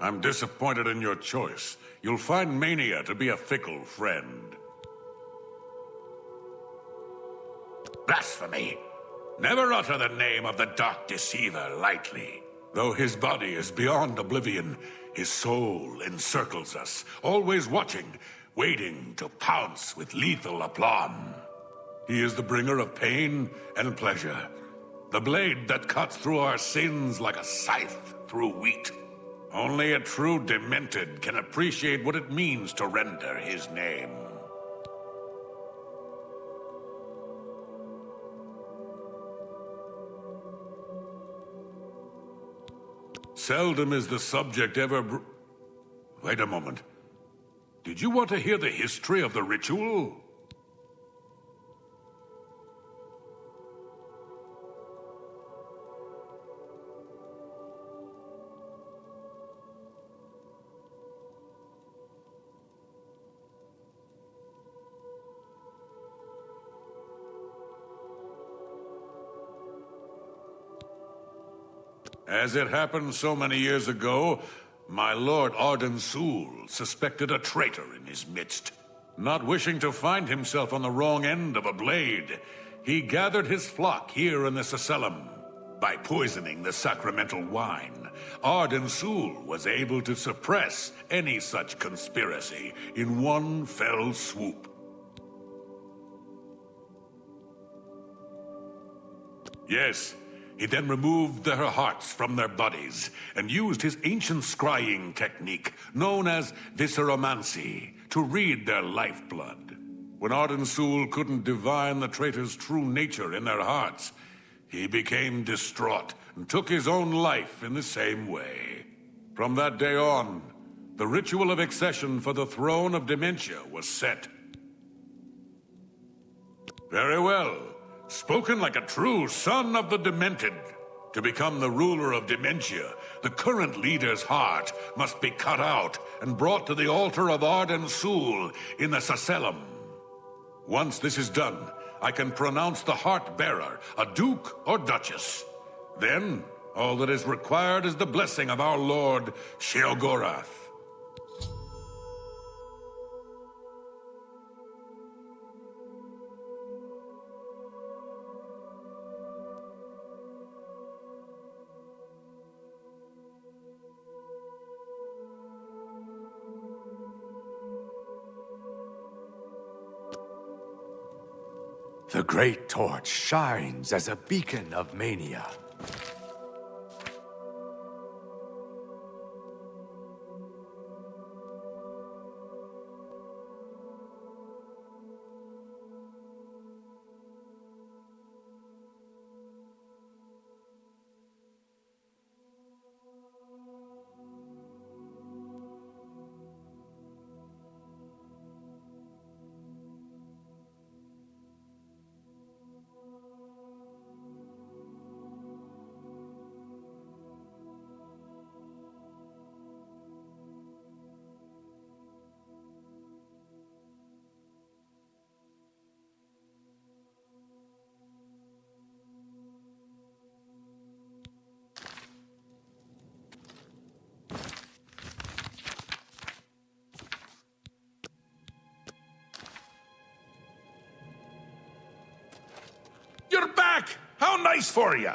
I'm disappointed in your choice. You'll find Mania to be a fickle friend. Blasphemy! Never utter the name of the Dark Deceiver lightly. Though his body is beyond Oblivion, his soul encircles us, always watching, waiting to pounce with lethal aplomb. He is the bringer of pain and pleasure, the blade that cuts through our sins like a scythe through wheat. Only a true demented can appreciate what it means to render his name. Seldom is the subject ever Wait a moment. Did you want to hear the history of the ritual? As it happened so many years ago, my lord Arden-Sul suspected a traitor in his midst. Not wishing to find himself on the wrong end of a blade, he gathered his flock here in the Sacellum. By poisoning the sacramental wine, Arden-Sul was able to suppress any such conspiracy in one fell swoop. Yes. He then removed their hearts from their bodies and used his ancient scrying technique, known as visceromancy, to read their lifeblood. When Arden-Sul couldn't divine the traitor's true nature in their hearts, he became distraught and took his own life in the same way. From that day on, the ritual of accession for the throne of Dementia was set. Very well. Spoken like a true son of the Demented. To become the ruler of Dementia, the current leader's heart must be cut out and brought to the altar of Arden-Sul in the Sacellum. Once this is done, I can pronounce the heart-bearer a duke or duchess. Then, all that is required is the blessing of our lord, Sheogorath. The great torch shines as a beacon of mania. You're back! How nice for you!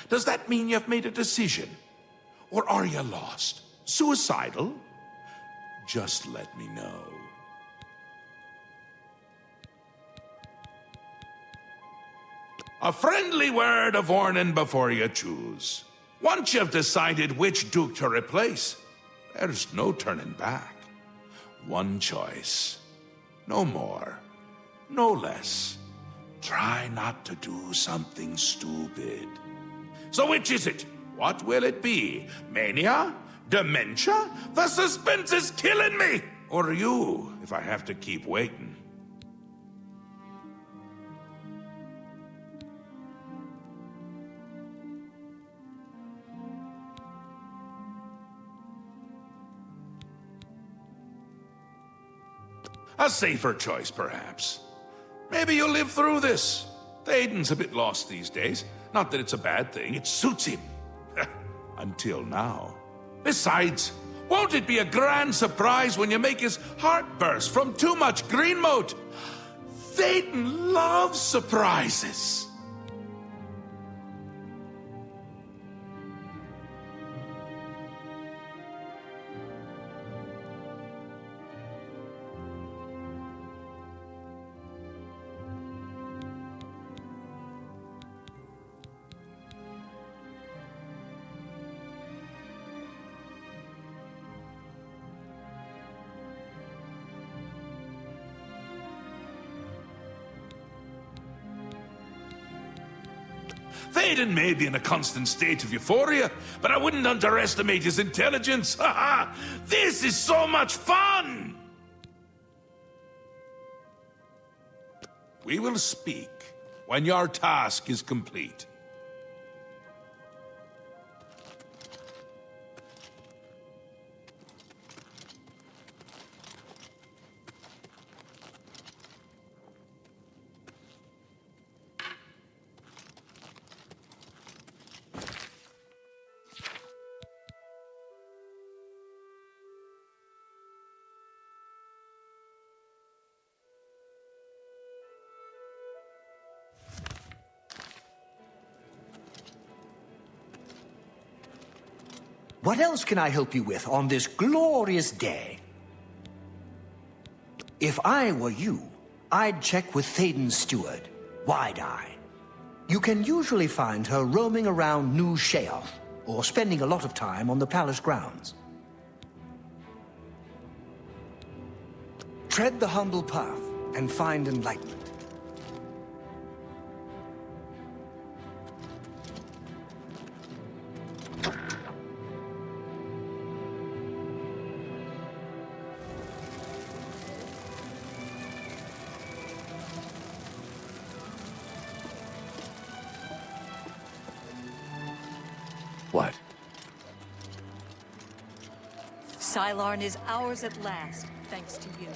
Does that mean you've made a decision? Or are you lost? Suicidal? Just let me know. A friendly word of warning before you choose. Once you've decided which Duke to replace, there's no turning back. One choice. No more. No less. Try not to do something stupid. So which is it? What will it be? Mania? Dementia? The suspense is killing me! Or you, if I have to keep waiting. A safer choice, perhaps. Maybe you'll live through this. Aiden's a bit lost these days. Not that it's a bad thing, it suits him. Until now. Besides, Won't it be a grand surprise when you make his heart burst from too much green moat? Thaden loves surprises. Thaden may be in a constant state of euphoria, but I wouldn't underestimate his intelligence. Ha ha! This is so much fun! We will speak when your task is complete. What else can I help you with on this glorious day? If I were you, I'd check with Thaden's steward, Wide-Eye. You can usually find her roaming around New Sheoth, or spending a lot of time on the palace grounds. Tread the humble path and find enlightenment. What? Sylarn is ours at last, thanks to you.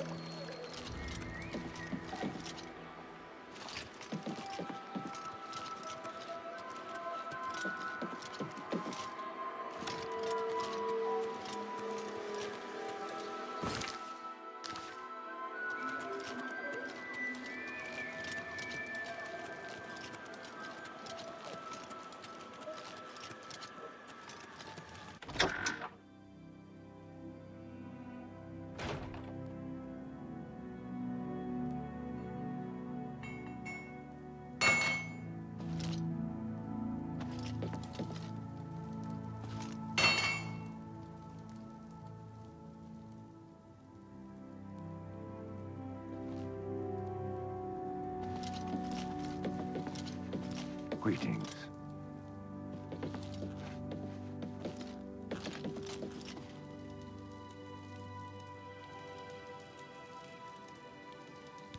Greetings.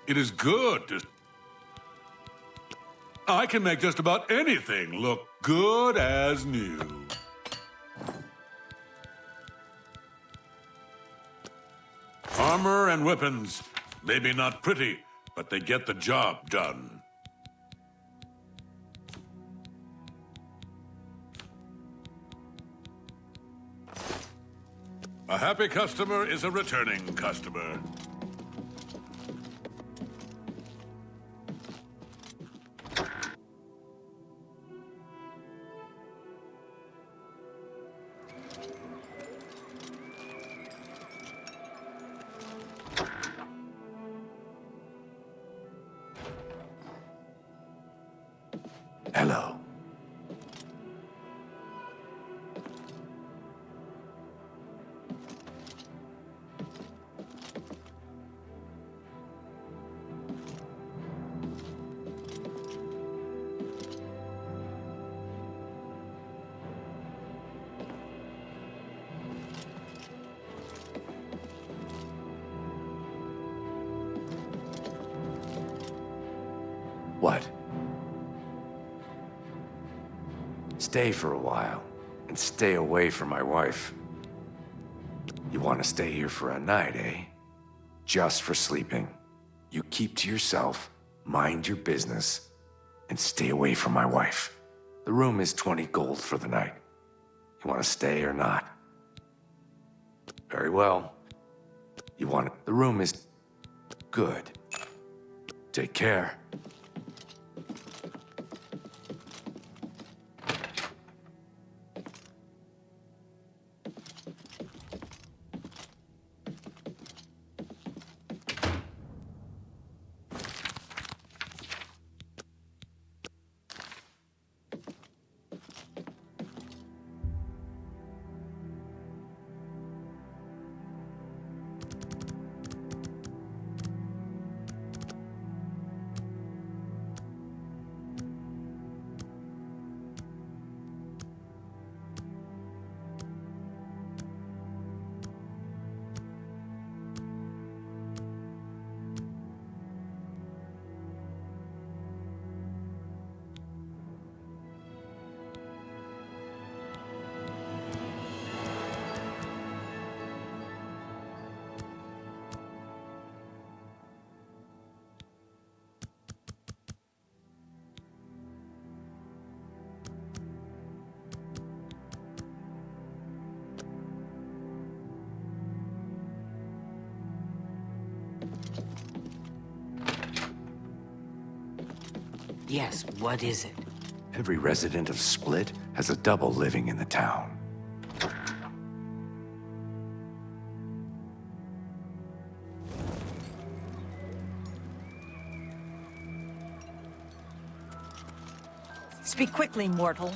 It is good to... I can make just about anything look good as new. Armor and weapons, maybe not pretty, but they get the job done. A happy customer is a returning customer. Hello. What? Stay for a while, and stay away from my wife. You want to stay here for a night, eh? Just for sleeping. You keep to yourself, mind your business, and stay away from my wife. The room is 20 gold for the night. You want to stay or not? Very well. You want it? The room is good. Take care. Yes, what is it? Every resident of Split has a double living in the town. Speak quickly, mortal.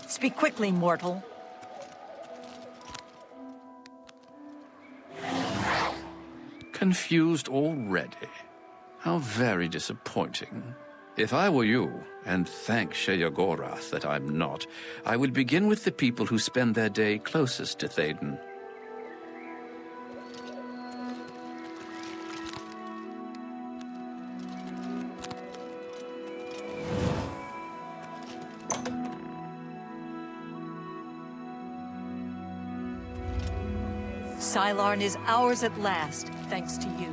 Speak quickly, mortal. Confused already? How very disappointing. If I were you, and thank Sheogorath that I'm not, I would begin with the people who spend their day closest to Théoden. Sylarn is ours at last, thanks to you.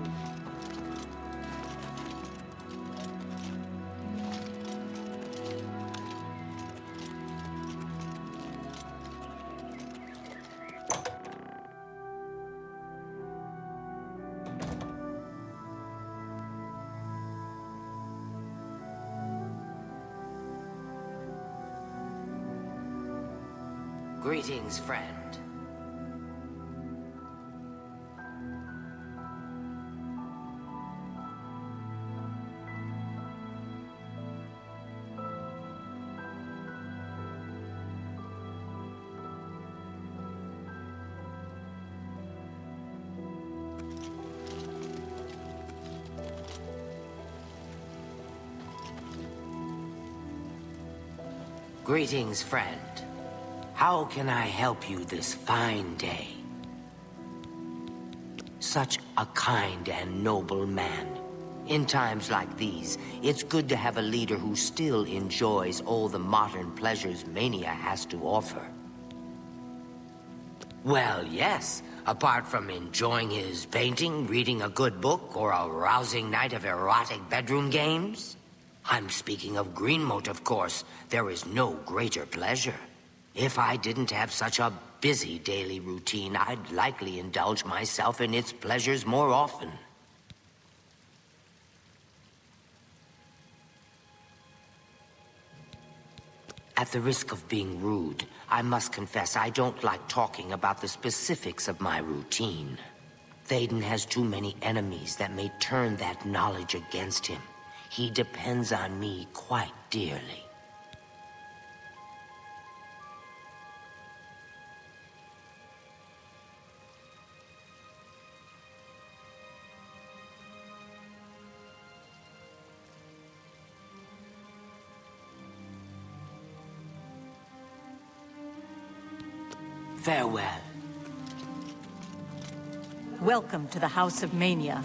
Greetings, friend. Greetings, friend. How can I help you this fine day? Such a kind and noble man. In times like these, it's good to have a leader who still enjoys all the modern pleasures Mania has to offer. Well, yes. Apart from enjoying his painting, reading a good book, or a rousing night of erotic bedroom games. I'm speaking of Greenmote, of course. There is no greater pleasure. If I didn't have such a busy daily routine, I'd likely indulge myself in its pleasures more often. At the risk of being rude, I must confess I don't like talking about the specifics of my routine. Théoden has too many enemies that may turn that knowledge against him. He depends on me quite dearly. Farewell. Welcome to the House of Mania.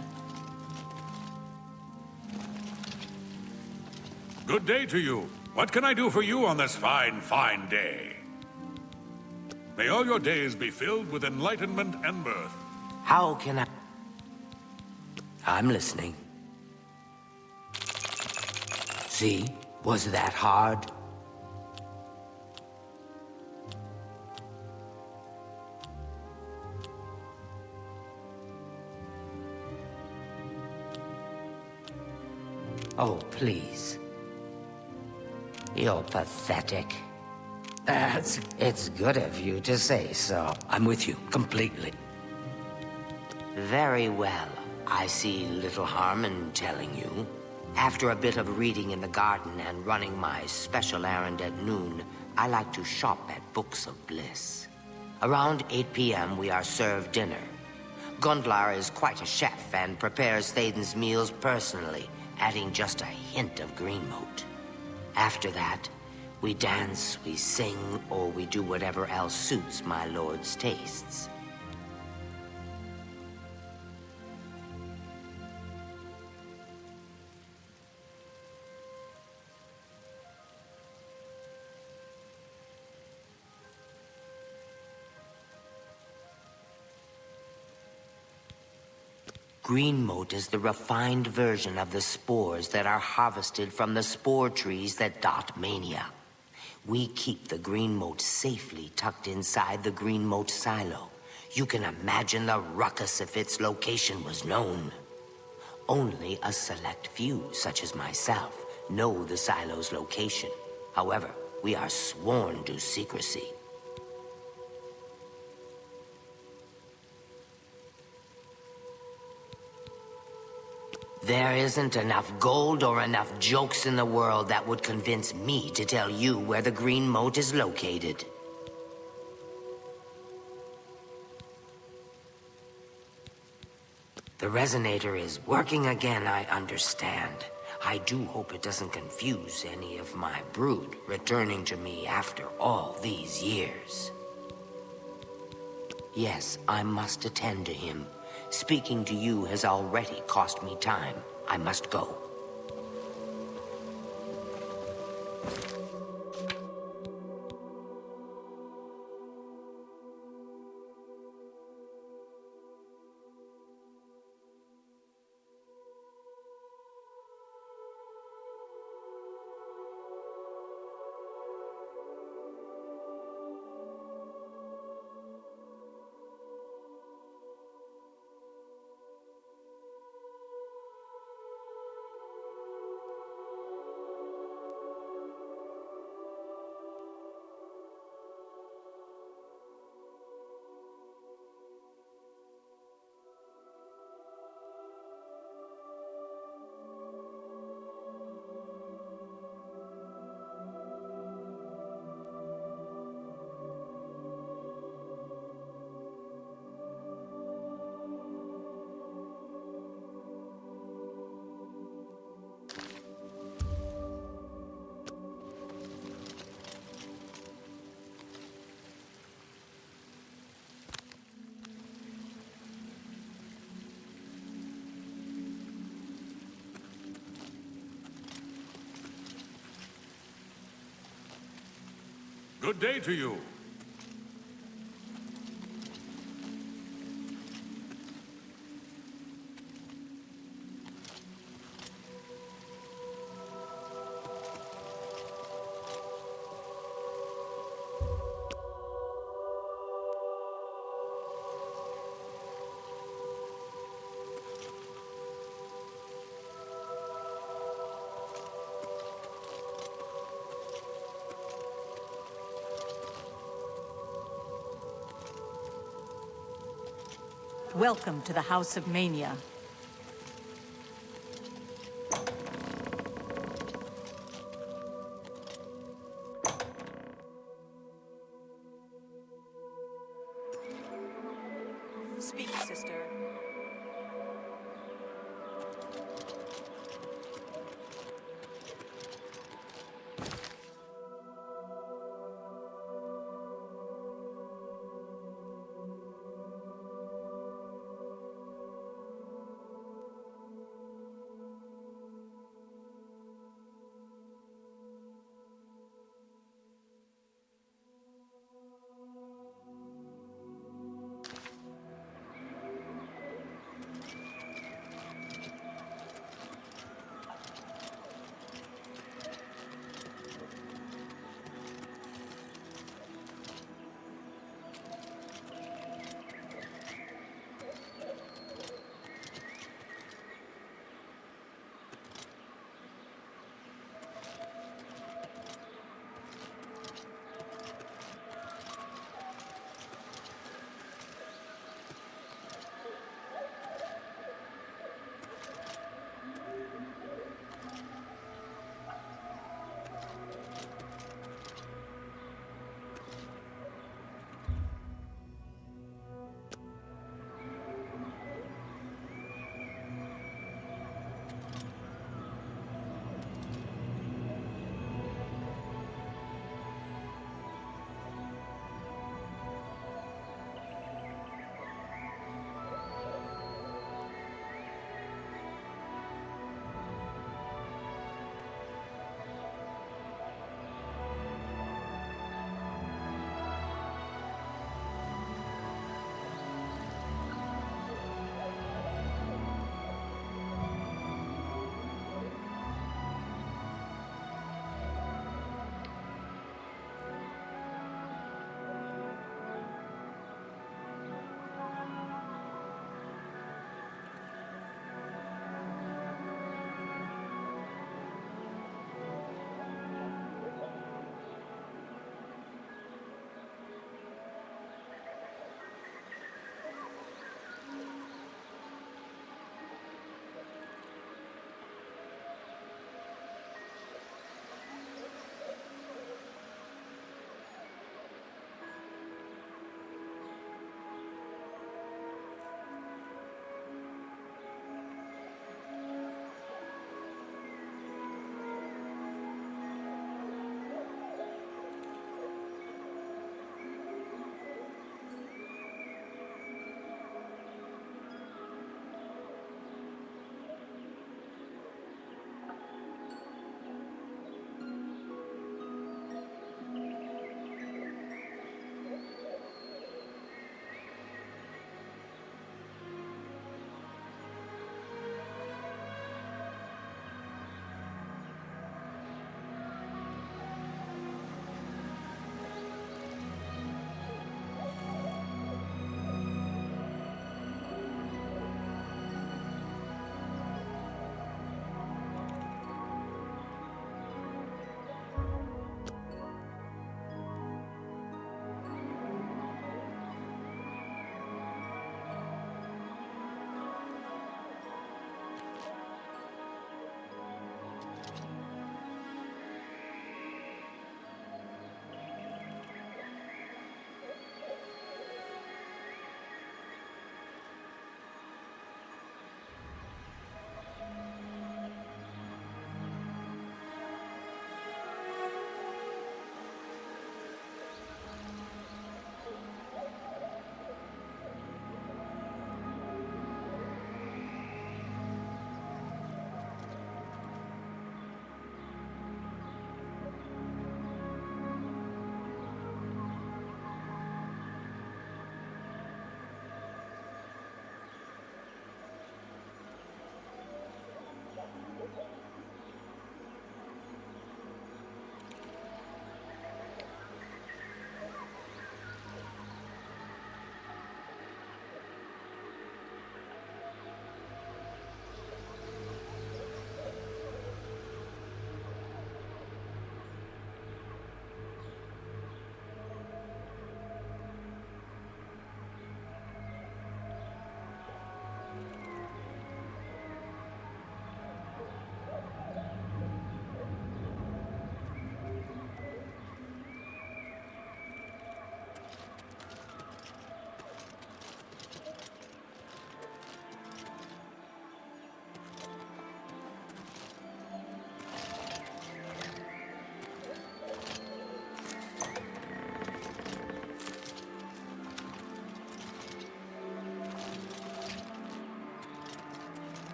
Good day to you. What can I do for you on this fine, fine day? May all your days be filled with enlightenment and mirth. How can I... I'm listening. See? Was that hard? Oh, please. You're pathetic. It's good of you to say so. I'm with you, completely. Very well. I see little harm in telling you. After a bit of reading in the garden and running my special errand at noon, I like to shop at Books of Bliss. Around 8 p.m. we are served dinner. Gundlar is quite a chef and prepares Thaden's meals personally, adding just a hint of green moat. After that, we dance, we sing, or we do whatever else suits my lord's tastes. Green moat is the refined version of the spores that are harvested from the spore trees that dot Mania. We keep the green moat safely tucked inside the green moat silo. You can imagine the ruckus if its location was known. Only a select few, such as myself, know the silo's location. However, we are sworn to secrecy. There isn't enough gold or enough jokes in the world that would convince me to tell you where the green moat is located. The resonator is working again, I understand. I do hope it doesn't confuse any of my brood returning to me after all these years. Yes, I must attend to him. Speaking to you has already cost me time. I must go. Good day to you. Welcome to the House of Mania. Speak, sister.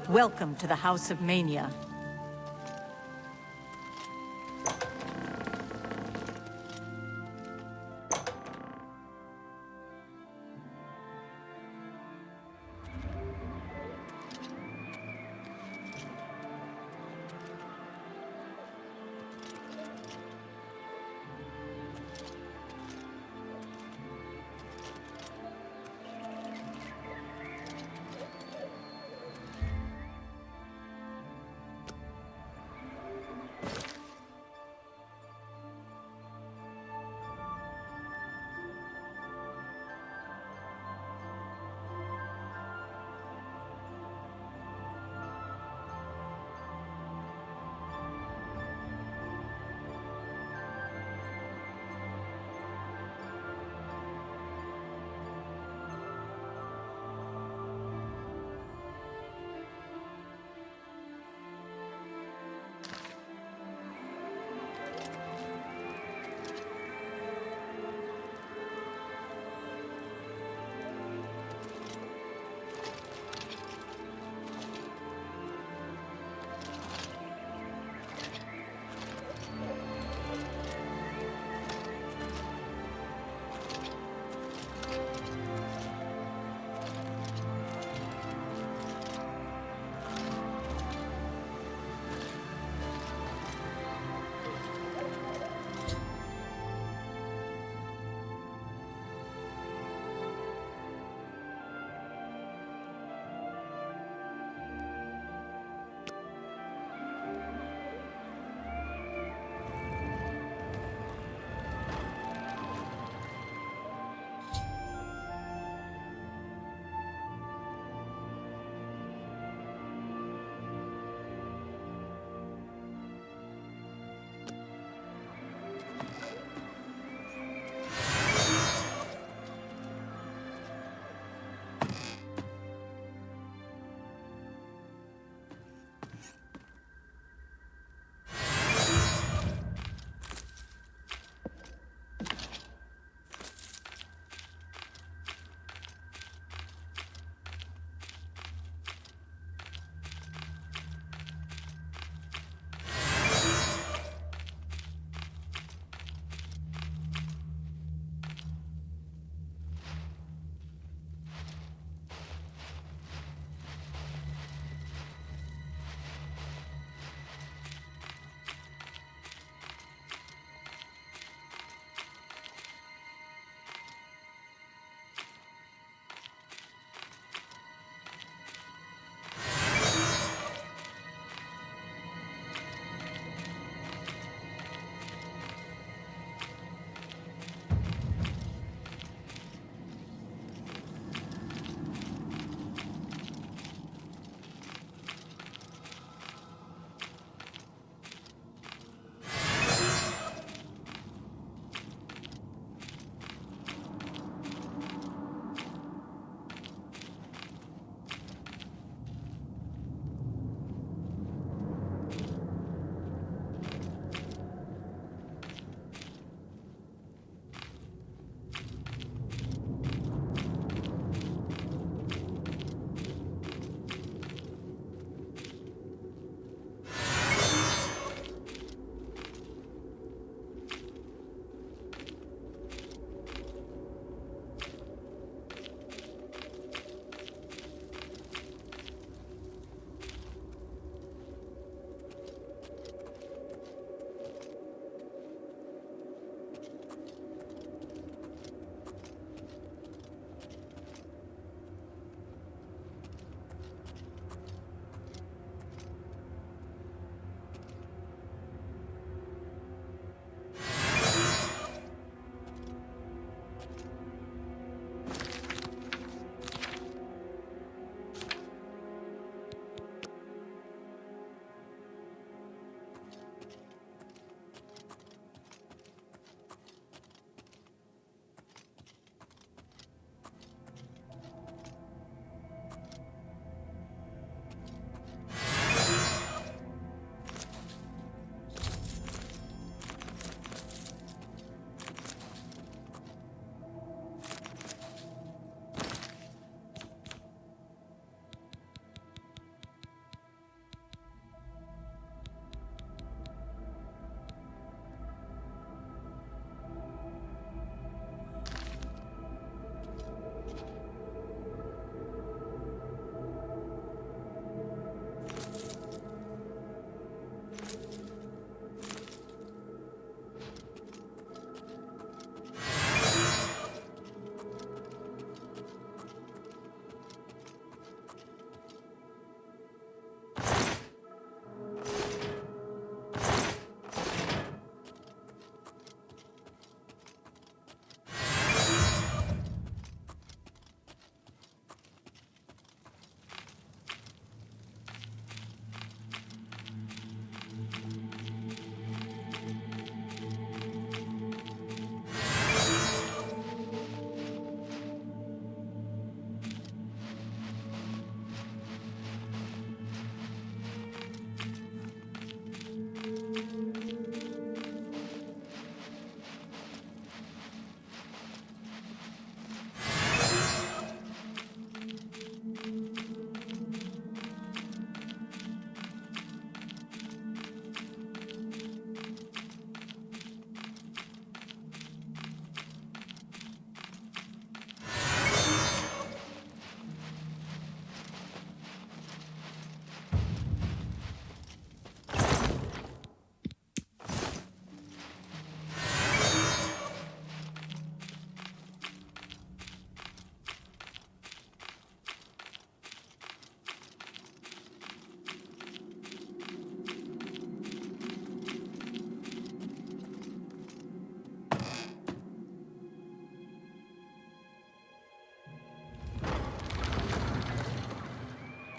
Welcome to the House of Mania.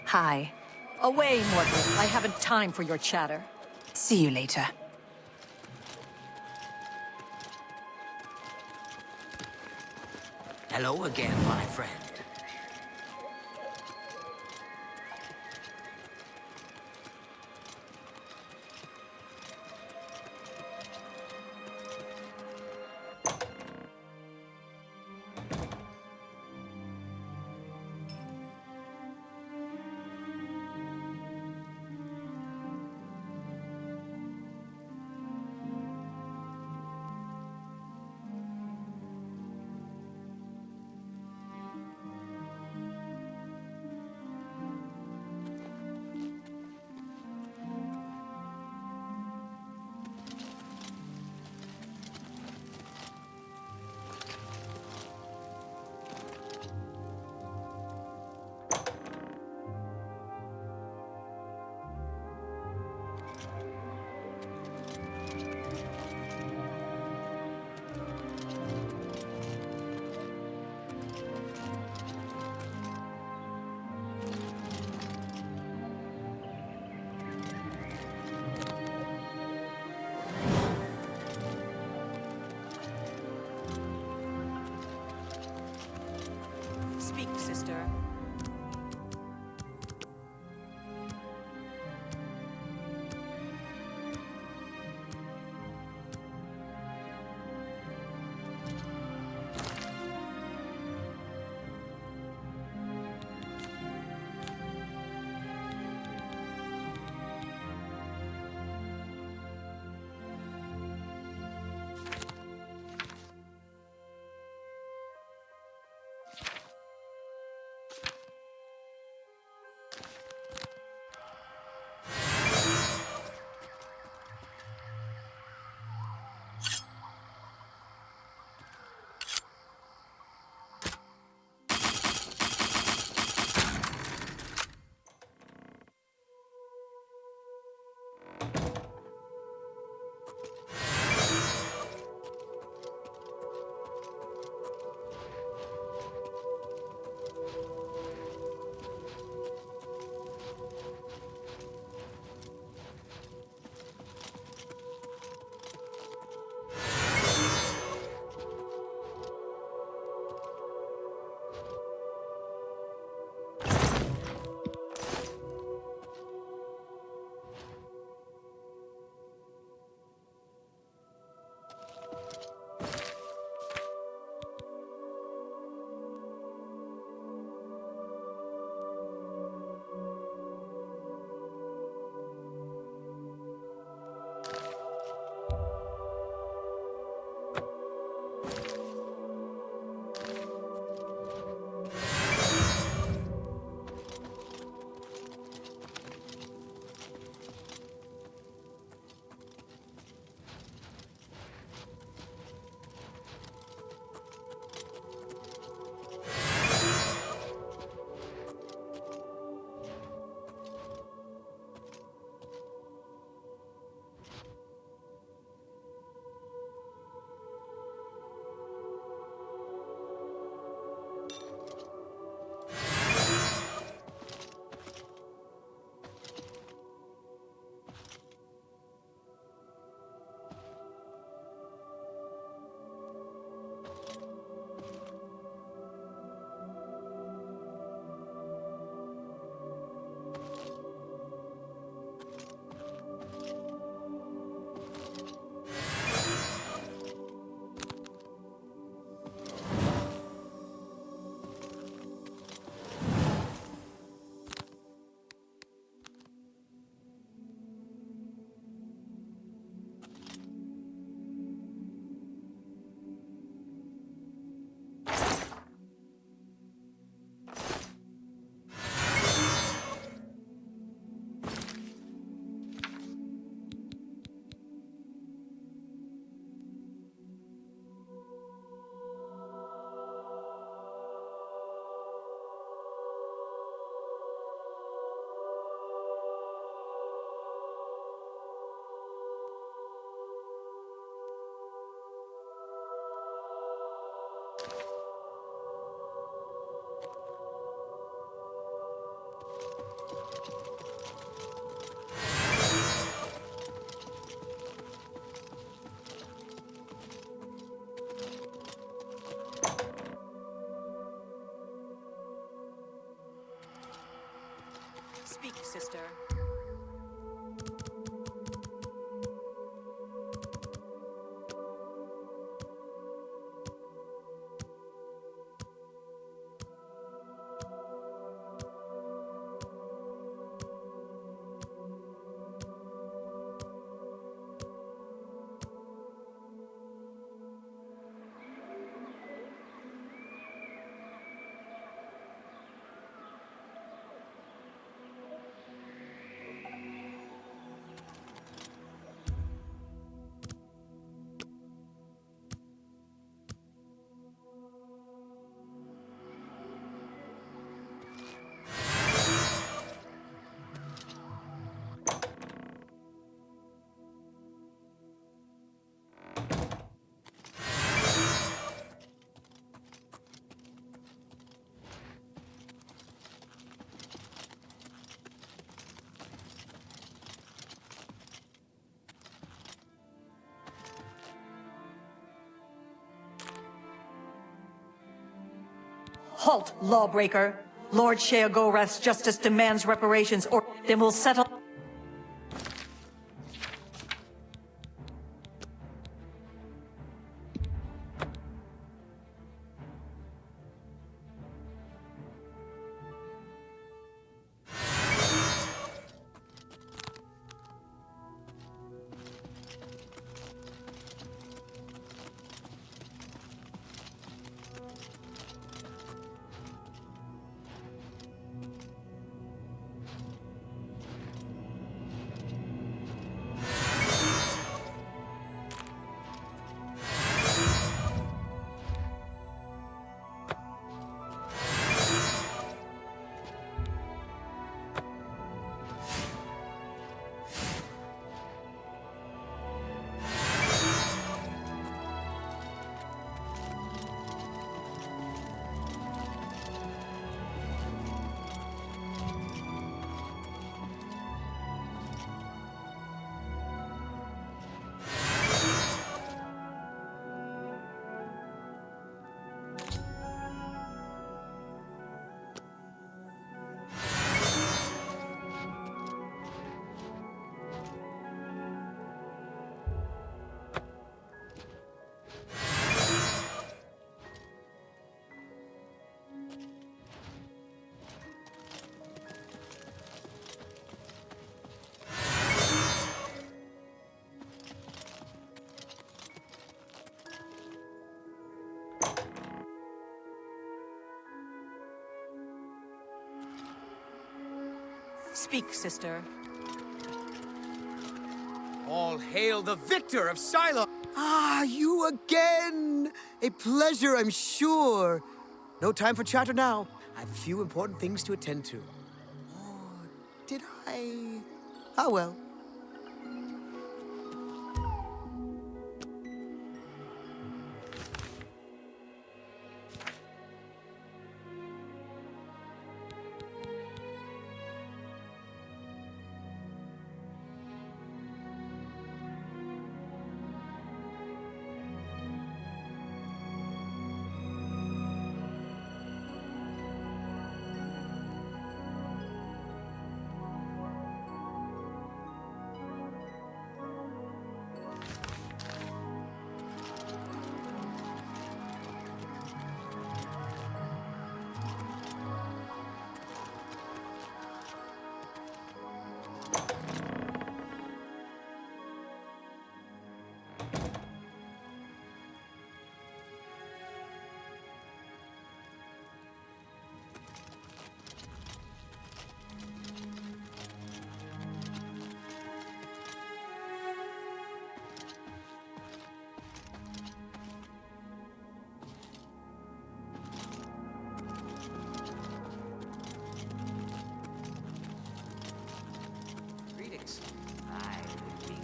Hi. Away, mortal. I haven't time for your chatter. See you later. Hello again, my friend. Speak, sister. Halt, lawbreaker. Lord Sheogorath's justice demands reparations, or then we'll settle. Speak, sister. All hail the victor of Silo! Ah, you again! A pleasure, I'm sure. No time for chatter now. I have a few important things to attend to. Or did I? Ah, well.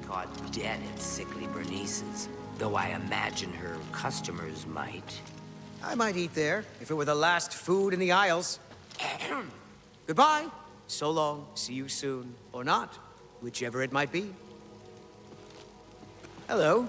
Caught dead at sickly Bernice's, though I imagine her customers might. I might eat there, if it were the last food in the aisles. Goodbye. So long. See you soon. Or not. Whichever it might be. Hello.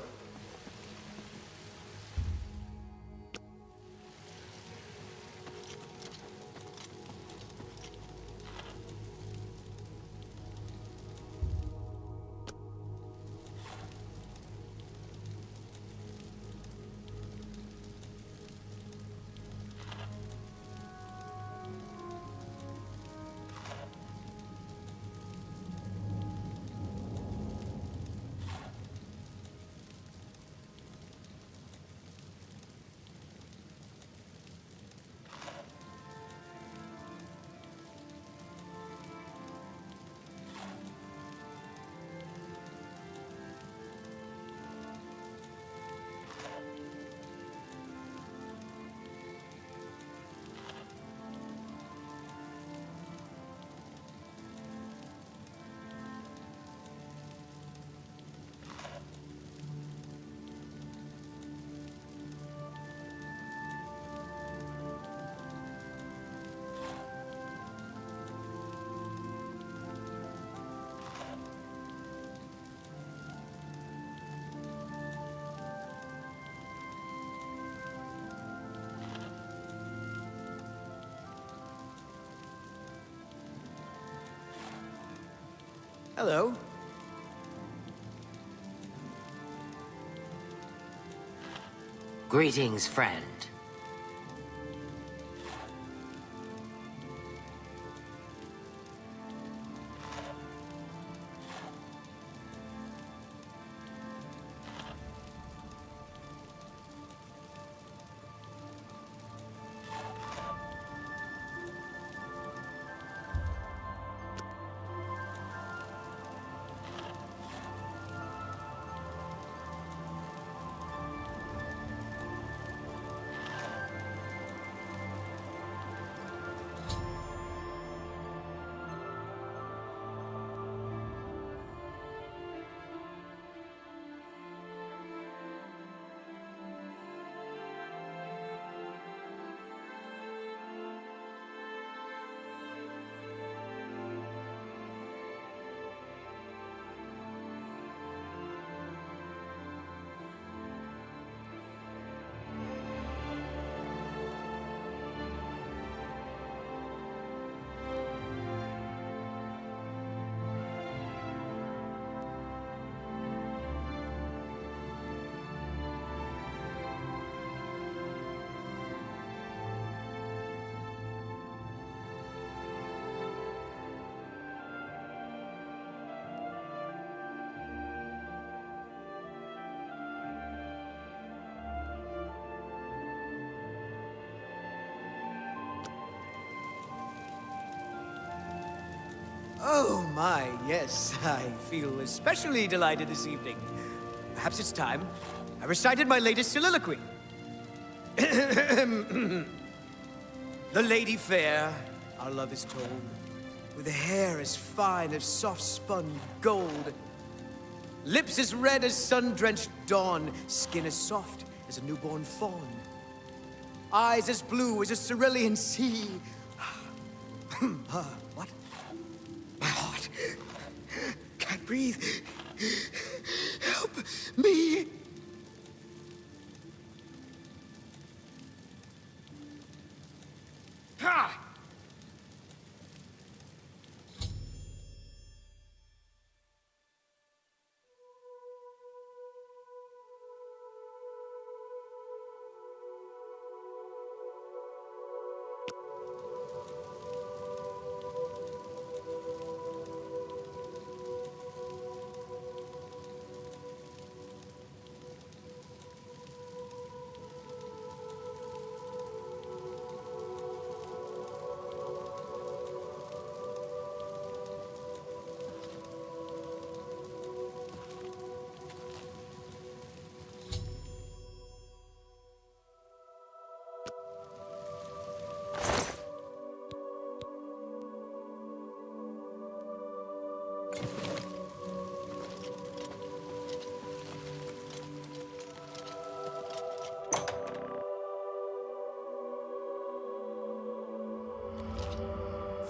Hello. Greetings, friend. Oh my, yes, I feel especially delighted this evening. Perhaps it's time I recited my latest soliloquy. The lady fair, our love is told, with hair as fine as soft-spun gold, lips as red as sun-drenched dawn, skin as soft as a newborn fawn, eyes as blue as a cerulean sea. What? My heart can't breathe. Help me. Ha!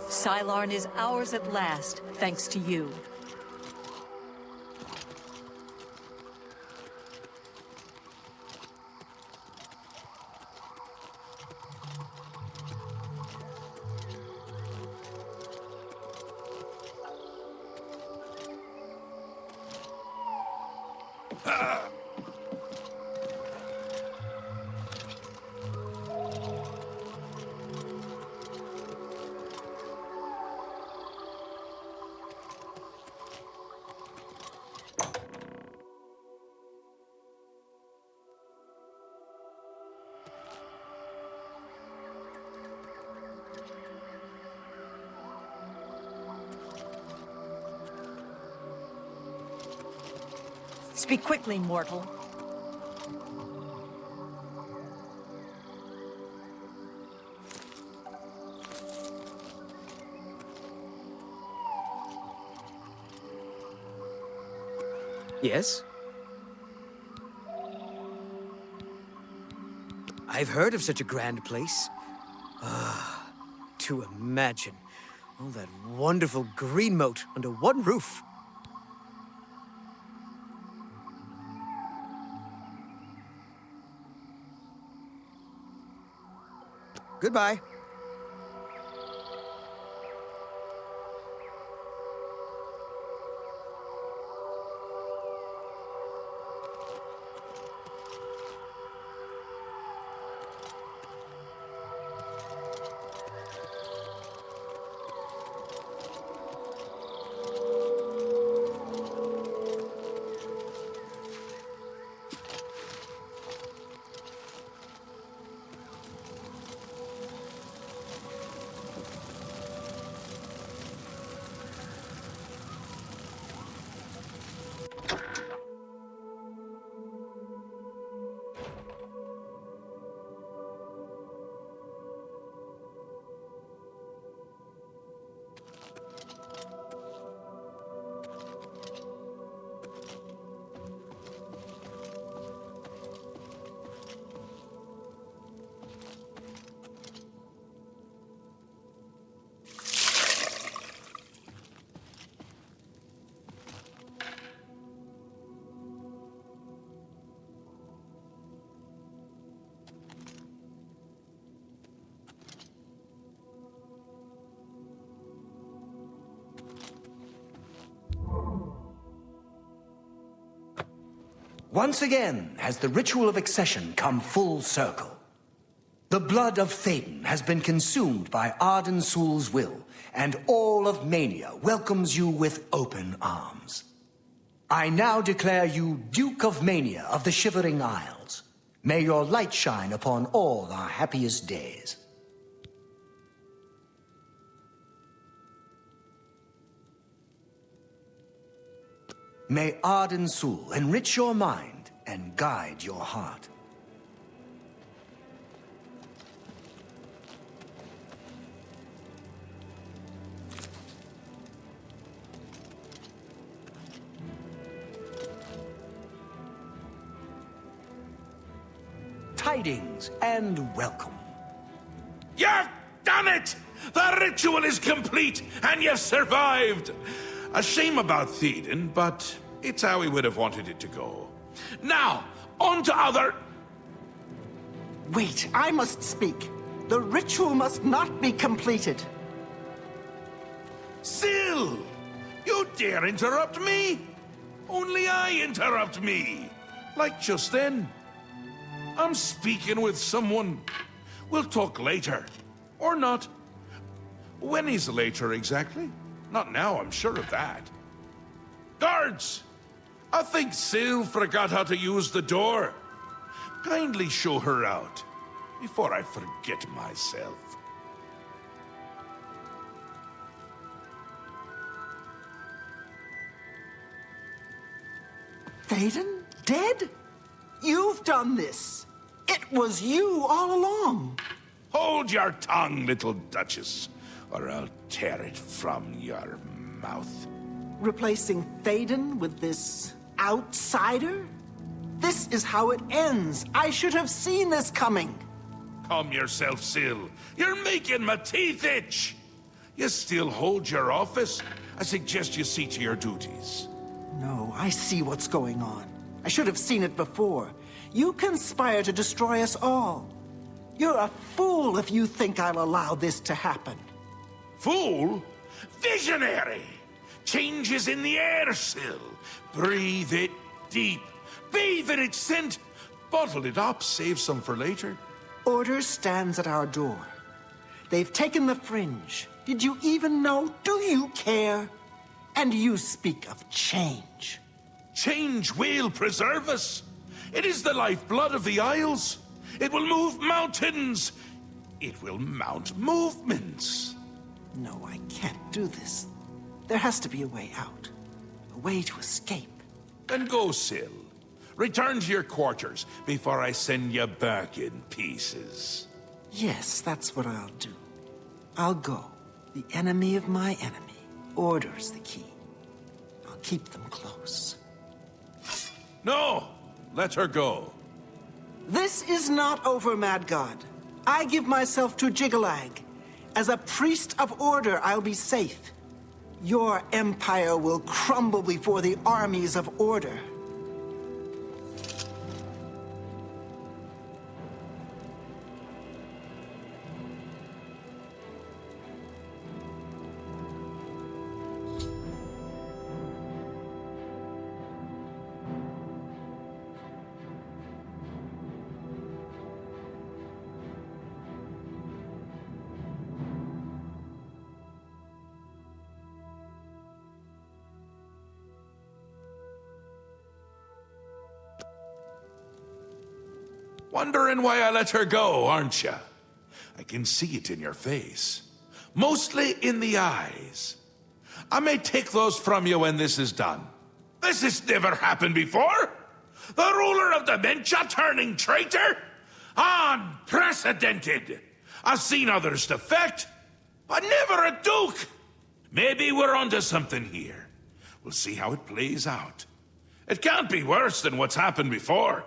Sylarn is ours at last, thanks to you. Speak quickly, mortal. Yes? I've heard of such a grand place. Ah, to imagine all that wonderful green moat under one roof. Goodbye. Once again has the ritual of accession come full circle. The blood of Théden has been consumed by Arden Sul's will, and all of Mania welcomes you with open arms. I now declare you Duke of Mania of the Shivering Isles. May your light shine upon all our happiest days. May Arden Sul enrich your mind and guide your heart. Tidings and welcome. You've done it! The ritual is complete, and you've survived! A shame about Théden, but it's how we would have wanted it to go. Now, on to other... Wait, I must speak. The ritual must not be completed. Syl! You dare interrupt me? Only I interrupt me. Like just then. I'm speaking with someone. We'll talk later. Or not. When is later exactly? Not now, I'm sure of that. Guards! I think Syl forgot how to use the door. Kindly show her out, before I forget myself. Théden? Dead? You've done this. It was you all along. Hold your tongue, little Duchess, or I'll tear it from your mouth. Replacing Théden with this outsider? This is how it ends. I should have seen this coming. Calm yourself, Syl. You're making my teeth itch. You still hold your office? I suggest you see to your duties. No, I see what's going on. I should have seen it before. You conspire to destroy us all. You're a fool if you think I'll allow this to happen. Fool? Visionary! Change is in the air, Syl. Breathe it deep. Bathe in its scent. Bottle it up, save some for later. Order stands at our door. They've taken the fringe. Did you even know? Do you care? And you speak of change. Change will preserve us. It is the lifeblood of the Isles. It will move mountains. It will mount movements. No, I can't do this. There has to be a way out. A way to escape. Then go, Syl. Return to your quarters before I send you back in pieces. Yes, that's what I'll do. I'll go. The enemy of my enemy orders the key. I'll keep them close. No! Let her go. This is not over, Mad God. I give myself to Jiggalag. As a priest of order, I'll be safe. Your empire will crumble before the armies of order. Wondering why I let her go, aren't you? I can see it in your face. Mostly in the eyes. I may take those from you when this is done. This has never happened before. The ruler of dementia turning traitor? Unprecedented. I've seen others defect, but never a duke. Maybe we're onto something here. We'll see how it plays out. It can't be worse than what's happened before.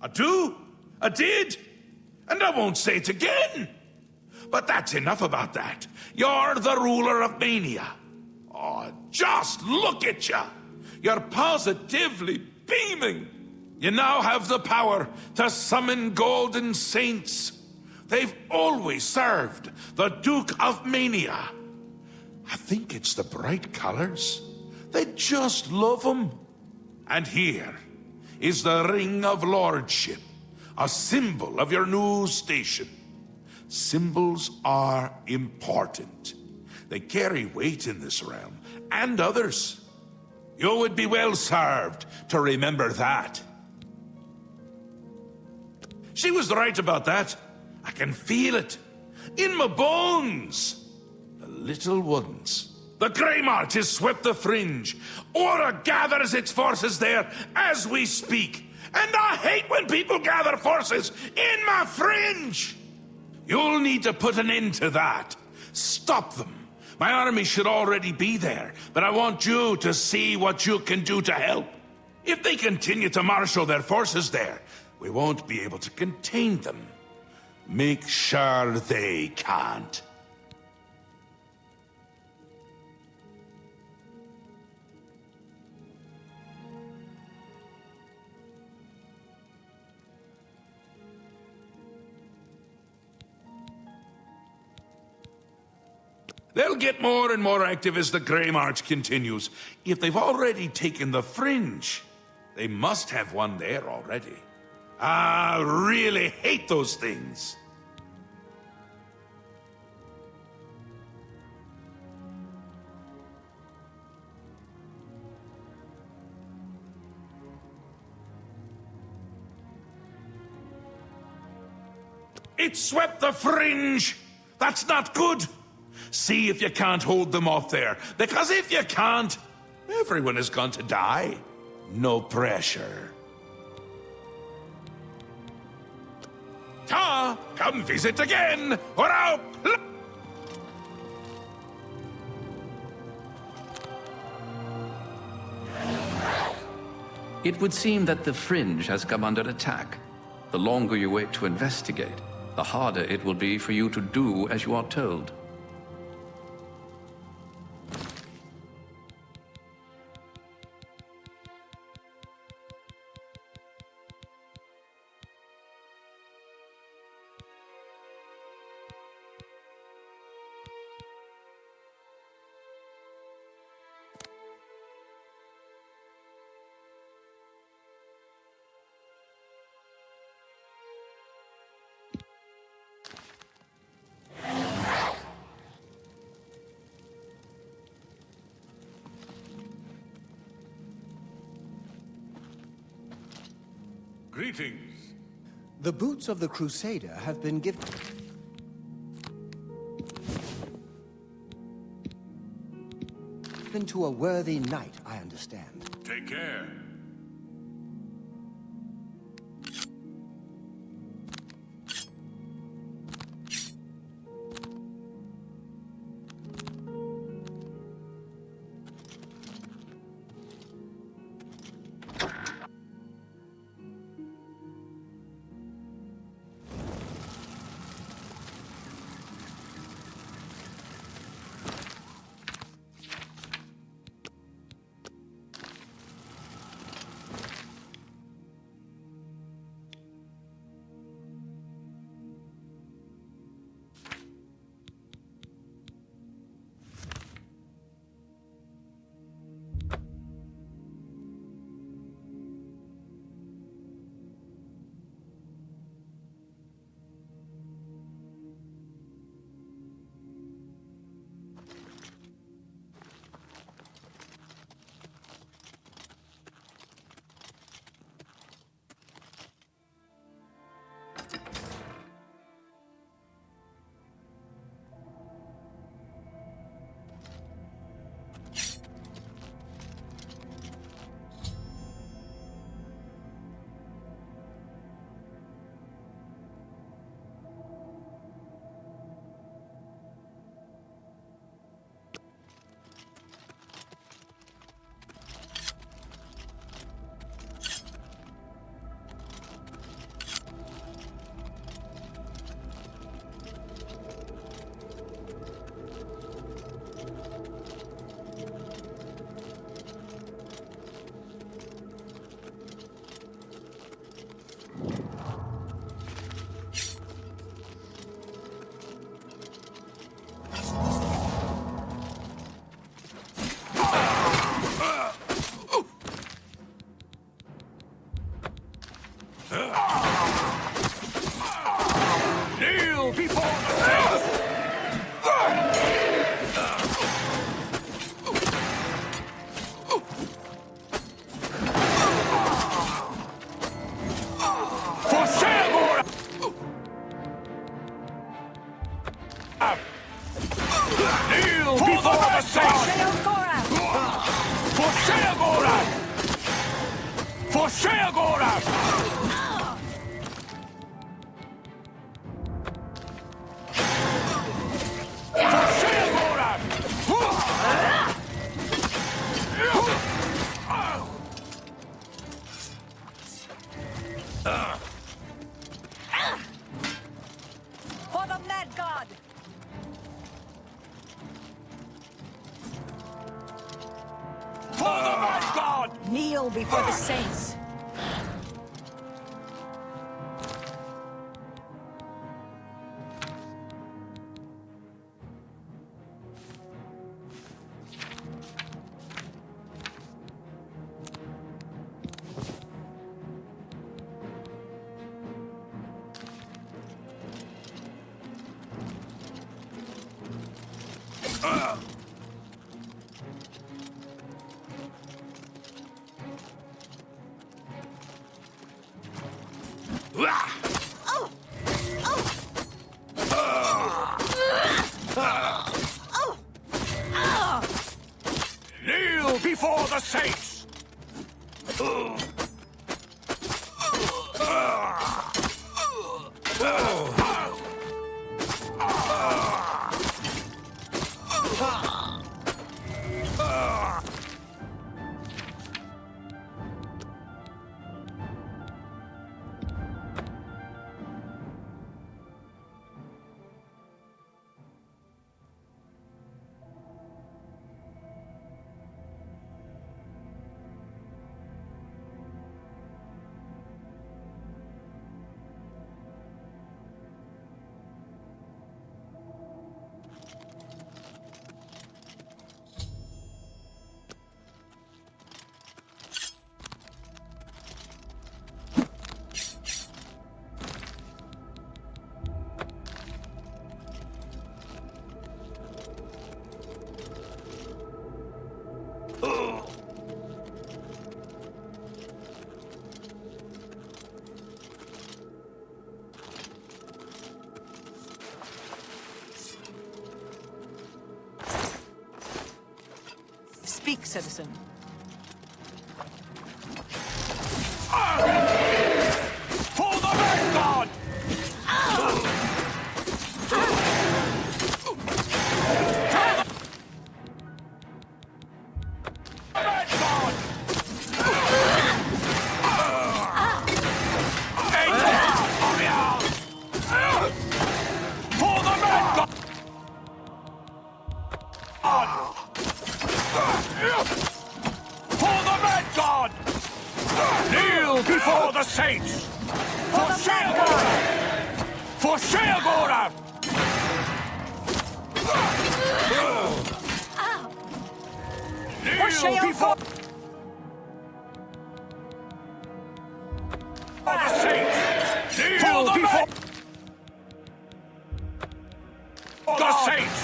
I do, I did, and I won't say it again. But that's enough about that. You're the ruler of Mania. Oh, just look at you. You're positively beaming. You now have the power to summon golden saints. They've always served the Duke of Mania. I think it's the bright colors. They just love them. And here is the Ring of Lordship, a symbol of your new station. Symbols are important. They carry weight in this realm, and others. You would be well served to remember that. She was right about that. I can feel it. In my bones. The little ones. The Grey March has swept the fringe. Aura gathers its forces there as we speak. And I hate when people gather forces in my fringe. You'll need to put an end to that. Stop them. My army should already be there, but I want you to see what you can do to help. If they continue to marshal their forces there, we won't be able to contain them. Make sure they can't. They'll get more and more active as the Grey March continues. If they've already taken the Fringe, they must have one there already. I really hate those things. It swept the Fringe! That's not good! See if you can't hold them off there, because if you can't, everyone is going to die. No pressure. Ta, come visit again, or I'll... It would seem that the Fringe has come under attack. The longer you wait to investigate, the harder it will be for you to do as you are told. Greetings. The boots of the Crusader have been given to a worthy knight, I understand. Take care. Kneel before the saints! For Sheagora! Kneel before the saints! For Sheagora! For Sheagora! For the Mad God! For the Mad God! Kneel before the saints! Kneel before the saints! Speak, citizen. For the Red God! Red God! For the Red God! For the Red God! Kneel before the saints! For Sheagora! For Sheagora! Kneel before the saints! Kneel before the saints!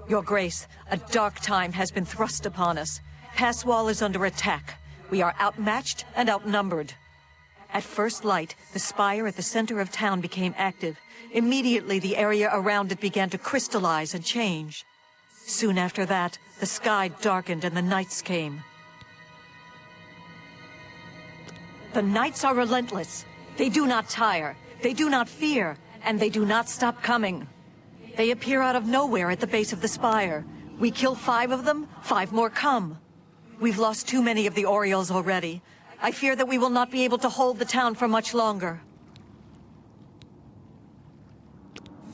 Your Grace, a dark time has been thrust upon us. Passwall is under attack. We are outmatched and outnumbered. At first light, the spire at the center of town became active. Immediately, the area around it began to crystallize and change. Soon after that, the sky darkened and the nights came. The nights are relentless. They do not tire, they do not fear, and they do not stop coming. They appear out of nowhere at the base of the spire. We kill 5 of them, 5 more come. We've lost too many of the Orioles already. I fear that we will not be able to hold the town for much longer.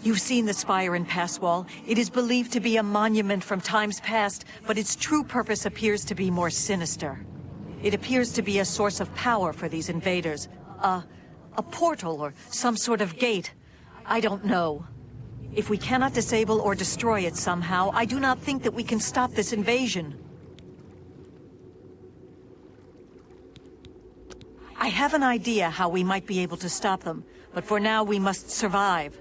You've seen the spire in Passwall. It is believed to be a monument from times past, but its true purpose appears to be more sinister. It appears to be a source of power for these invaders. A portal or some sort of gate. I don't know. If we cannot disable or destroy it somehow, I do not think that we can stop this invasion. I have an idea how we might be able to stop them, but for now we must survive.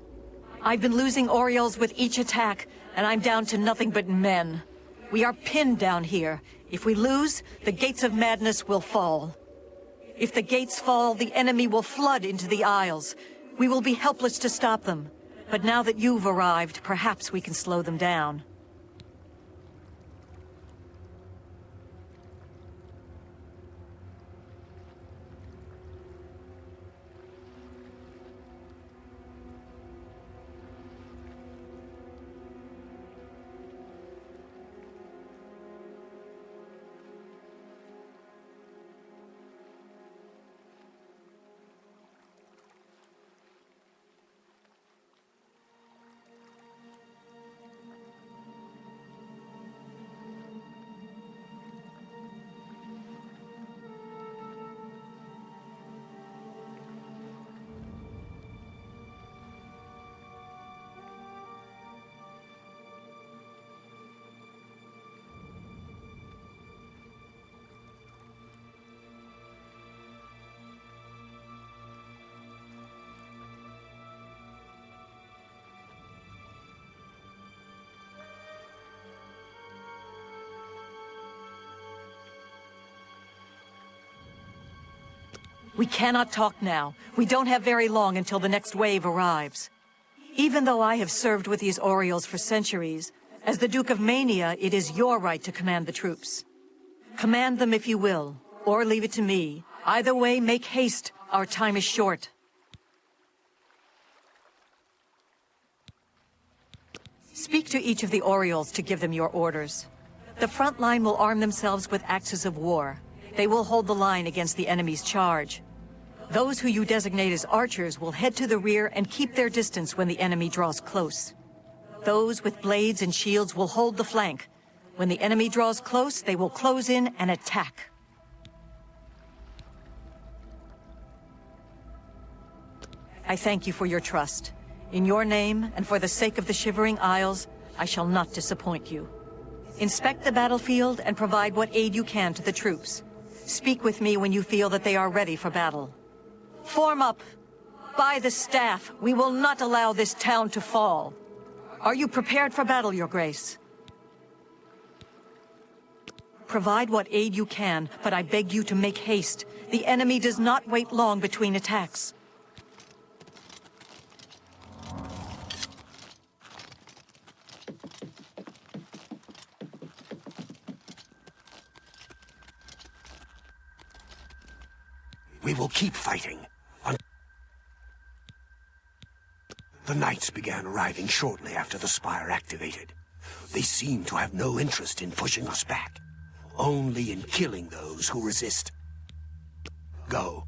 I've been losing Orioles with each attack, and I'm down to nothing but men. We are pinned down here. If we lose, the gates of madness will fall. If the gates fall, the enemy will flood into the Isles. We will be helpless to stop them. But now that you've arrived, perhaps we can slow them down. We cannot talk now. We don't have very long until the next wave arrives. Even though I have served with these Orioles for centuries, as the Duke of Mania, it is your right to command the troops. Command them if you will, or leave it to me. Either way, make haste. Our time is short. Speak to each of the Orioles to give them your orders. The front line will arm themselves with axes of war. They will hold the line against the enemy's charge. Those who you designate as archers will head to the rear and keep their distance when the enemy draws close. Those with blades and shields will hold the flank. When the enemy draws close, they will close in and attack. I thank you for your trust. In your name, and for the sake of the Shivering Isles, I shall not disappoint you. Inspect the battlefield and provide what aid you can to the troops. Speak with me when you feel that they are ready for battle. Form up! By the staff, we will not allow this town to fall. Are you prepared for battle, Your Grace? Provide what aid you can, but I beg you to make haste. The enemy does not wait long between attacks. We will keep fighting. The knights began arriving shortly after the spire activated. They seem to have no interest in pushing us back, only in killing those who resist. Go.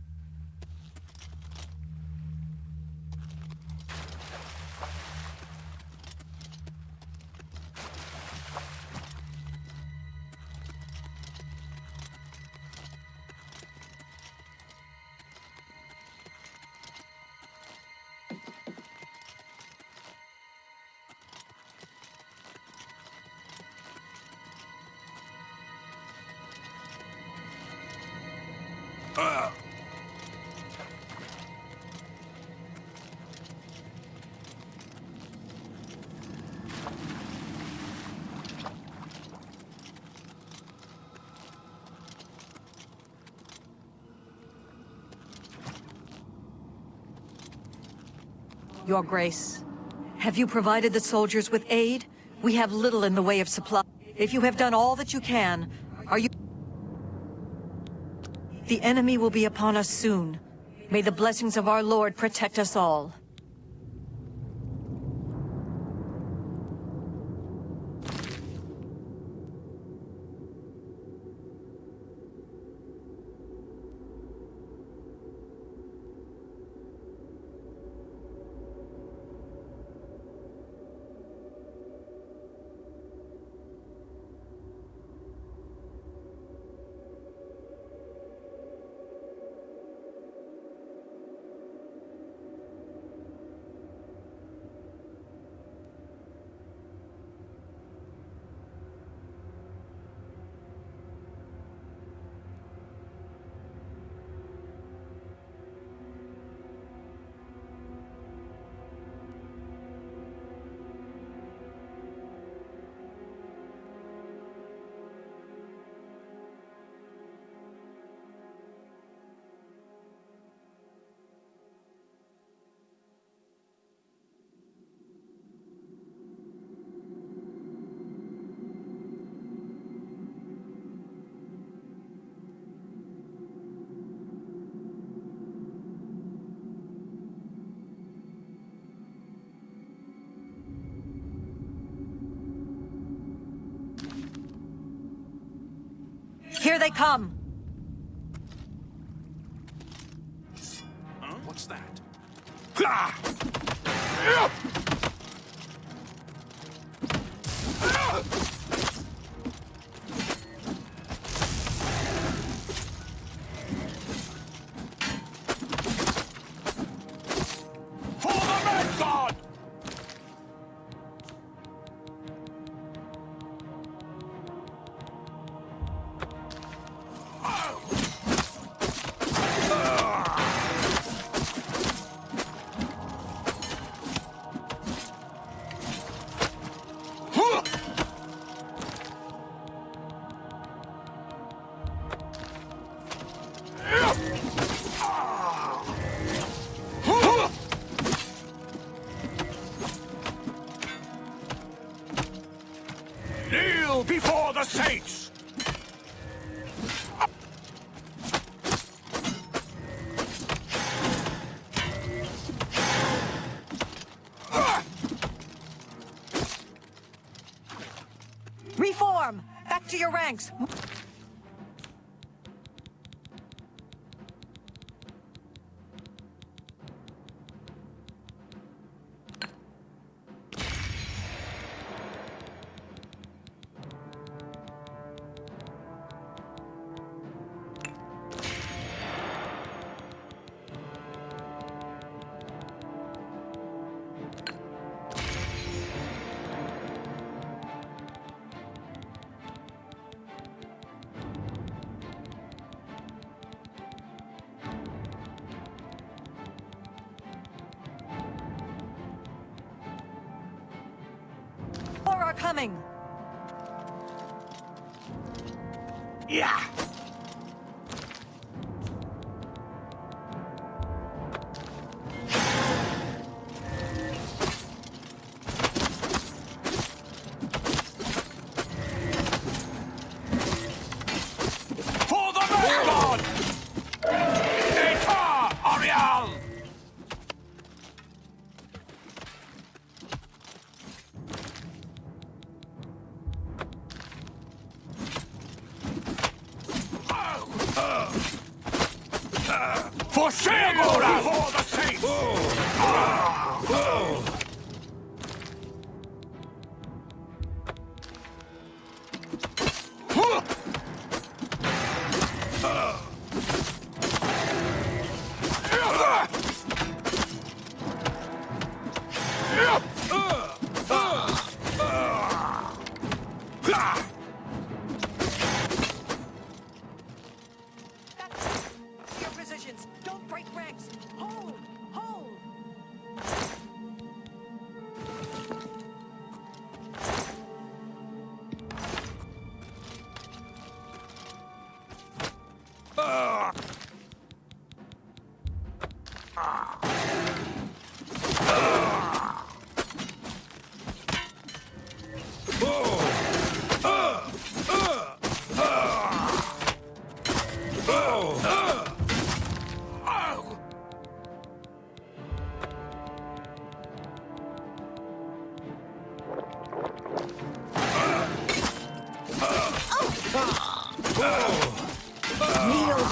Your Grace. Have you provided the soldiers with aid? We have little in the way of supply. If you have done all that you can, are you... The enemy will be upon us soon. May the blessings of our Lord protect us all. Here they come! Huh? What's that? For the Red God! Kneel before the saints! Reform! Back to your ranks! More are coming! Yeah! For the Red God! Eta Arial! For Shagora! For the saints! Your positions! Don't break ranks! Hold! Hold!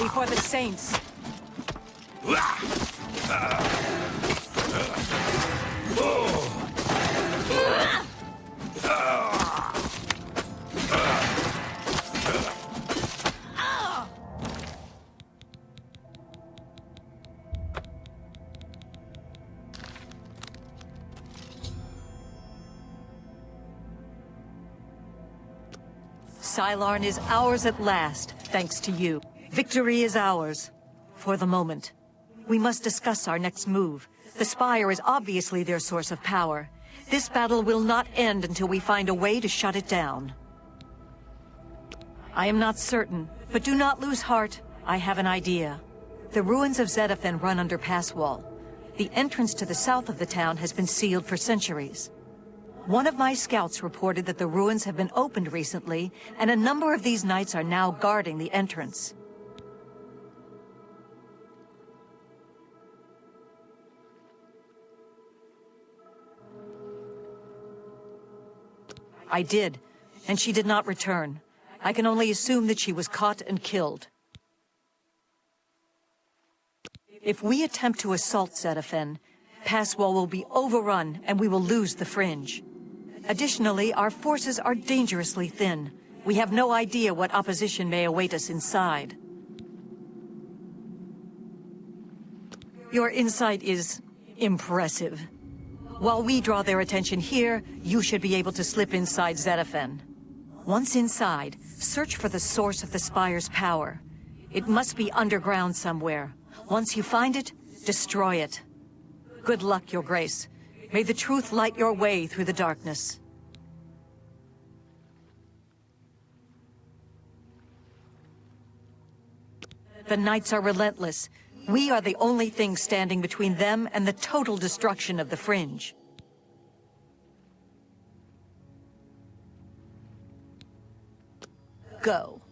before the saints. Sylarn is ours at last, thanks to you. Victory is ours. For the moment. We must discuss our next move. The Spire is obviously their source of power. This battle will not end until we find a way to shut it down. I am not certain, but do not lose heart. I have an idea. The ruins of Zedaphen run under pass wall. The entrance to the south of the town has been sealed for centuries. One of my scouts reported that the ruins have been opened recently, and a number of these knights are now guarding the entrance. I did, and she did not return. I can only assume that she was caught and killed. If we attempt to assault Zedaphen, Passwall will be overrun and we will lose the Fringe. Additionally, our forces are dangerously thin. We have no idea what opposition may await us inside. Your insight is impressive. While we draw their attention here, you should be able to slip inside Zedaphen. Once inside, search for the source of the Spire's power. It must be underground somewhere. Once you find it, destroy it. Good luck, Your Grace. May the truth light your way through the darkness. The Knights are relentless. We are the only thing standing between them and the total destruction of the Fringe. Go.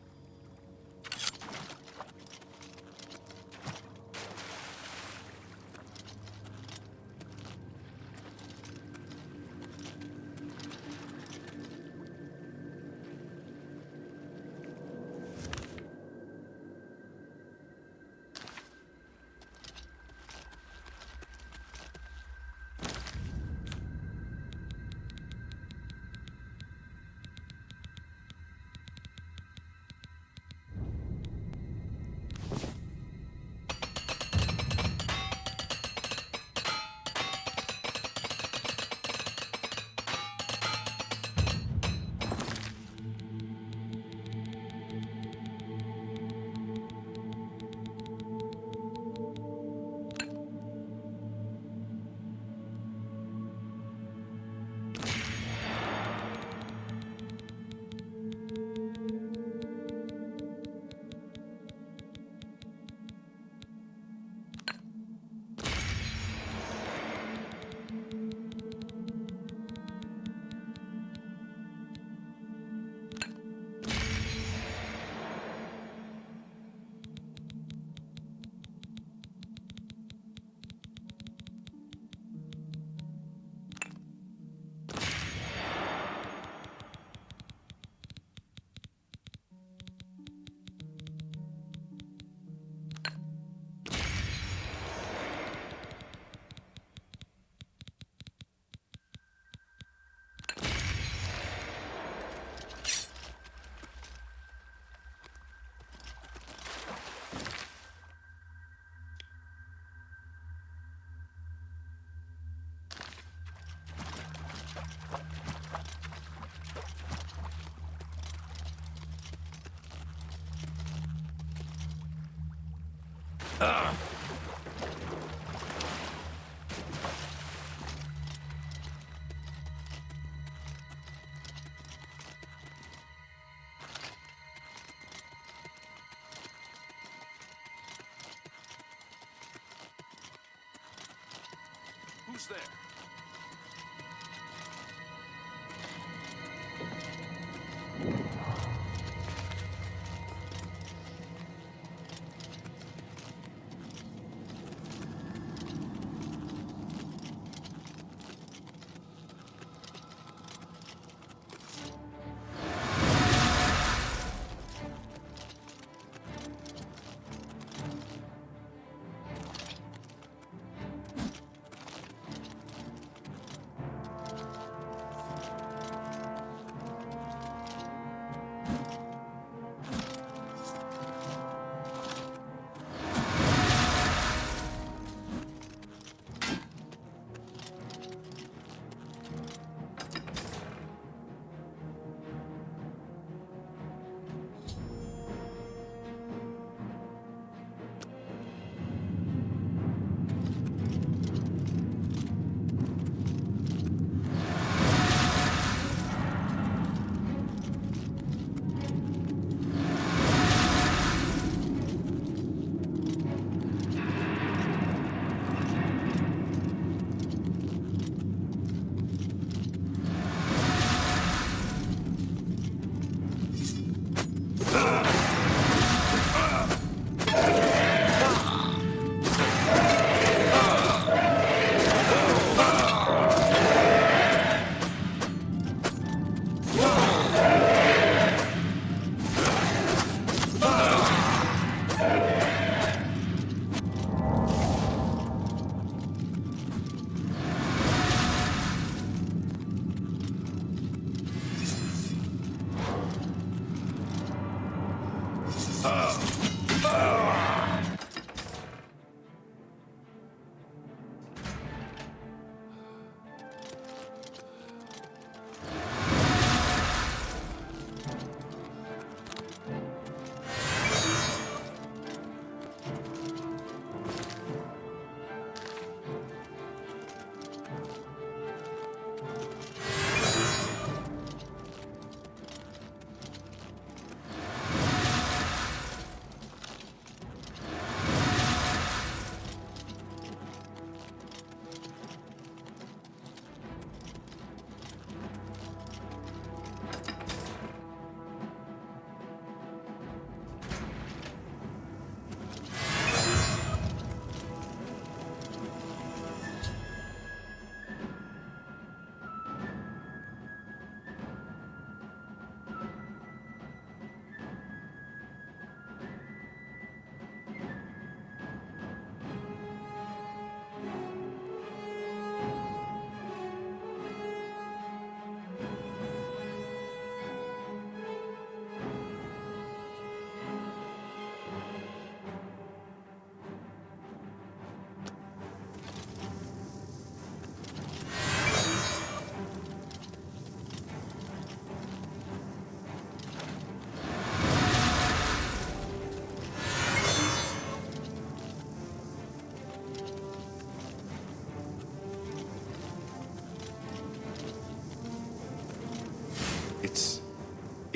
Who's there?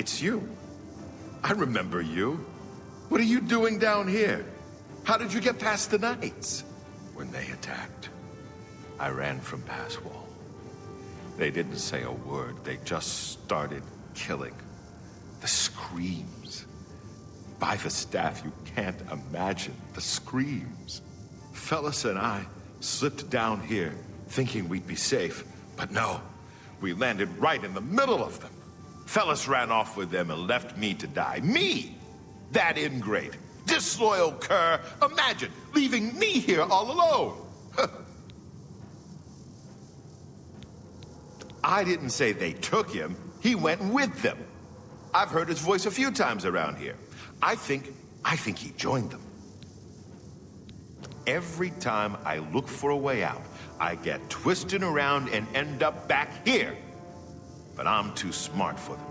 It's you. I remember you. What are you doing down here? How did you get past the knights? When they attacked, I ran from Pass Wall. They didn't say a word. They just started killing. The screams. By the staff, you can't imagine the screams. Fellas and I slipped down here thinking we'd be safe, but no. We landed right in the middle of them. Fellas ran off with them and left me to die. Me! That ingrate. Disloyal cur. Imagine leaving me here all alone. I didn't say they took him. He went with them. I've heard his voice a few times around here. I think he joined them. Every time I look for a way out, I get twisted around and end up back here. But I'm too smart for them.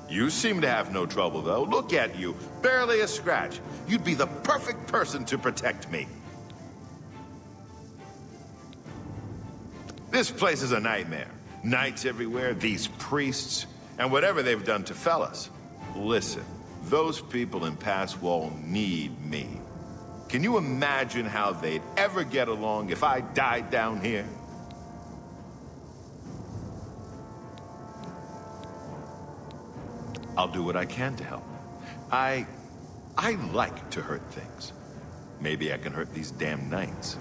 You seem to have no trouble, though. Look at you. Barely a scratch. You'd be the perfect person to protect me. This place is a nightmare. Knights everywhere, these priests, and whatever they've done to fellas. Listen, those people in Pass Wall need me. Can you imagine how they'd ever get along if I died down here? I'll do what I can to help. I like to hurt things. Maybe I can hurt these damn knights.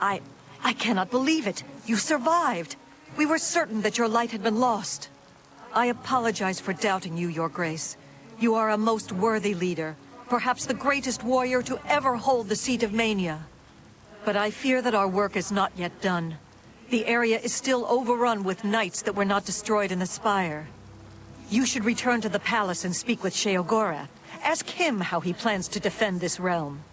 I cannot believe it. You survived. We were certain that your light had been lost. I apologize for doubting you, Your Grace. You are a most worthy leader, perhaps the greatest warrior to ever hold the seat of Mania. But I fear that our work is not yet done. The area is still overrun with knights that were not destroyed in the Spire. You should return to the palace and speak with Sheogorath. Ask him how he plans to defend this realm.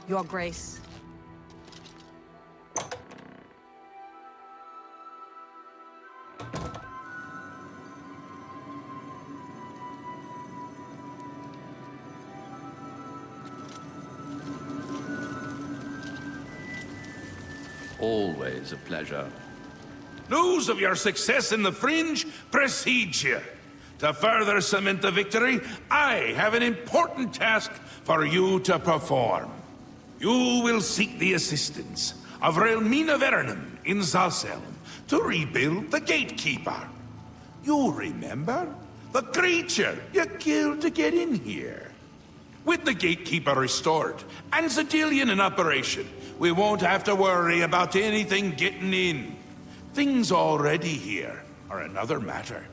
Your Grace. Always a pleasure. News of your success in the Fringe precedes you. To further cement the victory, I have an important task for you to perform. You will seek the assistance of Relmina Vernum in Zalselm to rebuild the Gatekeeper. You remember? The creature you killed to get in here. With the Gatekeeper restored and Zedillion in operation, we won't have to worry about anything getting in. Things already here are another matter.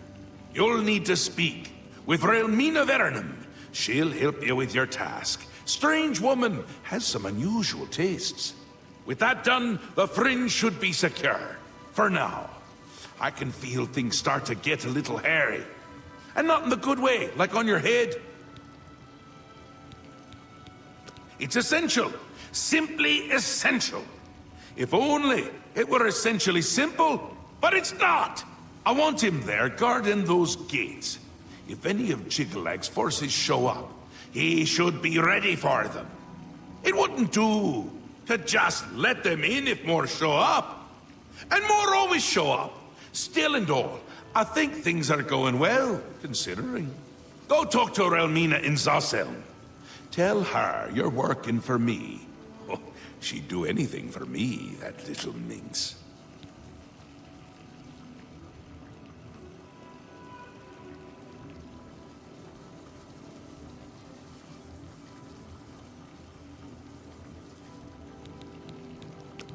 You'll need to speak with Relmina Vernum. She'll help you with your task. Strange woman has some unusual tastes. With that done, the Fringe should be secure. For now. I can feel things start to get a little hairy. And not in the good way, like on your head. It's essential. Simply essential. If only it were essentially simple, but it's not. I want him there guarding those gates. If any of Jigglag's forces show up, he should be ready for them. It wouldn't do to just let them in if more show up. And more always show up. Still and all, I think things are going well, considering. Go talk to Relmina in Zalselm. Tell her you're working for me. Oh, she'd do anything for me, that little minx.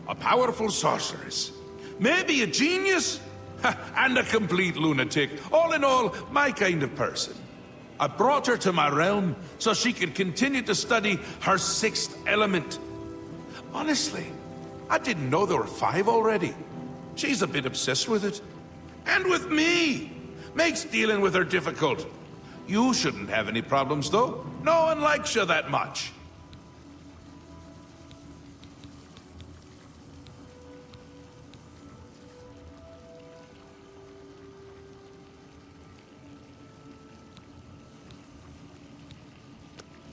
A powerful sorceress. Maybe a genius? And a complete lunatic. All in all, my kind of person. I brought her to my realm so she could continue to study her sixth element. Honestly, I didn't know there were 5 already. She's a bit obsessed with it. And with me. Makes dealing with her difficult. You shouldn't have any problems, though. No one likes you that much.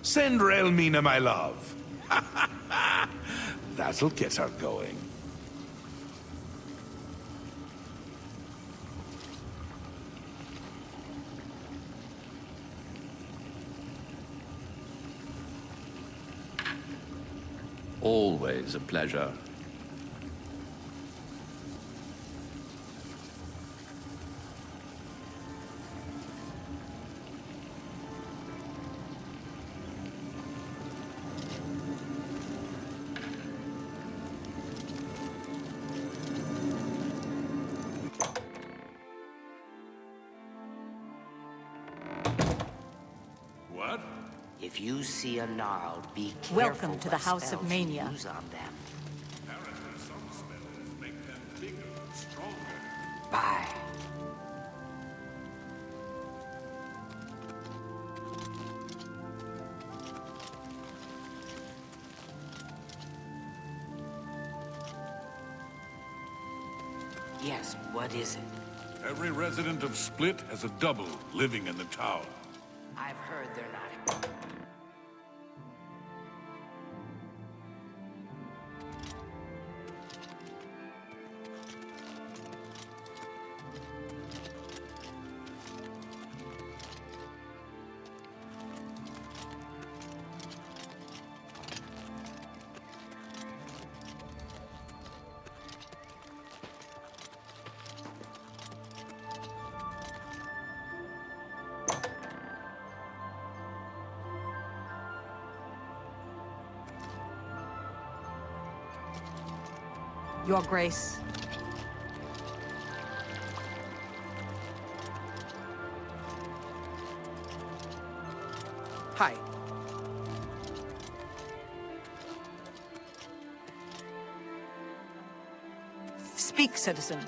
Send Relmina my love. That'll get her going. Always a pleasure. What? If you see a gnarled, be careful. Welcome to the what House of spells you Mania. use on them. Apparently some spells make them bigger and stronger. Bye. Yes, what is it? Every resident of Split has a double living in the town. I've heard they're not. Your Grace. Hi. Speak, citizen.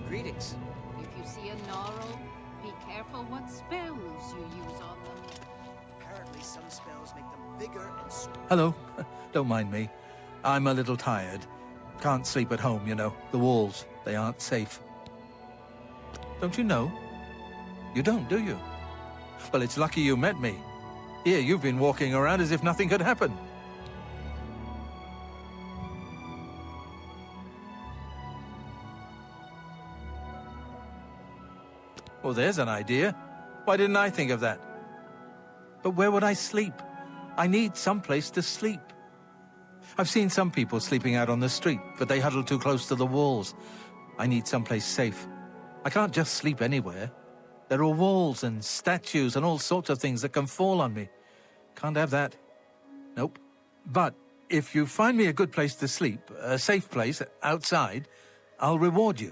Greetings. If you see a Gnarl, be careful what spells you use on them. Apparently some spells make them bigger and stronger. Hello. Don't mind me. I'm a little tired. Can't sleep at home, you know. The walls, they aren't safe. Don't you know? You don't, do you? Well, it's lucky you met me. Here, you've been walking around as if nothing could happen. Well, there's an idea. Why didn't I think of that? But where would I sleep? I need some place to sleep. I've seen some people sleeping out on the street, but they huddle too close to the walls. I need someplace safe. I can't just sleep anywhere. There are walls and statues and all sorts of things that can fall on me. Can't have that. Nope. But if you find me a good place to sleep, a safe place outside, I'll reward you.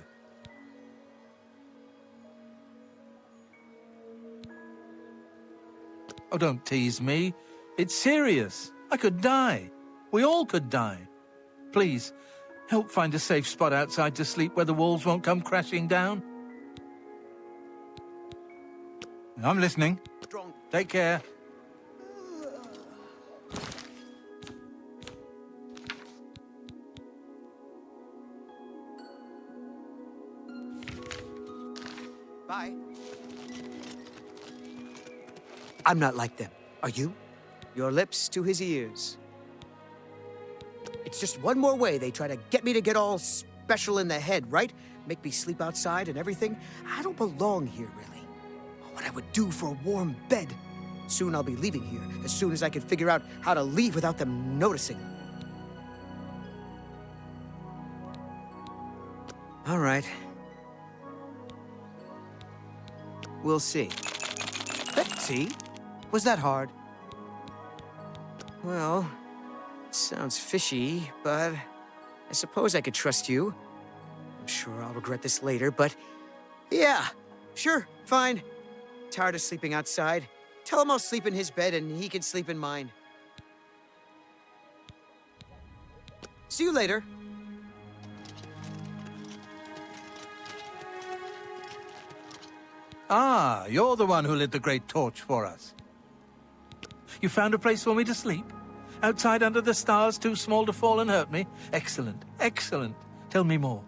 Oh, don't tease me. It's serious. I could die. We all could die. Please, help find a safe spot outside to sleep where the walls won't come crashing down. I'm listening. Take care. Bye. I'm not like them. Are you? Your lips to his ears. It's just one more way they try to get me to get all special in the head, right? Make me sleep outside and everything. I don't belong here, really. What I would do for a warm bed. Soon I'll be leaving here, as soon as I can figure out how to leave without them noticing. All right. We'll see. See? Was that hard? Well, it sounds fishy, but I suppose I could trust you. I'm sure I'll regret this later, but yeah, sure, fine. Tired of sleeping outside. Tell him I'll sleep in his bed and he can sleep in mine. See you later. Ah, you're the one who lit the great torch for us. You found a place for me to sleep? Outside under the stars, too small to fall and hurt me? Excellent. Excellent. Tell me more.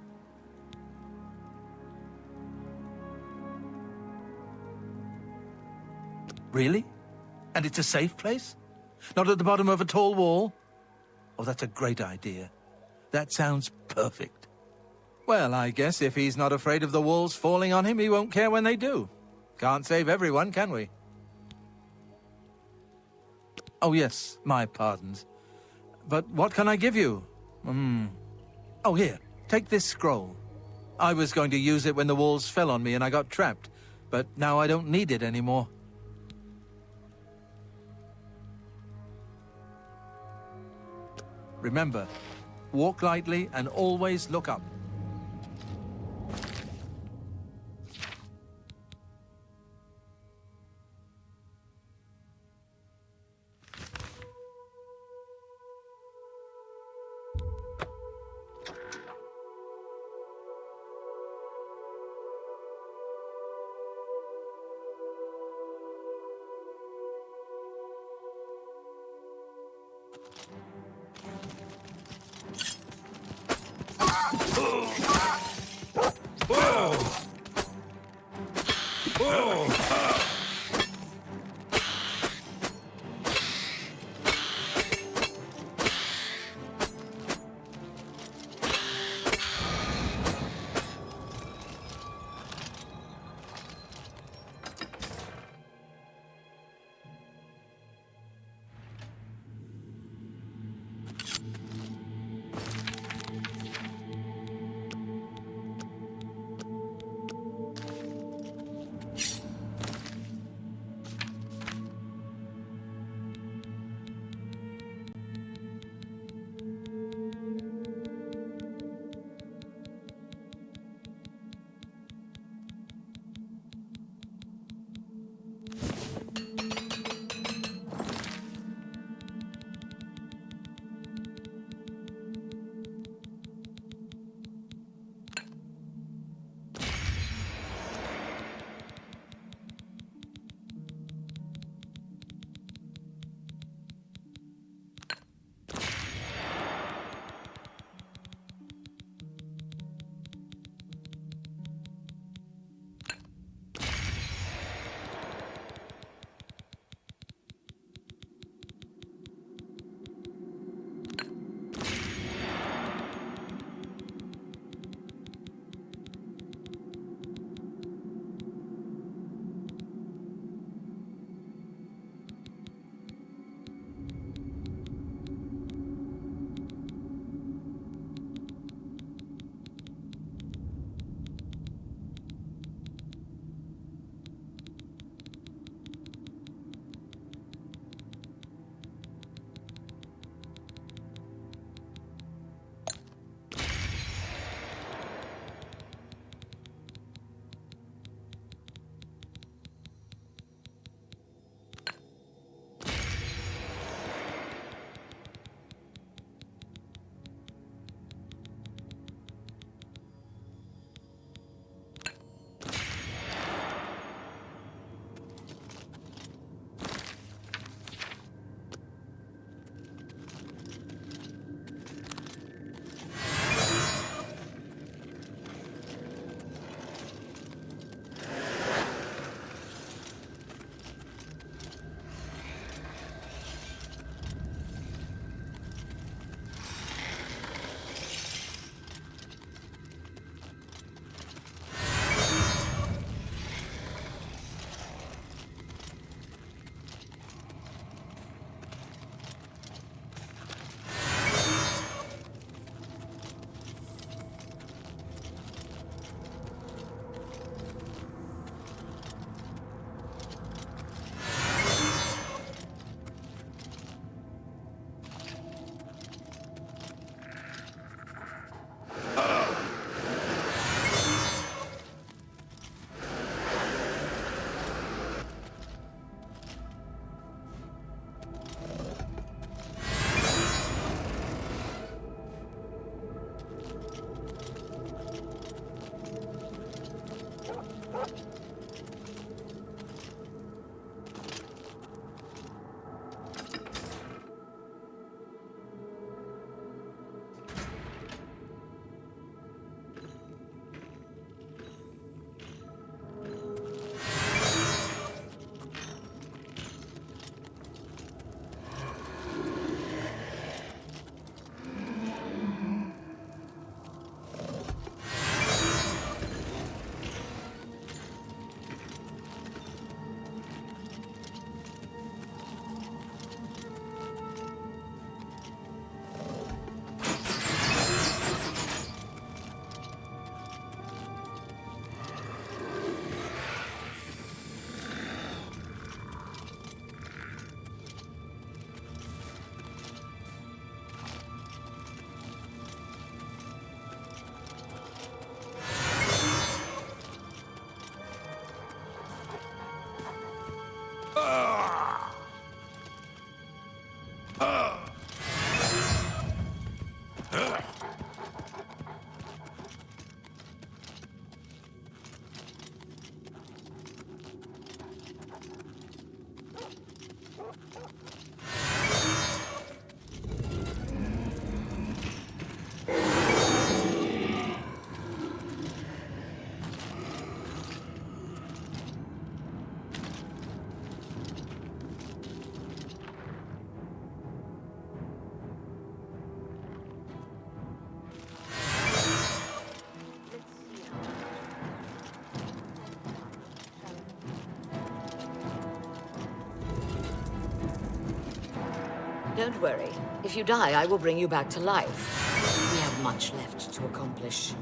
Really? And it's a safe place? Not at the bottom of a tall wall? Oh, that's a great idea. That sounds perfect. Well, I guess if he's not afraid of the walls falling on him, he won't care when they do. Can't save everyone, can we? Oh, yes, my pardons. But what can I give you? Oh, here, take this scroll. I was going to use it when the walls fell on me and I got trapped, but now I don't need it anymore. Remember, walk lightly and always look up. Don't worry. If you die, I will bring you back to life. We have much left to accomplish.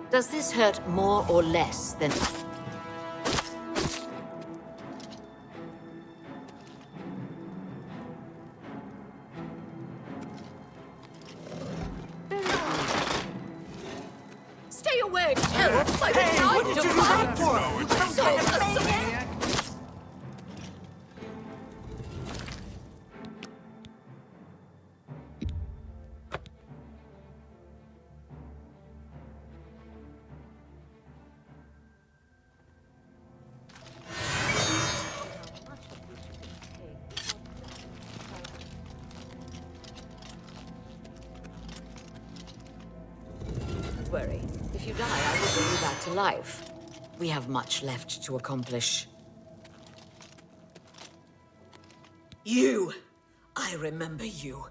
Does this hurt more or less than... Stay away! Help! I will not divide for! So assault! Don't worry. If you die, I will bring you back to life. We have much left to accomplish. You! I remember you.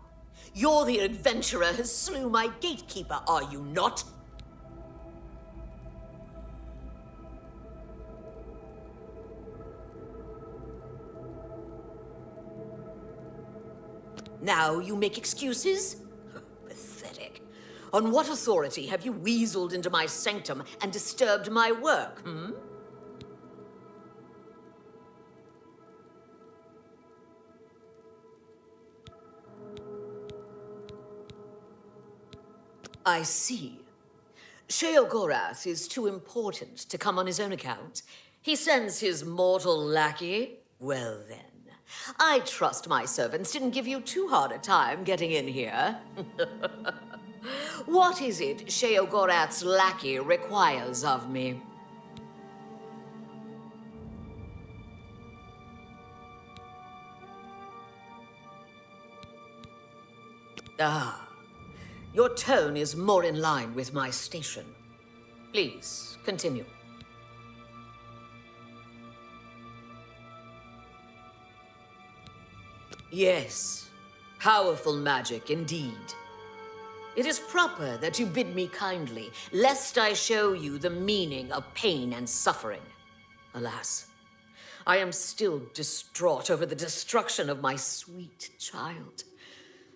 You're the adventurer who slew my gatekeeper, are you not? Now you make excuses? Pathetic. On what authority have you weaseled into my sanctum and disturbed my work, hmm? I see. Sheogorath is too important to come on his own account. He sends his mortal lackey. Well then, I trust my servants didn't give you too hard a time getting in here. What is it Sheogorath's lackey requires of me? Ah. Your tone is more in line with my station. Please, continue. Yes, powerful magic indeed. It is proper that you bid me kindly, lest I show you the meaning of pain and suffering. Alas, I am still distraught over the destruction of my sweet child.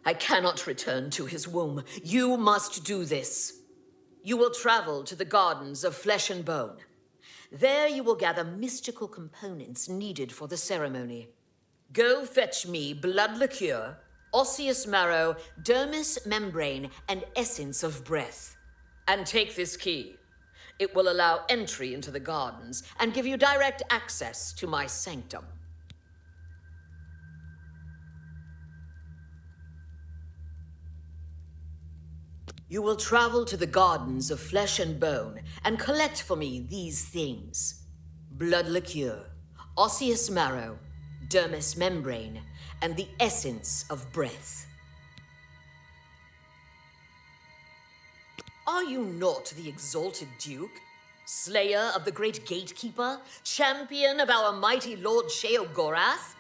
I cannot return to his womb. You must do this. You will travel to the Gardens of Flesh and Bone. There you will gather mystical components needed for the ceremony. Go fetch me blood liqueur, osseous marrow, dermis membrane, and essence of breath. And take this key. It will allow entry into the gardens and give you direct access to my sanctum. You will travel to the Gardens of Flesh and Bone and collect for me these things: blood liqueur, osseous marrow, dermis membrane, and the essence of breath. Are you not the exalted Duke, slayer of the great gatekeeper, champion of our mighty Lord Sheogorath?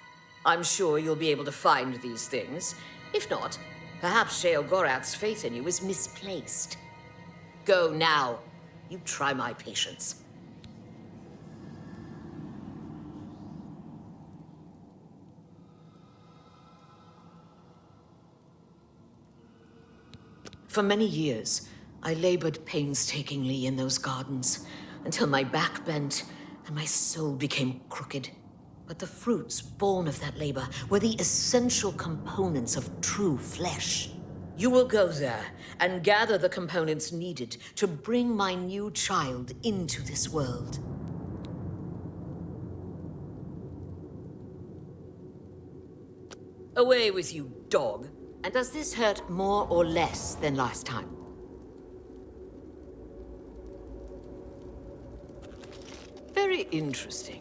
I'm sure you'll be able to find these things. If not, perhaps Sheogorath's faith in you is misplaced. Go now. You try my patience. For many years, I labored painstakingly in those gardens until my back bent and my soul became crooked. But the fruits born of that labor were the essential components of true flesh. You will go there and gather the components needed to bring my new child into this world. Away with you, dog. And does this hurt more or less than last time? Very interesting.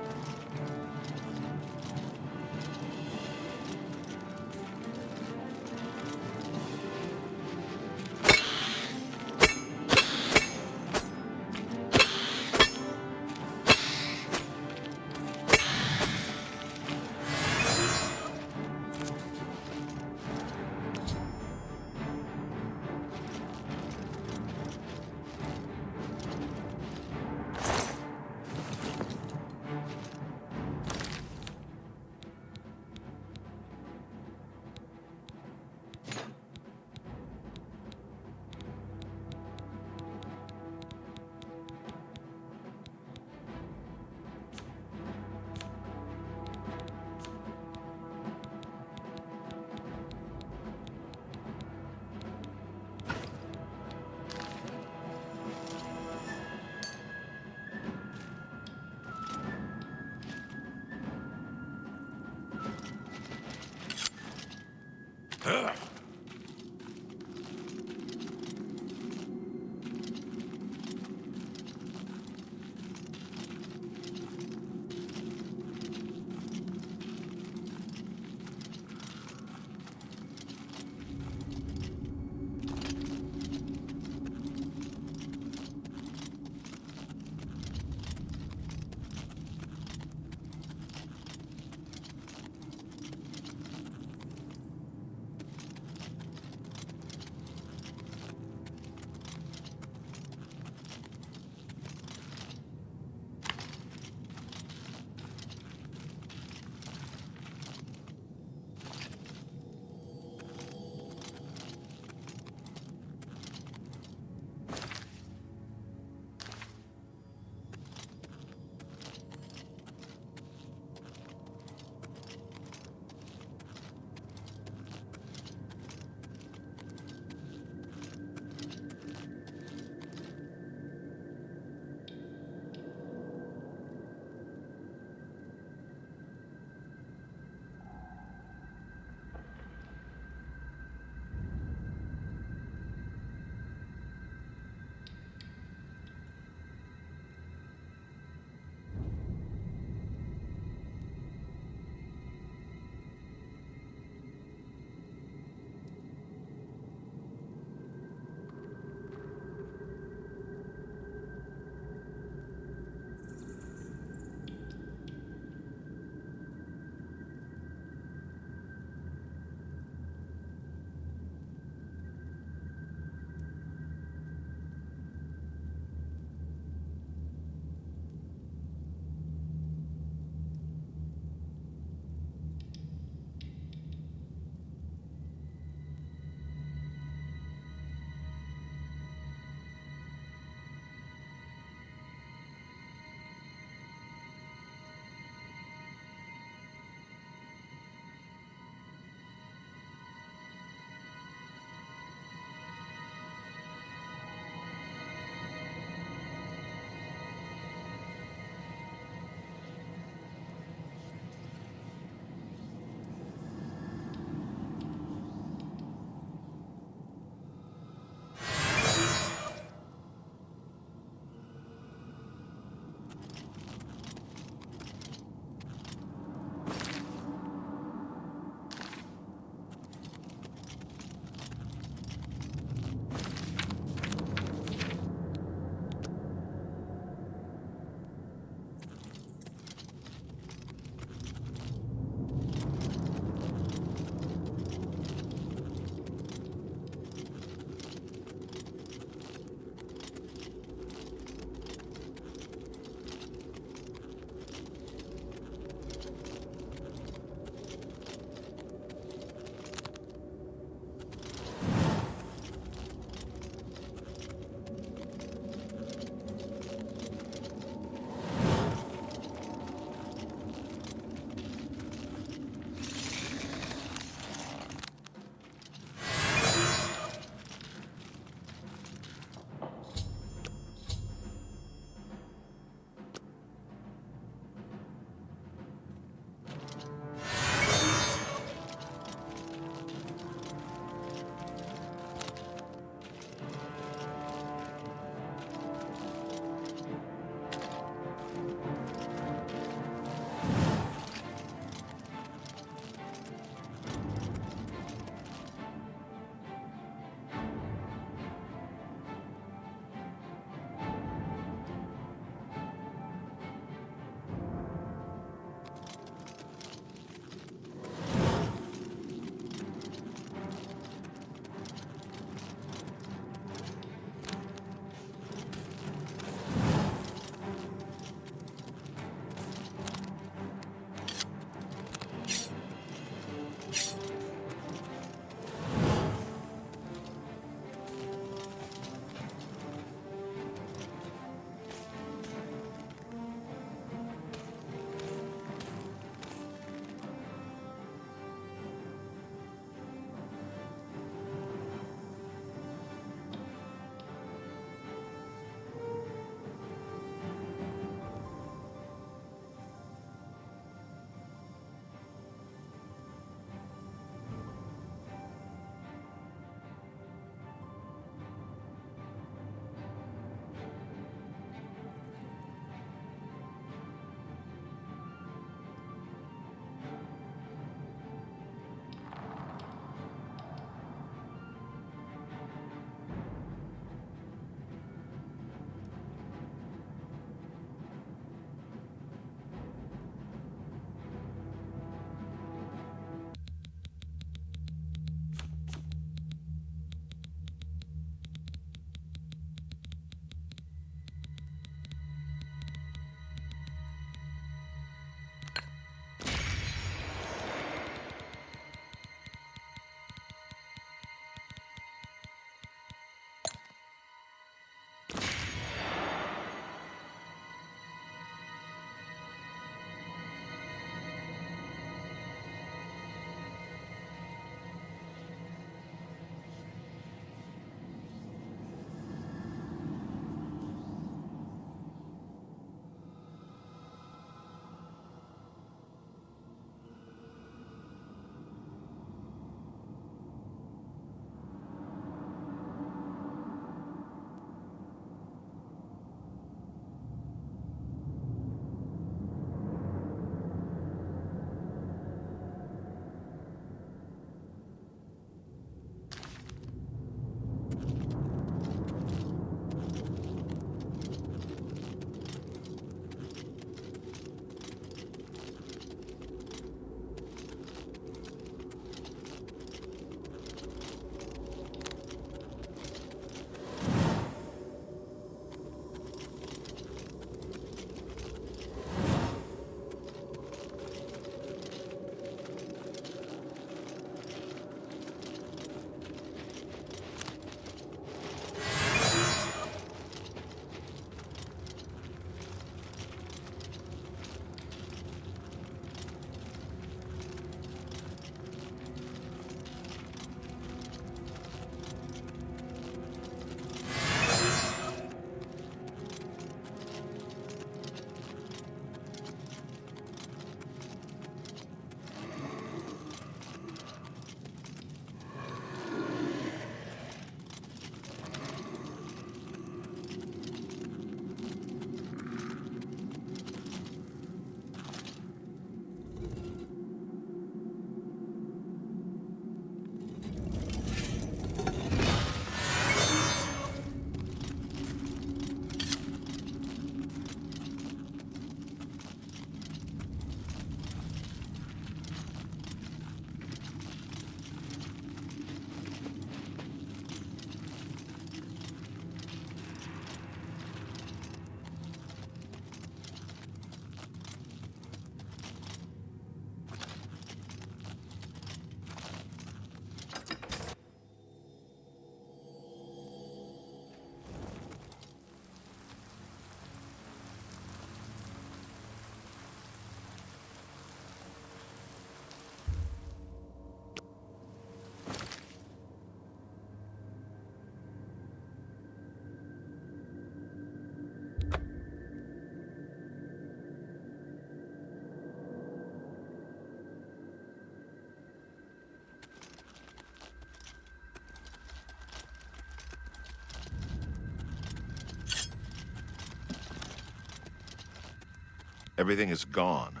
Everything is gone.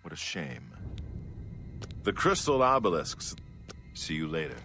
What a shame. The crystal obelisks. See you later.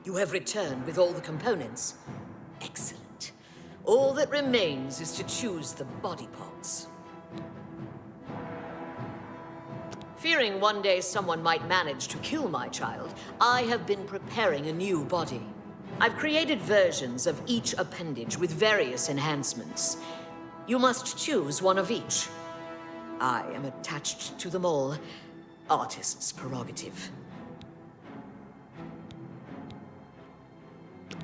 You have returned with all the components. Excellent. All that remains is to choose the body parts. Fearing one day someone might manage to kill my child, I have been preparing a new body. I've created versions of each appendage with various enhancements. You must choose one of each. I am attached to them all. Artist's prerogative.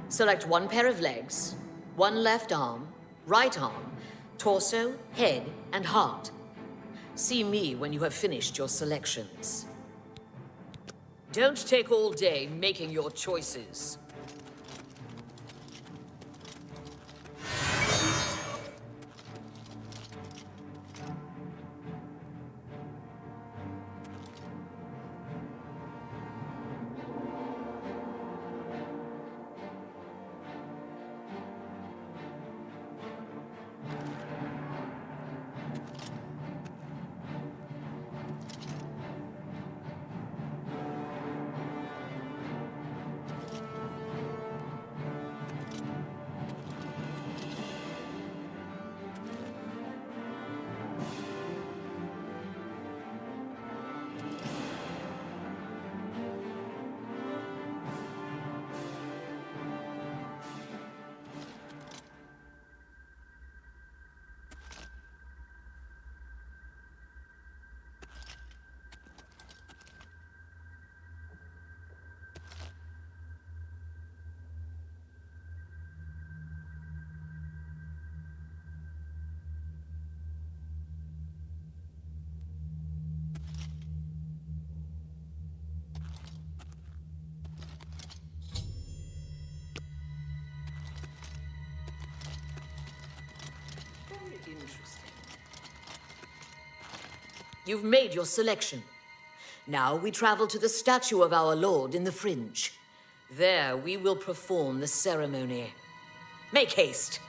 Select one pair of legs, one left arm, right arm, torso, head, and heart. See me when you have finished your selections. Don't take all day making your choices. Interesting. You've made your selection. Now we travel to the statue of our Lord in the Fringe. There we will perform the ceremony. Make haste.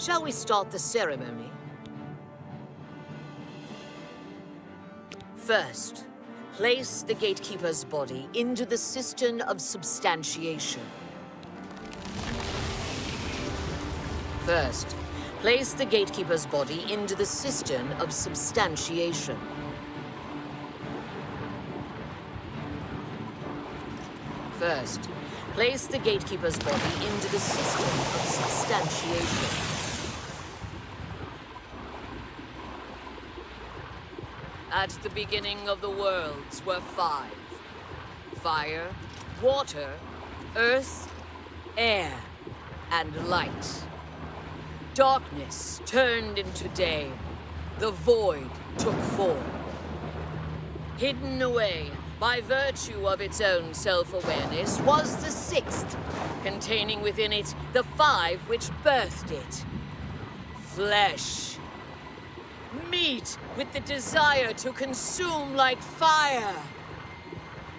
Shall we start the ceremony? First, place the gatekeeper's body into the cistern of substantiation. First, place the gatekeeper's body into the cistern of substantiation. First, place the gatekeeper's body into the cistern of substantiation. At the beginning of the worlds were 5. Fire, water, earth, air, and light. Darkness turned into day. The void took form. Hidden away by virtue of its own self-awareness was the 6th, containing within it the 5 which birthed it. Flesh. Meat with the desire to consume like fire.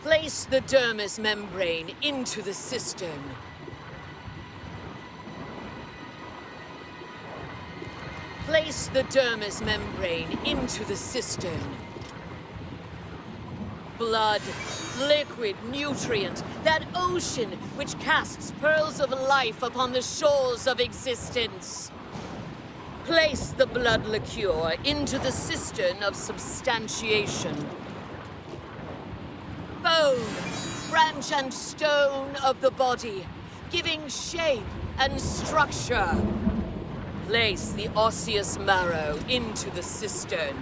Place the dermis membrane into the cistern. Place the dermis membrane into the cistern. Blood, liquid nutrient, that ocean which casts pearls of life upon the shores of existence. Place the blood liqueur into the cistern of substantiation. Bone, branch and stone of the body, giving shape and structure. Place the osseous marrow into the cistern.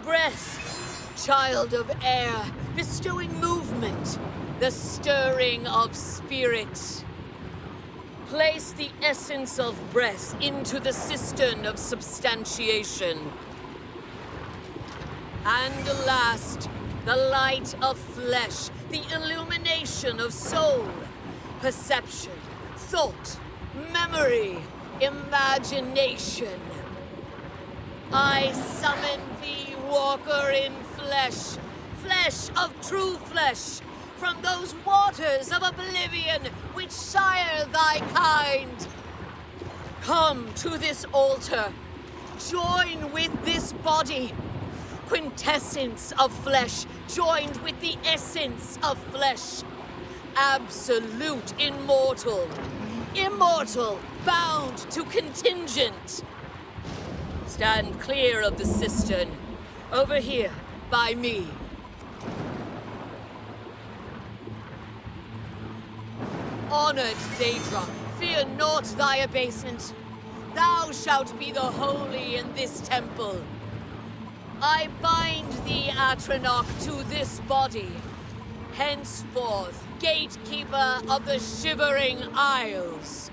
Breath, child of air, bestowing movement, the stirring of spirit. Place the essence of breath into the cistern of substantiation. And last, the light of flesh, the illumination of soul, perception, thought, memory, imagination. I summon thee, walker in flesh, flesh of true flesh, from those waters of oblivion which sire thy kind. Come to this altar, join with this body, quintessence of flesh joined with the essence of flesh, absolute immortal, immortal bound to contingent. Stand clear of the cistern, over here by me. Honored Daedra, fear not thy abasement. Thou shalt be the holy in this temple. I bind thee, Atronach, to this body. Henceforth, gatekeeper of the Shivering Isles.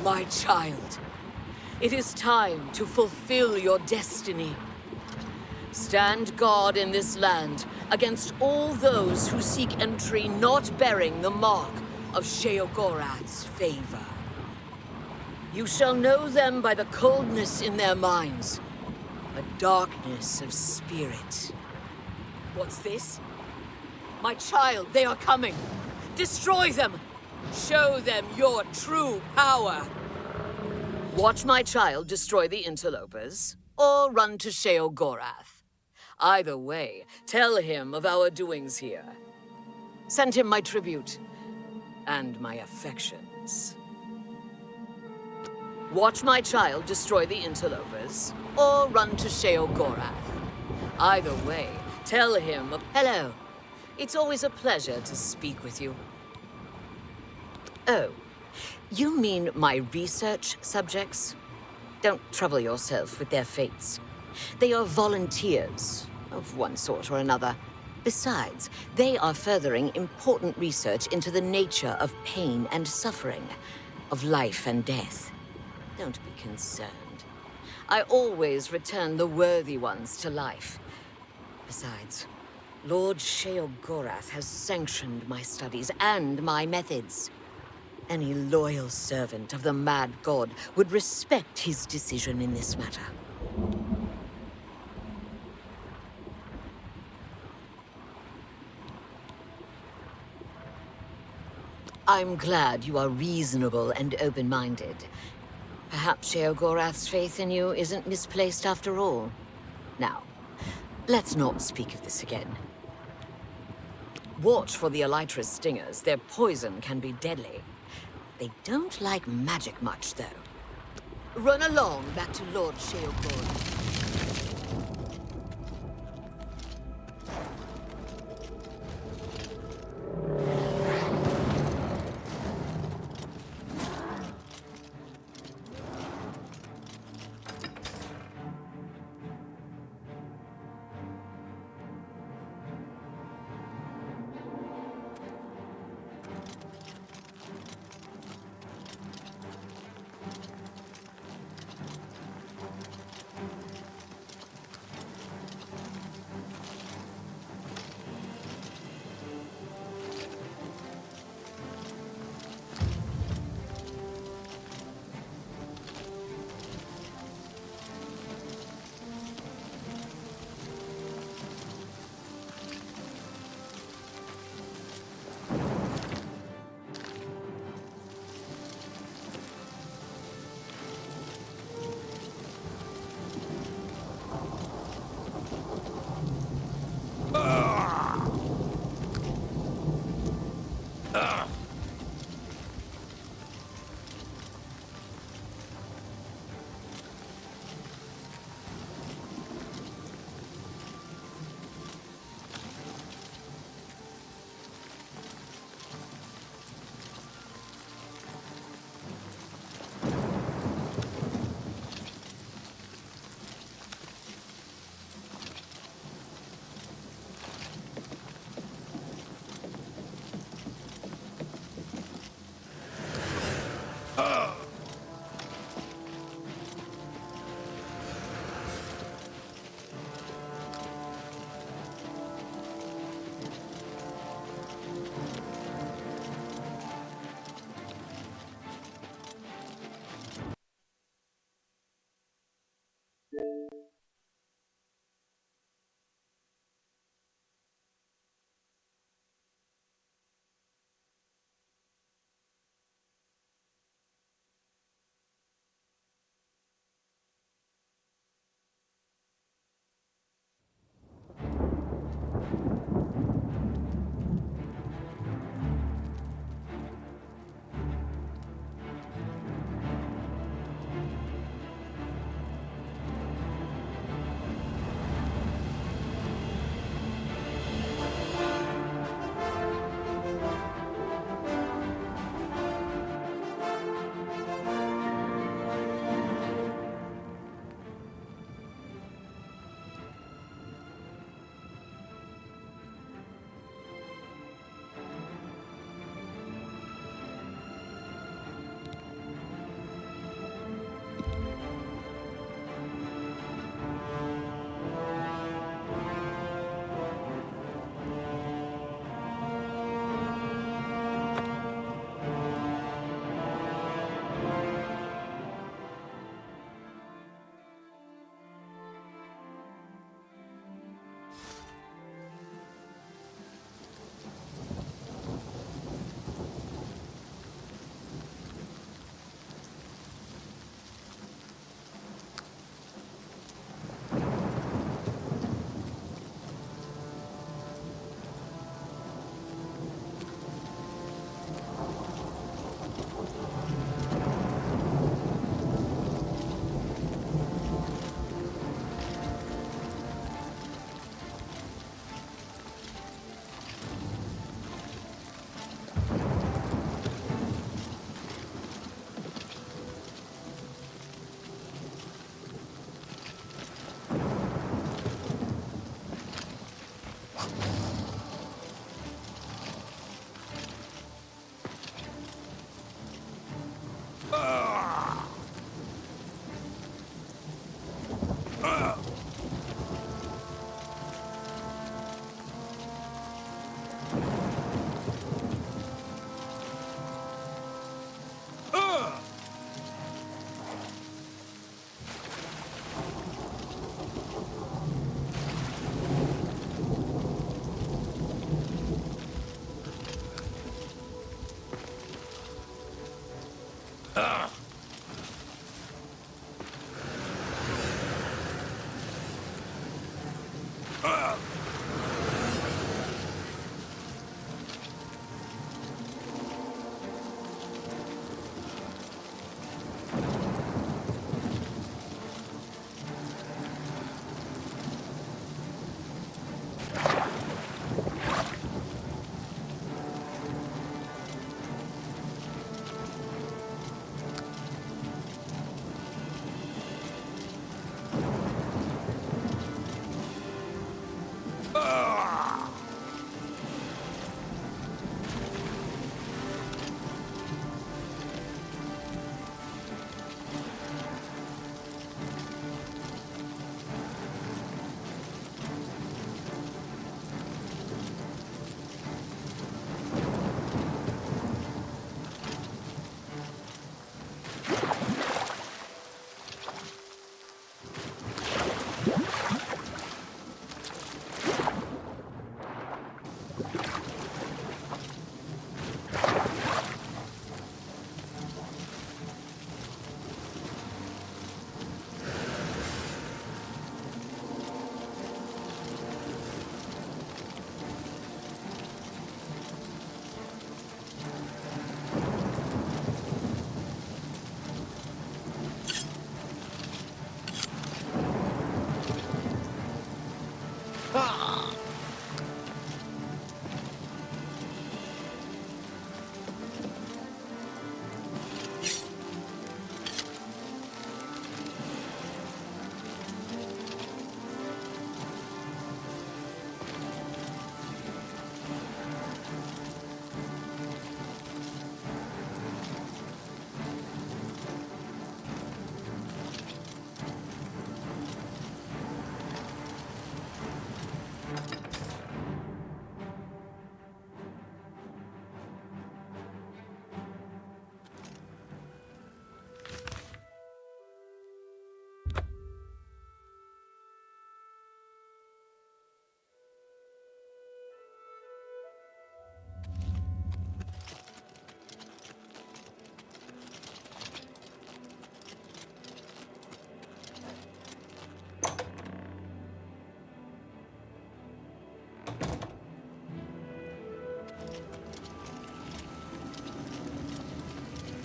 My child, it is time to fulfill your destiny. Stand guard in this land against all those who seek entry not bearing the mark of Sheogorath's favor. You shall know them by the coldness in their minds, a darkness of spirit. What's this? My child, they are coming. Destroy them. Show them your true power. Watch my child destroy the interlopers, or run to Sheogorath. Either way, tell him of our doings here. Send him my tribute and my affections. Watch my child destroy the interlopers, or run to Sheogorath. Either way, tell him. Hello. It's always a pleasure to speak with you. Oh, you mean my research subjects? Don't trouble yourself with their fates. They are volunteers, of one sort or another. Besides, they are furthering important research into the nature of pain and suffering, of life and death. Don't be concerned. I always return the worthy ones to life. Besides, Lord Sheogorath has sanctioned my studies and my methods. Any loyal servant of the Mad God would respect his decision in this matter. I'm glad you are reasonable and open-minded. Perhaps Sheogorath's faith in you isn't misplaced after all. Now, let's not speak of this again. Watch for the Elytra's stingers. Their poison can be deadly. They don't like magic much, though. Run along back to Lord Sheogorath.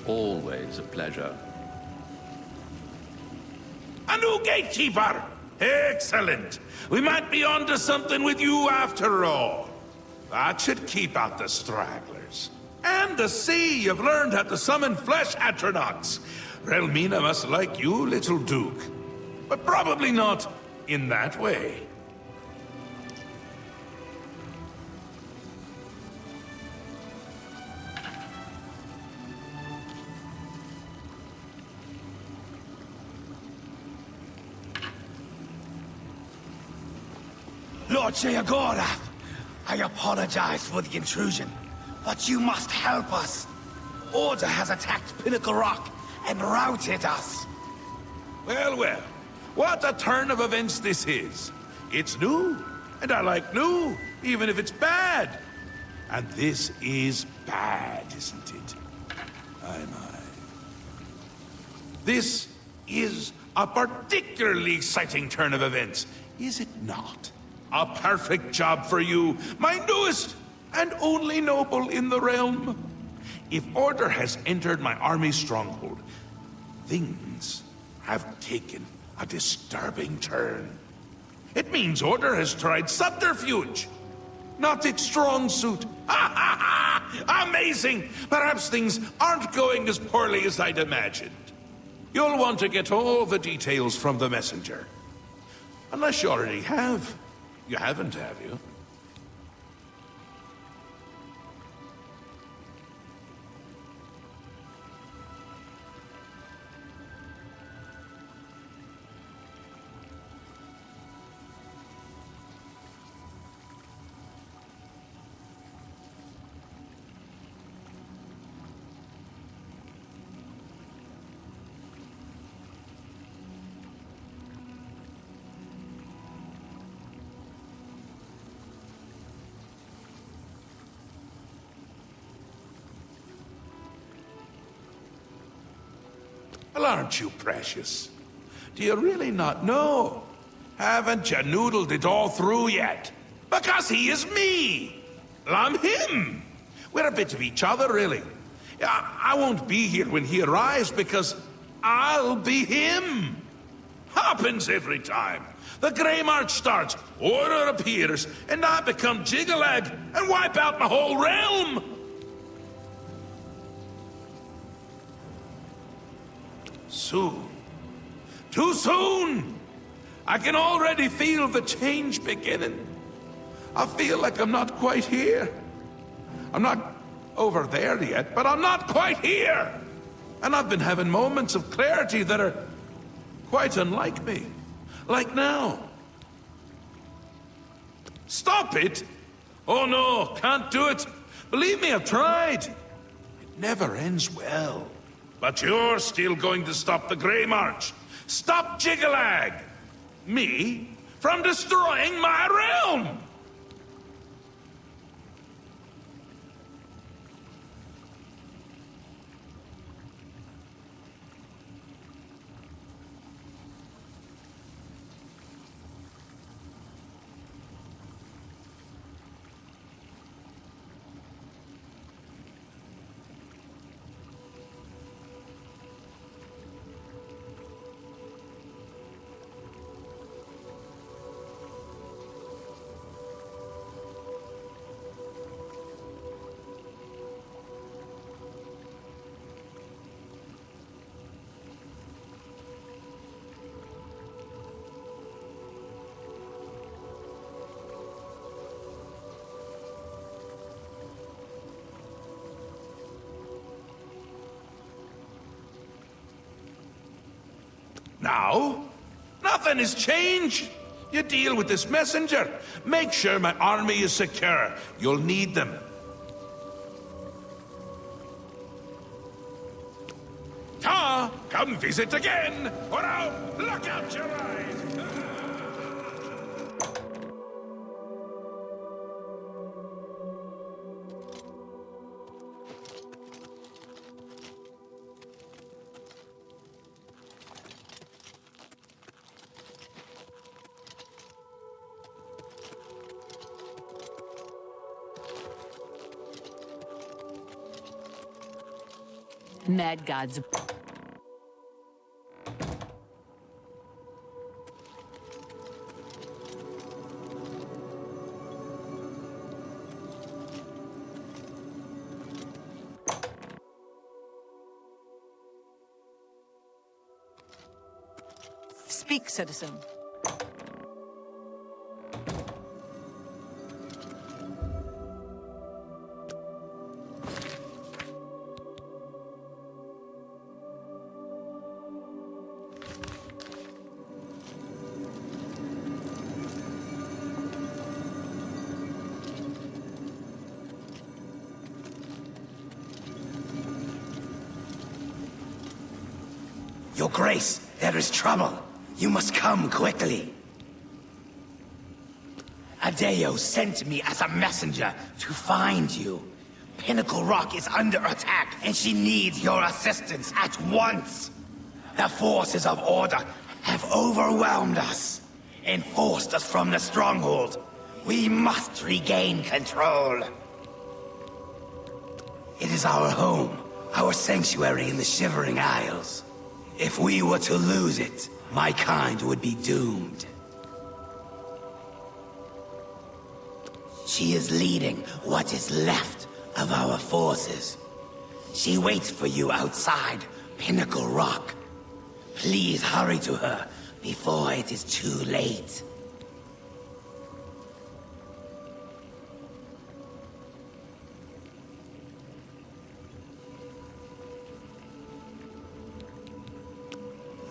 Always a pleasure. A new gatekeeper! Excellent! We might be onto something with you after all. That should keep out the stragglers. And to see you've learned how to summon flesh atronachs. Relmina must like you, little Duke. But probably not in that way. Lord Sheogorath, I apologize for the intrusion, but you must help us. Order has attacked Pinnacle Rock and routed us. Well, well. What a turn of events this is. It's new, and I like new, even if it's bad. And this is bad, isn't it? Aye, my. This is a particularly exciting turn of events, is it not? A perfect job for you, my newest and only noble in the realm. If Order has entered my army's stronghold, things have taken a disturbing turn. It means Order has tried subterfuge, not its strong suit. Ha ha ha! Amazing! Perhaps things aren't going as poorly as I'd imagined. You'll want to get all the details from the messenger. Unless you already have. You haven't, have you? Well, aren't you precious? Do you really not know? Haven't you noodled it all through yet? Because he is me! I'm him! We're a bit of each other, really. I won't be here when he arrives because I'll be him! Happens every time. The Grey March starts, Order appears, and I become Jiggalag and wipe out my whole realm! Soon. Too soon! I can already feel the change beginning. I feel like I'm not quite here. I'm not over there yet, but I'm not quite here! And I've been having moments of clarity that are quite unlike me. Like now. Stop it! Oh no, can't do it. Believe me, I've tried. It never ends well. But you're still going to stop the Grey March. Stop Jiggalag! Me? From destroying my realm! Now? Nothing has changed. You deal with this messenger. Make sure my army is secure. You'll need them. Ta! Come visit again, or I'll pluck out your eyes! Mad God's... Speak, citizen. Your Grace, there is trouble. You must come quickly. Adeo sent me as a messenger to find you. Pinnacle Rock is under attack, and she needs your assistance at once. The forces of Order have overwhelmed us and forced us from the stronghold. We must regain control. It is our home, our sanctuary in the Shivering Isles. If we were to lose it, my kind would be doomed. She is leading what is left of our forces. She waits for you outside Pinnacle Rock. Please hurry to her before it is too late.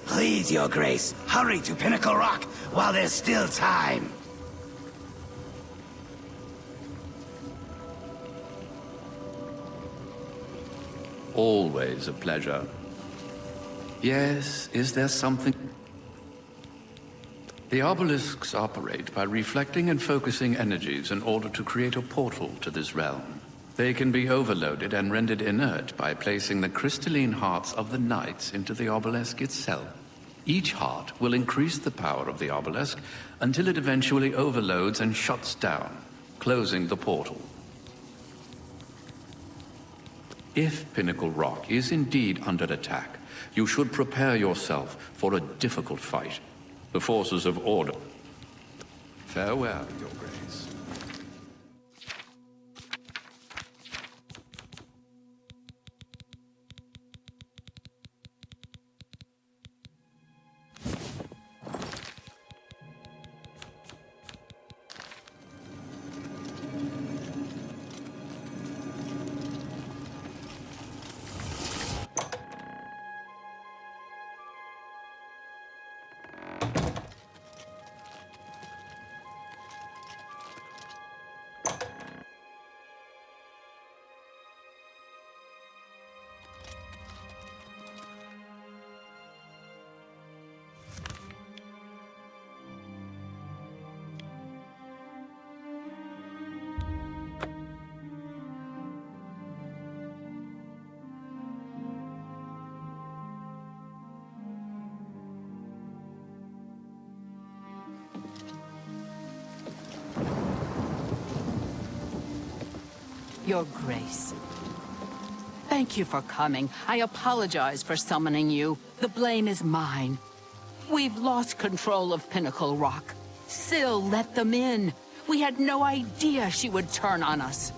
Please, Your Grace, hurry to Pinnacle Rock while there's still time. Always a pleasure. Yes, is there something? The obelisks operate by reflecting and focusing energies in order to create a portal to this realm. They can be overloaded and rendered inert by placing the crystalline hearts of the knights into the obelisk itself. Each heart will increase the power of the obelisk until it eventually overloads and shuts down, closing the portal. If Pinnacle Rock is indeed under attack, you should prepare yourself for a difficult fight. The forces of Order. Farewell, Your Grace. Your Grace. Thank you for coming. I apologize for summoning you. The blame is mine. We've lost control of Pinnacle Rock. Syl let them in. We had no idea she would turn on us.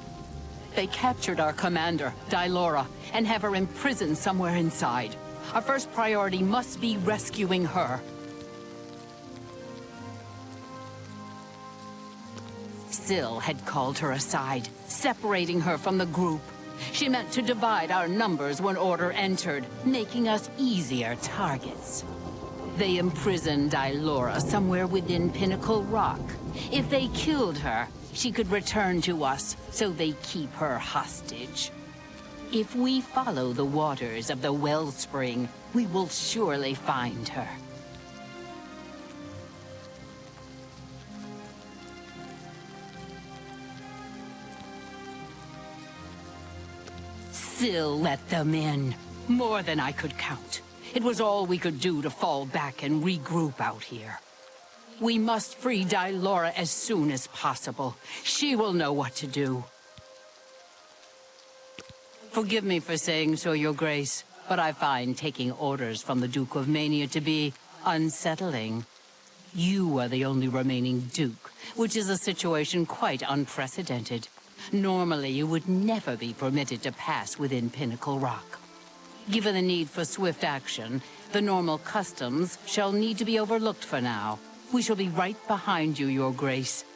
They captured our commander, Dylora, and have her imprisoned somewhere inside. Our first priority must be rescuing her. Syl had called her aside, separating her from the group. She meant to divide our numbers when Order entered, making us easier targets. They imprisoned Dylora somewhere within Pinnacle Rock. If they killed her, she could return to us, so they keep her hostage. If we follow the waters of the wellspring, we will surely find her. Syl let them in. More than I could count. It was all we could do to fall back and regroup out here. We must free Dylora as soon as possible. She will know what to do. Forgive me for saying so, Your Grace, but I find taking orders from the Duke of Mania to be unsettling. You are the only remaining Duke, which is a situation quite unprecedented. Normally, you would never be permitted to pass within Pinnacle Rock. Given the need for swift action, the normal customs shall need to be overlooked for now. We shall be right behind you, Your Grace.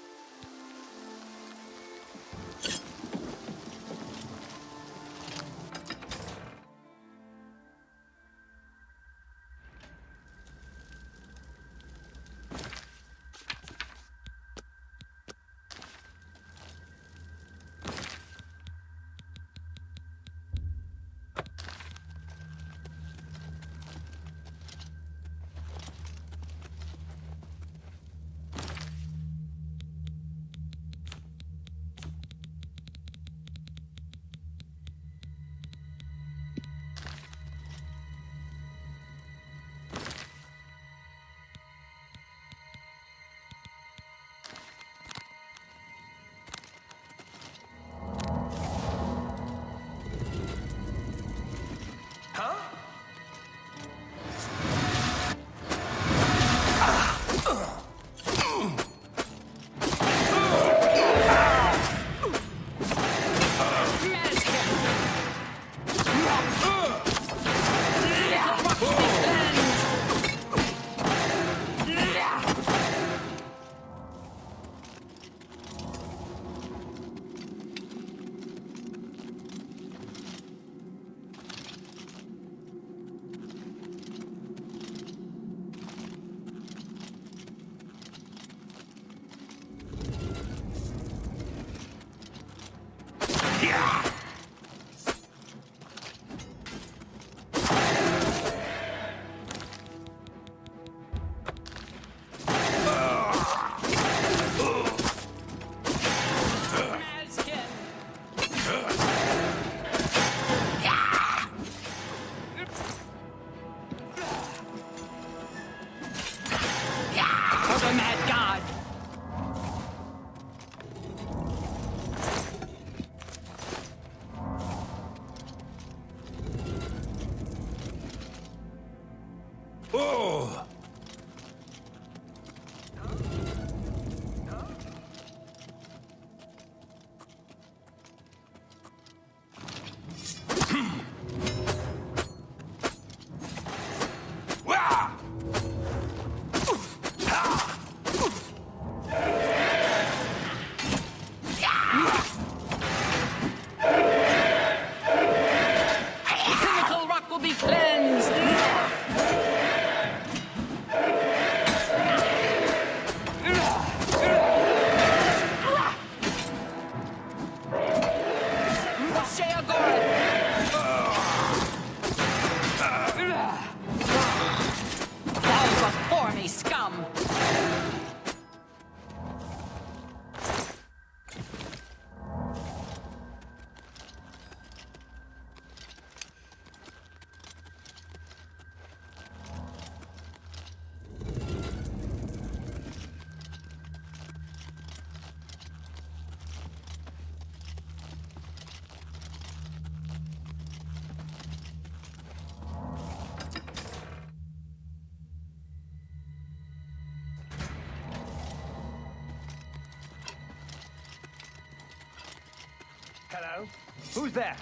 Hello? Who's there?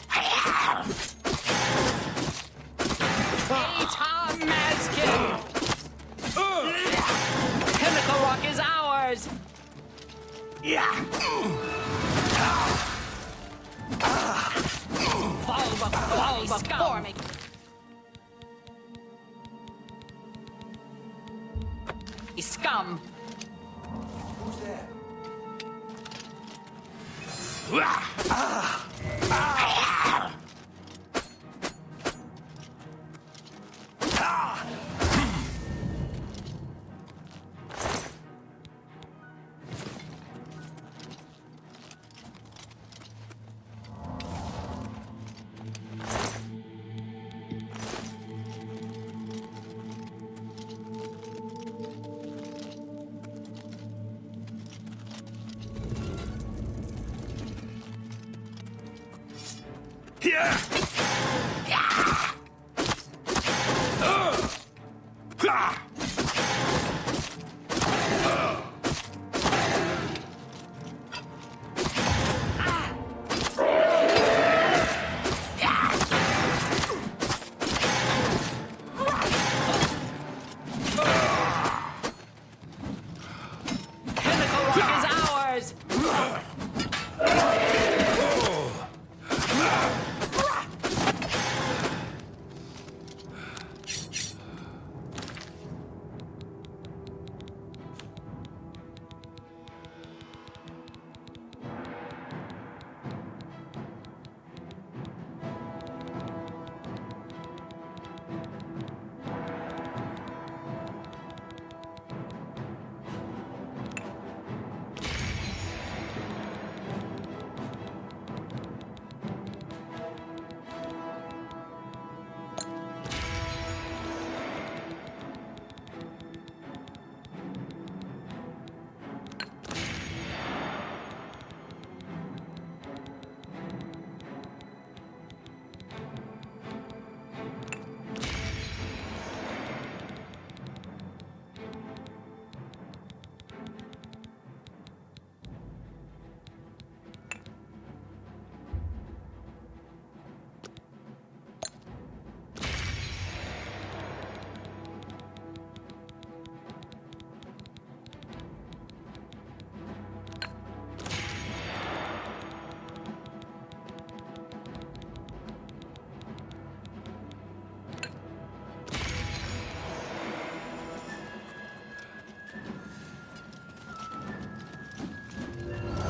Tom Mazkin! Pinnacle Rock is ours! Fall before me! Scum! Who's there? Pinnacle Rock is ours!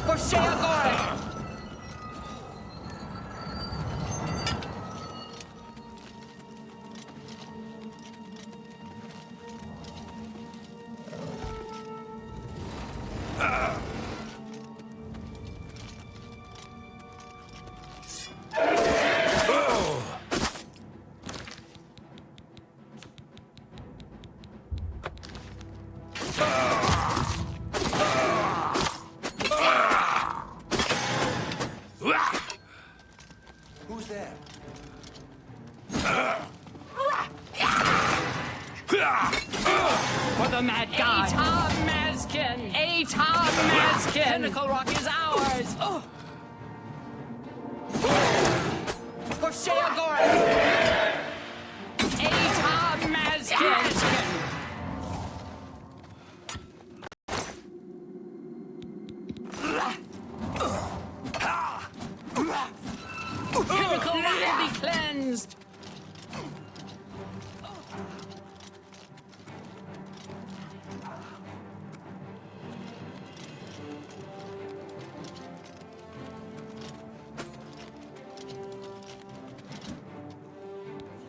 For Sheagore! Who's there? For the Mad God! Atar Mazkin! Atar Mazkin! Pinnacle Rock is ours! For Sheagore! Atar Mazkin! Pinnacle Rock will be cleansed!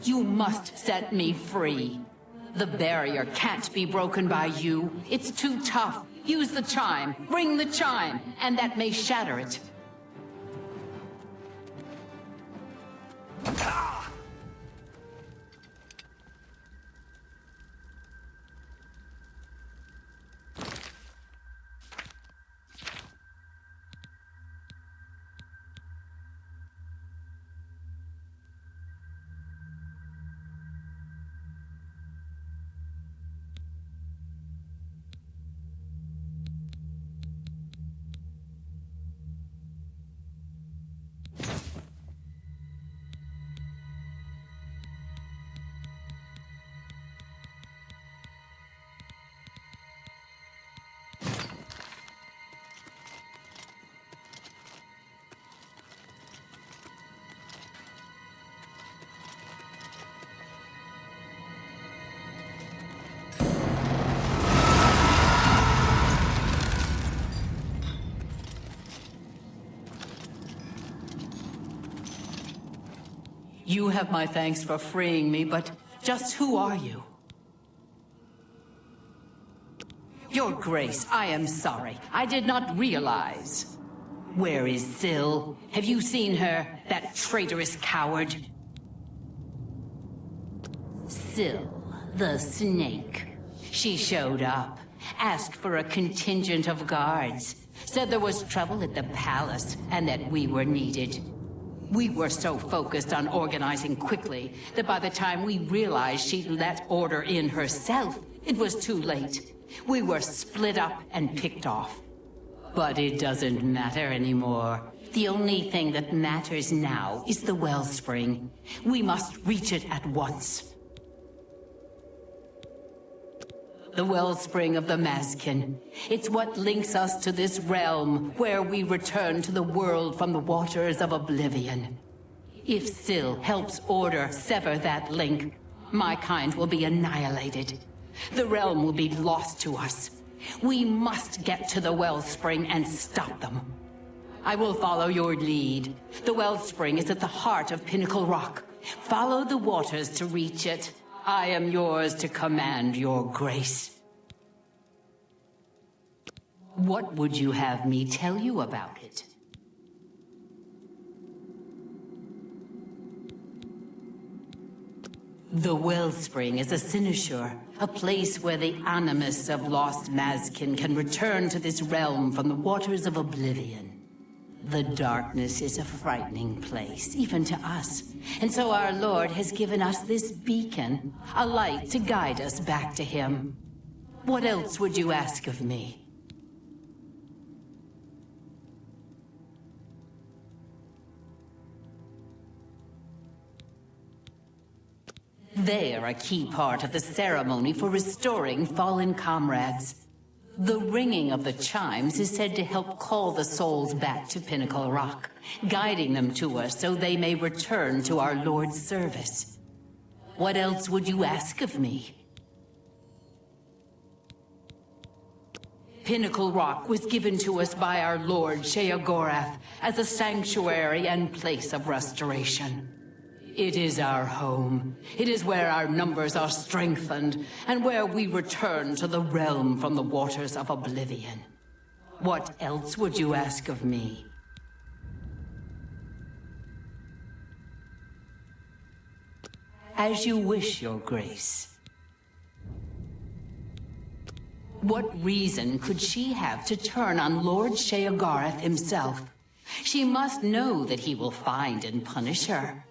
You must set me free. The barrier can't be broken by you. It's too tough. Use the chime. Ring the chime. And that may shatter it. You have my thanks for freeing me, but just who are you? Your Grace, I am sorry. I did not realize. Where is Syl? Have you seen her, that traitorous coward? Syl, the snake. She showed up, asked for a contingent of guards, said there was trouble at the palace and that we were needed. We were so focused on organizing quickly that by the time we realized she'd let Order in herself, it was too late. We were split up and picked off. But it doesn't matter anymore. The only thing that matters now is the wellspring. We must reach it at once. The wellspring of the Mazkin. It's what links us to this realm, where we return to the world from the waters of Oblivion. If Syl helps Order sever that link, my kind will be annihilated. The realm will be lost to us. We must get to the wellspring and stop them. I will follow your lead. The wellspring is at the heart of Pinnacle Rock. Follow the waters to reach it. I am yours to command, your grace. What would you have me tell you about it? The wellspring is a cynosure, a place where the animus of lost Mazkin can return to this realm from the waters of Oblivion. The darkness is a frightening place, even to us. And so our Lord has given us this beacon, a light to guide us back to Him. What else would you ask of me? They are a key part of the ceremony for restoring fallen comrades. The ringing of the chimes is said to help call the souls back to Pinnacle Rock, guiding them to us so they may return to our Lord's service. What else would you ask of me? Pinnacle Rock was given to us by our Lord Sheogorath as a sanctuary and place of restoration. It is our home. It is where our numbers are strengthened, and where we return to the realm from the waters of Oblivion. What else would you ask of me? As you wish, your grace. What reason could she have to turn on Lord Sheogorath himself? She must know that he will find and punish her.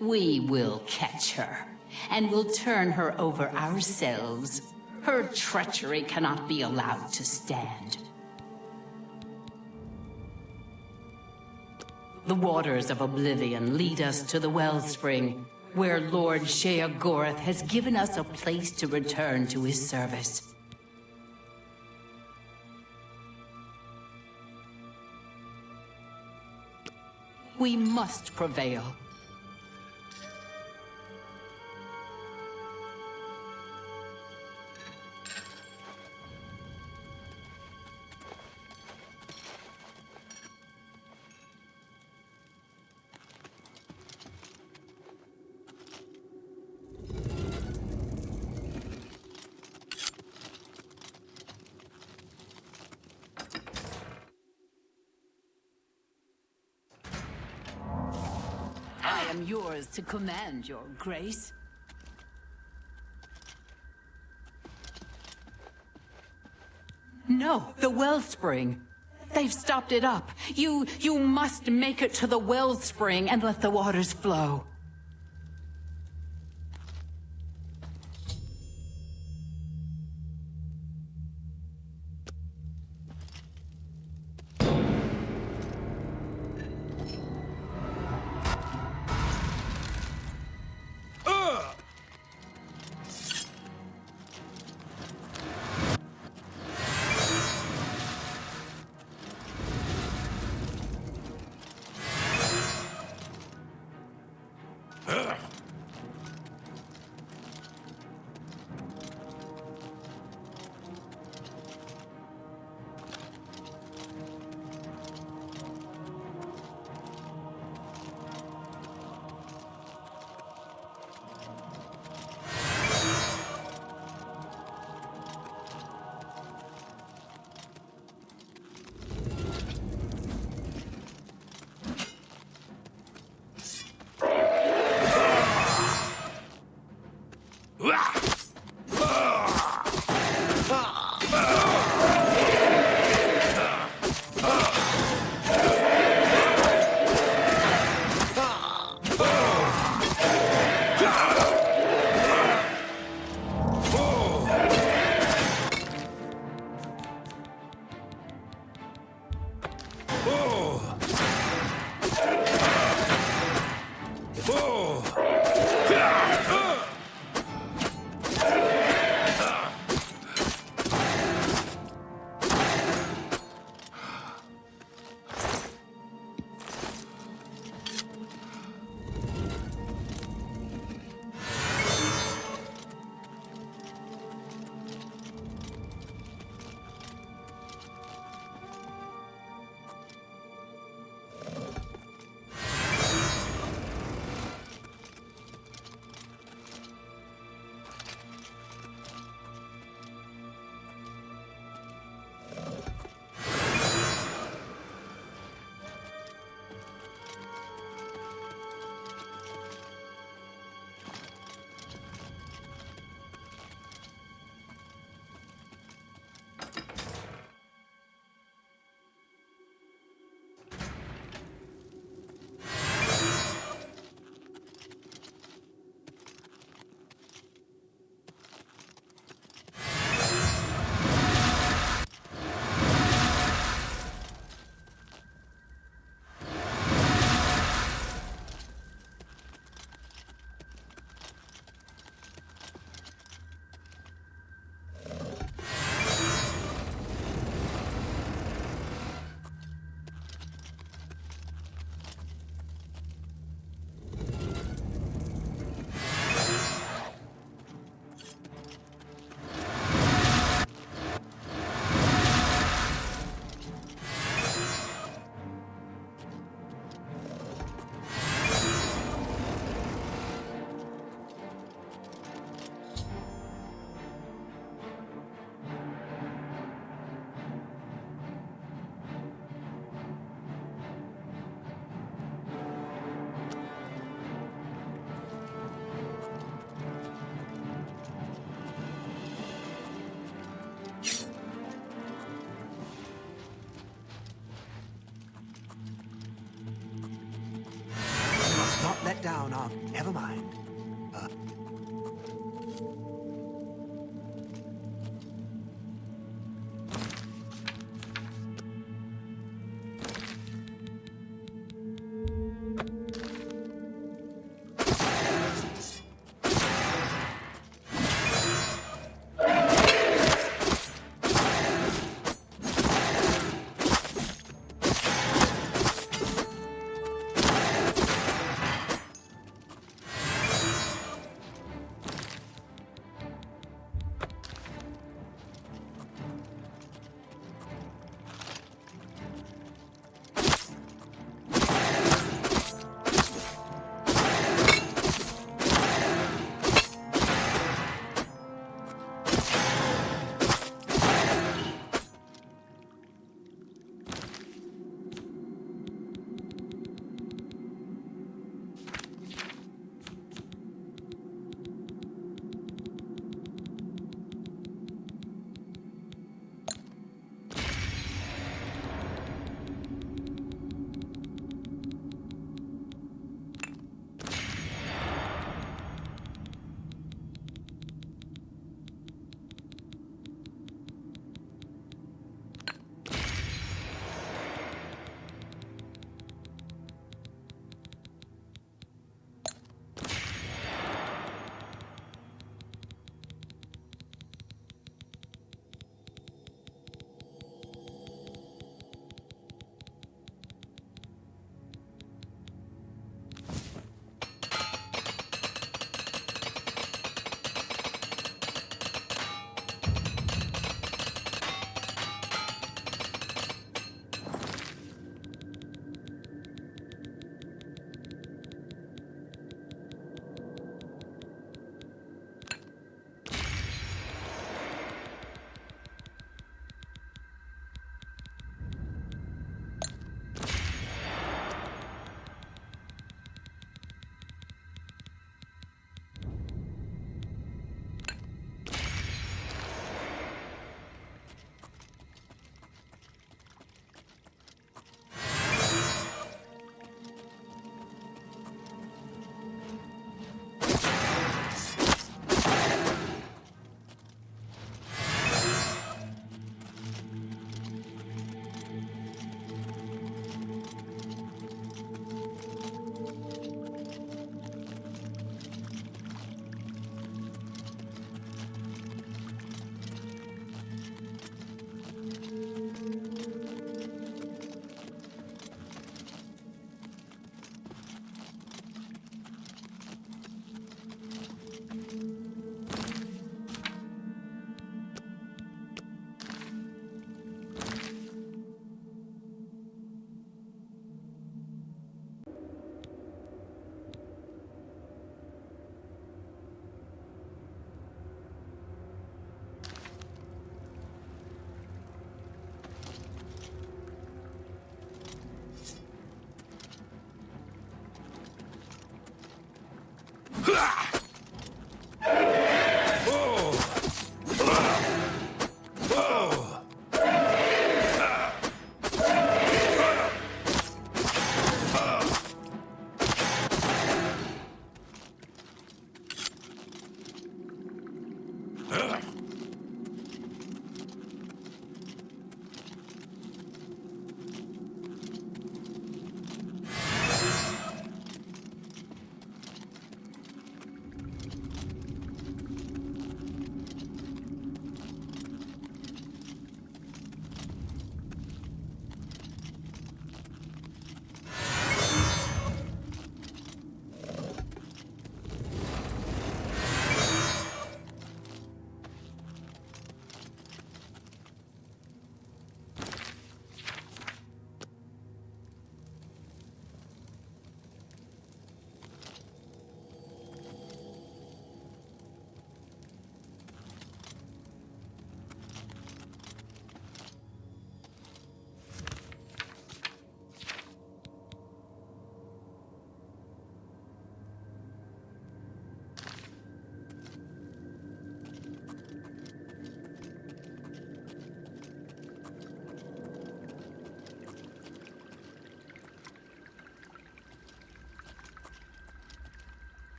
We will catch her, and will turn her over ourselves. Her treachery cannot be allowed to stand. The waters of Oblivion lead us to the wellspring, where Lord Sheogorath has given us a place to return to his service. We must prevail. I am yours to command, your grace. No, the wellspring. They've stopped it up. You must make it to the wellspring and let the waters flow. write down our... Never mind.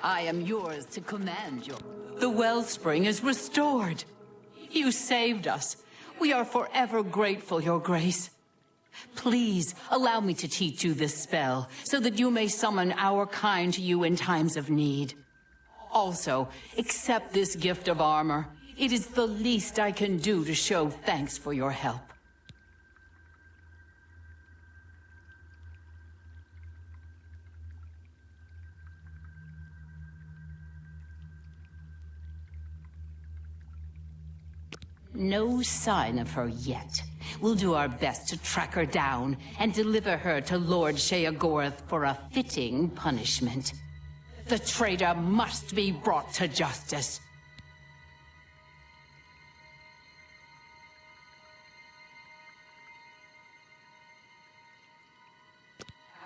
I am yours to command your... The wellspring is restored. You saved us. We are forever grateful, Your Grace. Please, allow me to teach you this spell, so that you may summon our kind to you in times of need. Also, accept this gift of armor. It is the least I can do to show thanks for your help. No sign of her yet. We'll do our best to track her down and deliver her to Lord Sheogorath for a fitting punishment. The traitor must be brought to justice.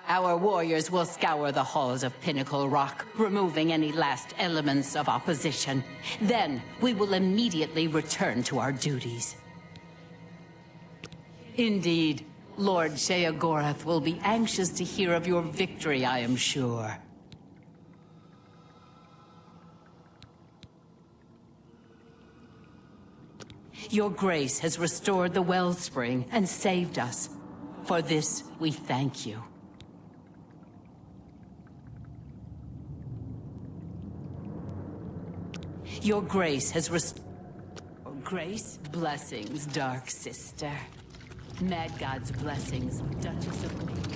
Our warriors will scour the halls of Pinnacle Rock, removing any last elements of opposition. Then, we will immediately return to our duties. Indeed, Lord Sheogorath will be anxious to hear of your victory, I am sure. Your Grace has restored the wellspring and saved us. For this, we thank you. Your Grace has Grace, blessings, Dark Sister. Mad God's blessings, Duchess of Mania.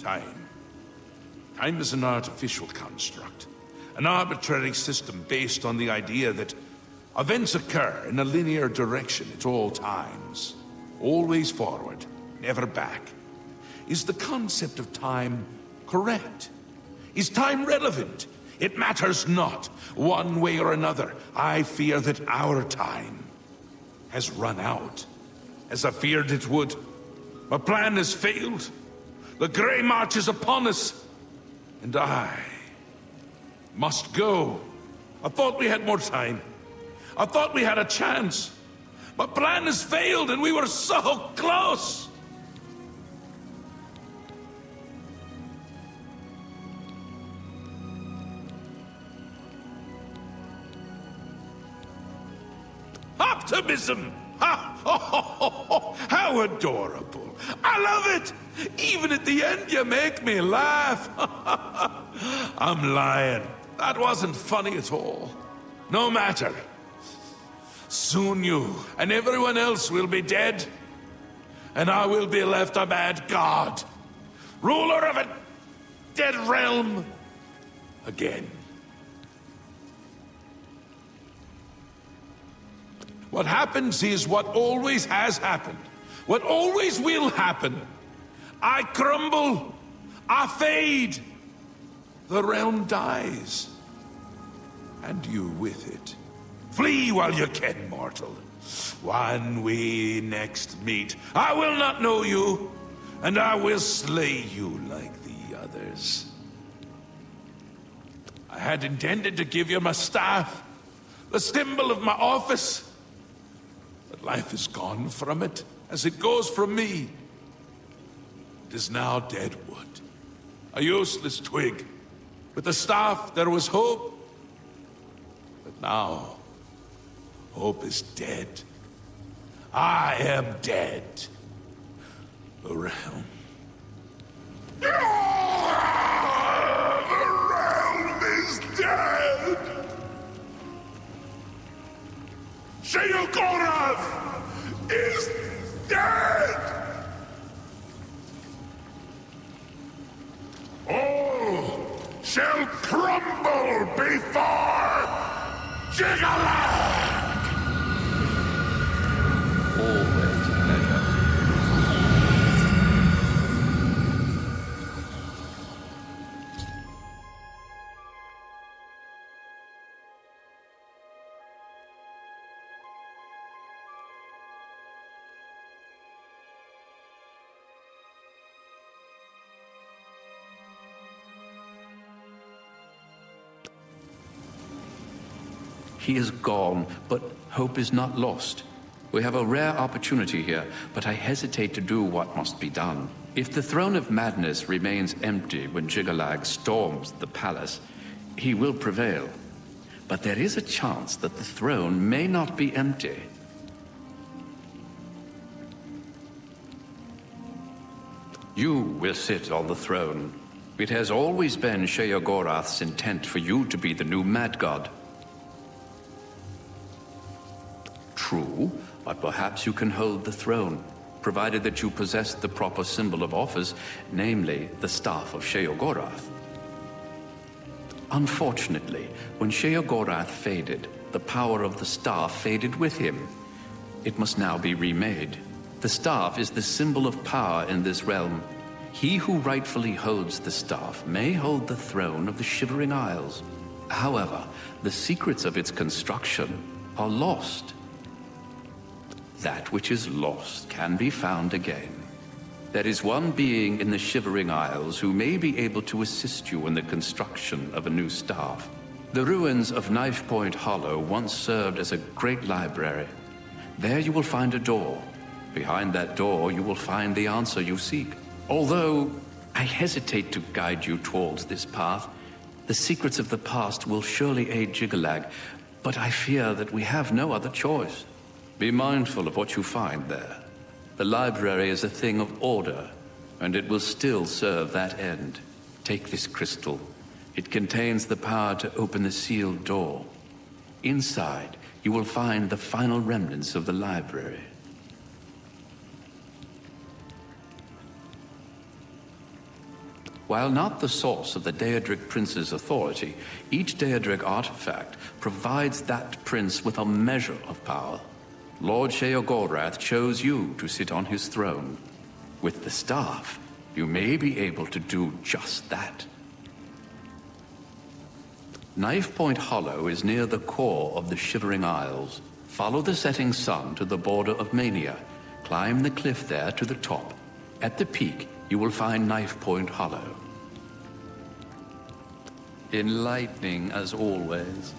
Time. Time is an artificial construct. An arbitrary system based on the idea that events occur in a linear direction at all times. Always forward, never back. Is the concept of time correct? Is time relevant? It matters not. One way or another, I fear that our time has run out, as I feared it would. My plan has failed. The Grey March is upon us, and I must go. I thought we had more time. I thought we had a chance. My plan has failed, and we were so close. Optimism! Ha! Oh, how adorable. I love it! Even at the end, you make me laugh. I'm lying. That wasn't funny at all. No matter. Soon you and everyone else will be dead, and I will be left a mad god, ruler of a dead realm again. What happens is what always has happened, what always will happen. I crumble, I fade, the realm dies, and you with it. Flee while you can, mortal. When we next meet, I will not know you, and I will slay you like the others. I had intended to give you my staff, the symbol of my office, but life is gone from it, as it goes from me. It is now dead wood, a useless twig. With the staff there was hope, but now hope is dead. I am dead. The realm. The realm is dead! Sheogorath is dead! All shall crumble before Jigalag! Always a pleasure. He is gone, but hope is not lost. We have a rare opportunity here, but I hesitate to do what must be done. If the Throne of Madness remains empty when Jigalag storms the palace, he will prevail. But there is a chance that the throne may not be empty. You will sit on the throne. It has always been Sheogorath's intent for you to be the new Mad God. True, but perhaps you can hold the throne, provided that you possess the proper symbol of office, namely the Staff of Sheogorath. Unfortunately, when Sheogorath faded, the power of the staff faded with him. It must now be remade. The staff is the symbol of power in this realm. He who rightfully holds the staff may hold the throne of the Shivering Isles. However, the secrets of its construction are lost. That which is lost can be found again. There is one being in the Shivering Isles who may be able to assist you in the construction of a new staff. The ruins of Knife Point Hollow once served as a great library. There you will find a door. Behind that door you will find the answer you seek. Although I hesitate to guide you towards this path, the secrets of the past will surely aid Jigalag, but I fear that we have no other choice. Be mindful of what you find there. The library is a thing of order, and it will still serve that end. Take this crystal. It contains the power to open the sealed door. Inside, you will find the final remnants of the library. While not the source of the Daedric Prince's authority, each Daedric artifact provides that prince with a measure of power. Lord Sheogorath chose you to sit on his throne. With the staff, you may be able to do just that. Knife Point Hollow is near the core of the Shivering Isles. Follow the setting sun to the border of Mania. Climb the cliff there to the top. At the peak, you will find Knife Point Hollow. Enlightening as always.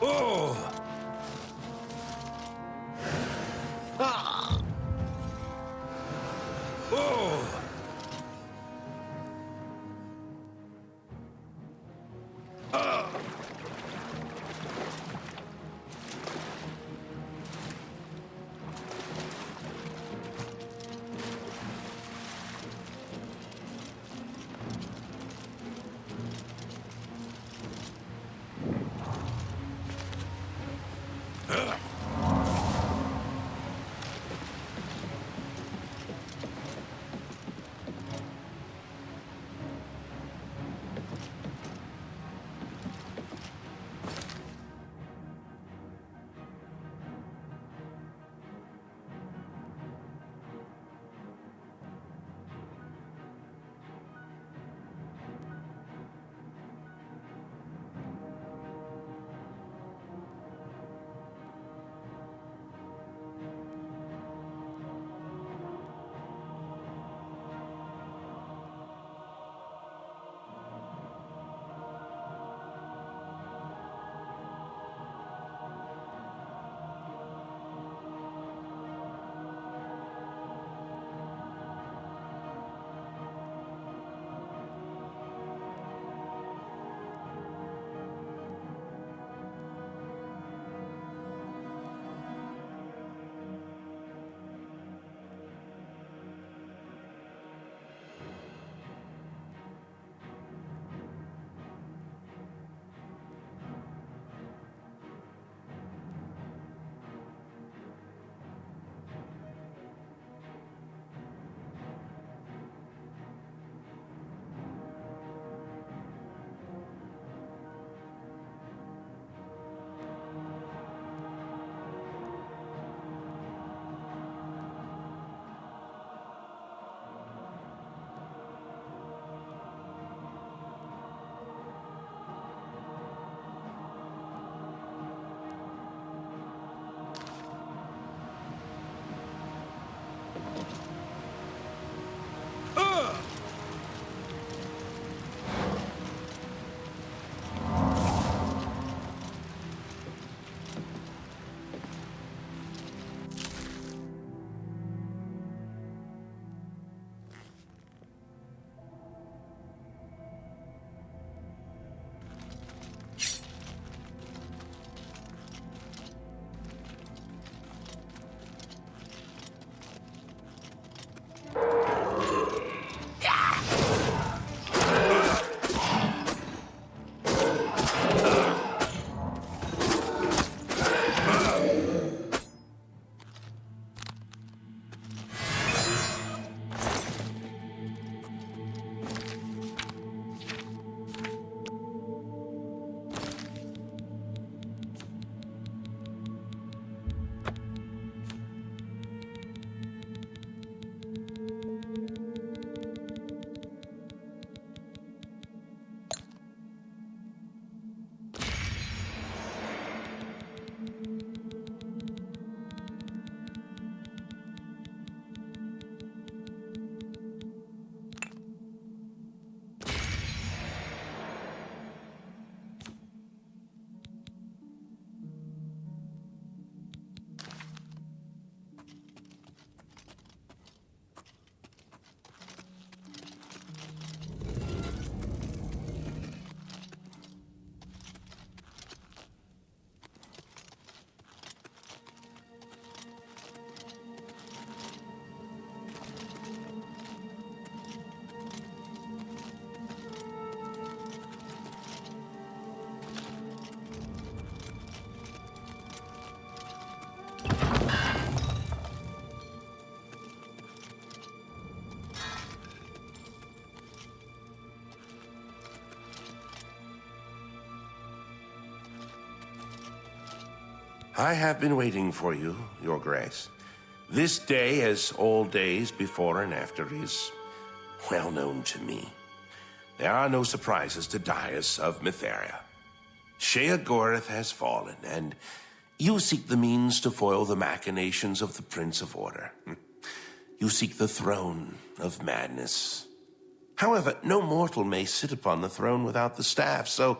Oh! Oh! I have been waiting for you, Your Grace. This day, as all days before and after, is well known to me. There are no surprises to Dias of Mytheria. Sheogorath has fallen, and you seek the means to foil the machinations of the Prince of Order. You seek the throne of madness. However, no mortal may sit upon the throne without the staff, so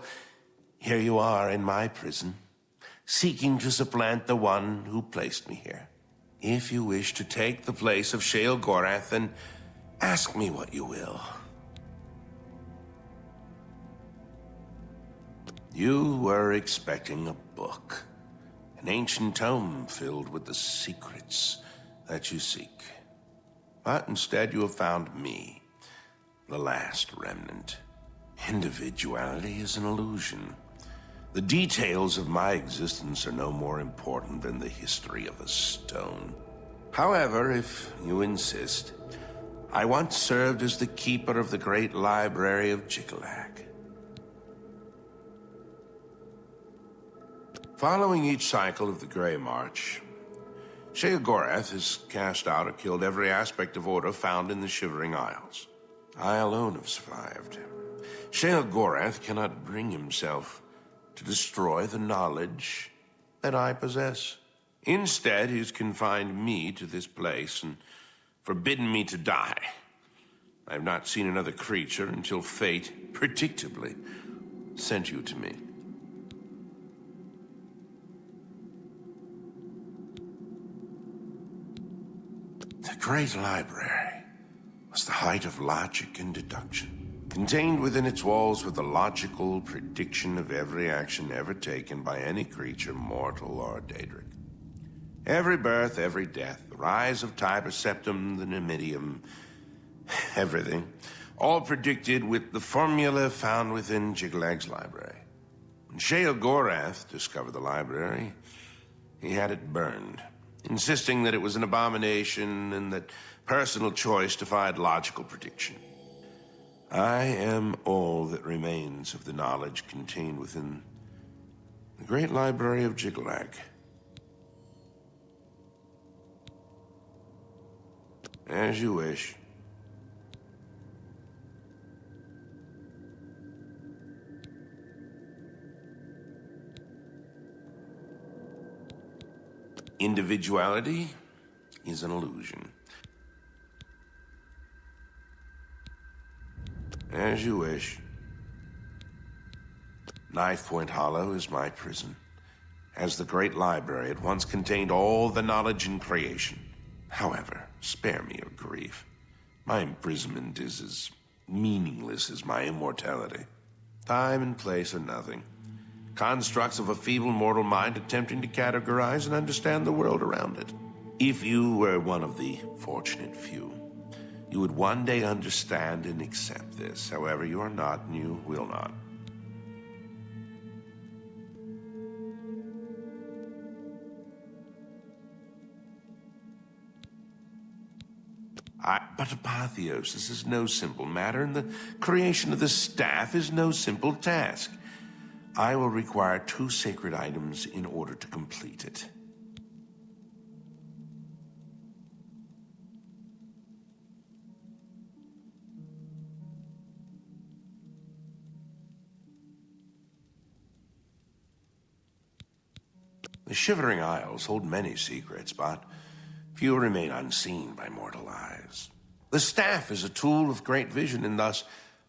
here you are in my prison, seeking to supplant the one who placed me here. If you wish to take the place of Sheogorath, then ask me what you will. You were expecting a book, an ancient tome filled with the secrets that you seek. But instead you have found me, the last remnant. Individuality is an illusion. The details of my existence are no more important than the history of a stone. However, if you insist, I once served as the keeper of the great library of Jiggalag. Following each cycle of the Grey March, Sheogorath has cast out or killed every aspect of order found in the Shivering Isles. I alone have survived. Sheogorath cannot bring himself to destroy the knowledge that I possess. Instead, he's confined me to this place and forbidden me to die. I have not seen another creature until fate, predictably, sent you to me. The Great Library was the height of logic and deduction. Contained within its walls were the logical prediction of every action ever taken by any creature, mortal or Daedric. Every birth, every death, the rise of Tiber Septim, the Numidium, everything, all predicted with the formula found within Jiggalag's library. When Sheogorath discovered the library, he had it burned, insisting that it was an abomination and that personal choice defied logical prediction. I am all that remains of the knowledge contained within the great library of Jiggalag. As you wish. Individuality is an illusion. As you wish. Knife Point Hollow is my prison. As the great library, it once contained all the knowledge in creation. However, spare me your grief. My imprisonment is as meaningless as my immortality. Time and place are nothing. Constructs of a feeble mortal mind attempting to categorize and understand the world around it. If you were one of the fortunate few, you would one day understand and accept this. However, you are not, and you will not. But apotheosis is no simple matter, and the creation of the staff is no simple task. I will require 2 sacred items in order to complete it. The Shivering Isles hold many secrets, but few remain unseen by mortal eyes. The staff is a tool of great vision and thus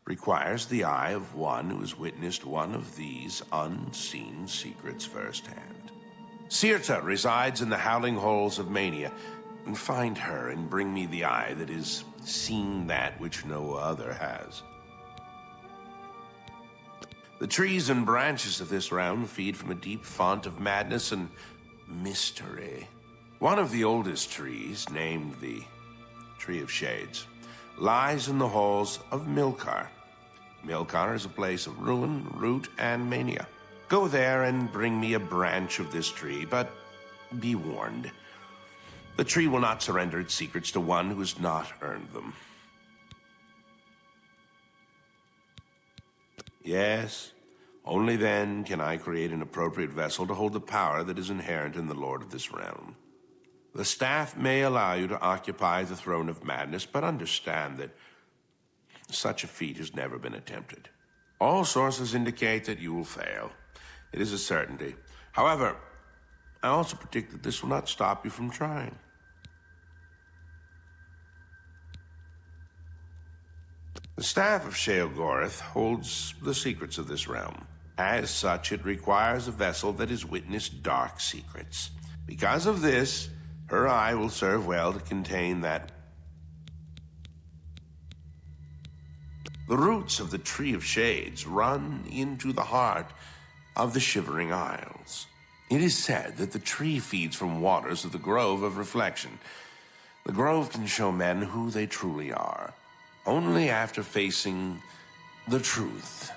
requires the eye of one who has witnessed one of these unseen secrets firsthand. Sirta resides in the howling halls of Mania. Find her and bring me the eye that has seen that which no other has. The trees and branches of this realm feed from a deep font of madness and mystery. One of the oldest trees, named the Tree of Shades, lies in the halls of Milkar. Milkar is a place of ruin, root, and mania. Go there and bring me a branch of this tree, but be warned. The tree will not surrender its secrets to one who has not earned them. Yes, Only then can I create an appropriate vessel to hold the power that is inherent in the Lord of this realm. The staff may allow you to occupy the throne of madness, but understand that such a feat has never been attempted. All sources indicate that you will fail. It is a certainty. However, I also predict that this will not stop you from trying. The staff of Sheogorath holds the secrets of this realm. As such, it requires a vessel that has witnessed dark secrets. Because of this, her eye will serve well to contain that. The roots of the Tree of Shades run into the heart of the Shivering Isles. It is said that the tree feeds from waters of the Grove of Reflection. The Grove can show men who they truly are. Only after facing the truth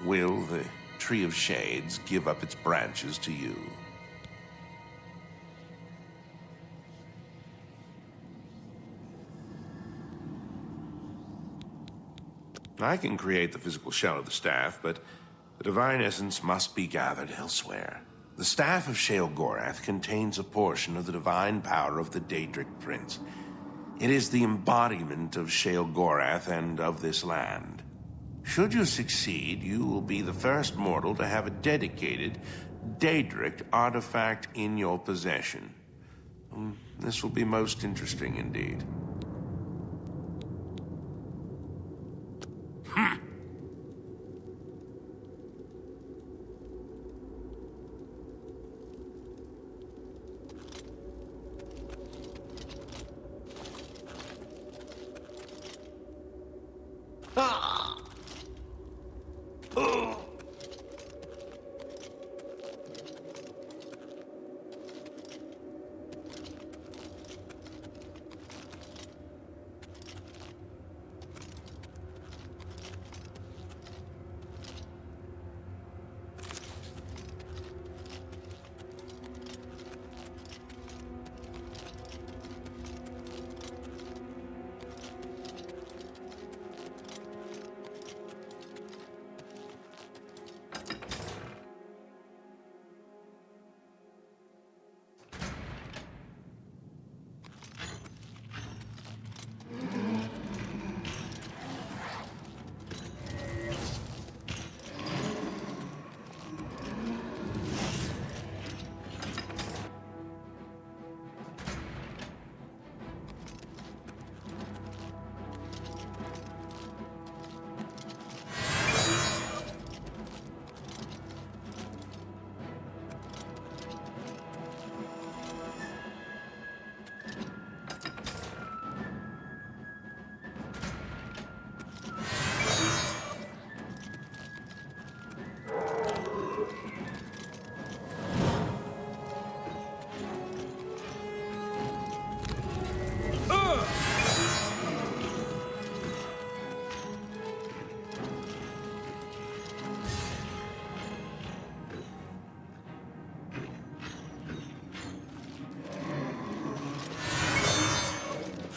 will the Tree of Shades give up its branches to you. I can create the physical shell of the staff, but the divine essence must be gathered elsewhere. The staff of Sheogorath contains a portion of the divine power of the Daedric Prince. It is the embodiment of Sheogorath and of this land. Should you succeed, you will be the first mortal to have a dedicated Daedric artifact in your possession. This will be most interesting indeed.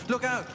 Look out!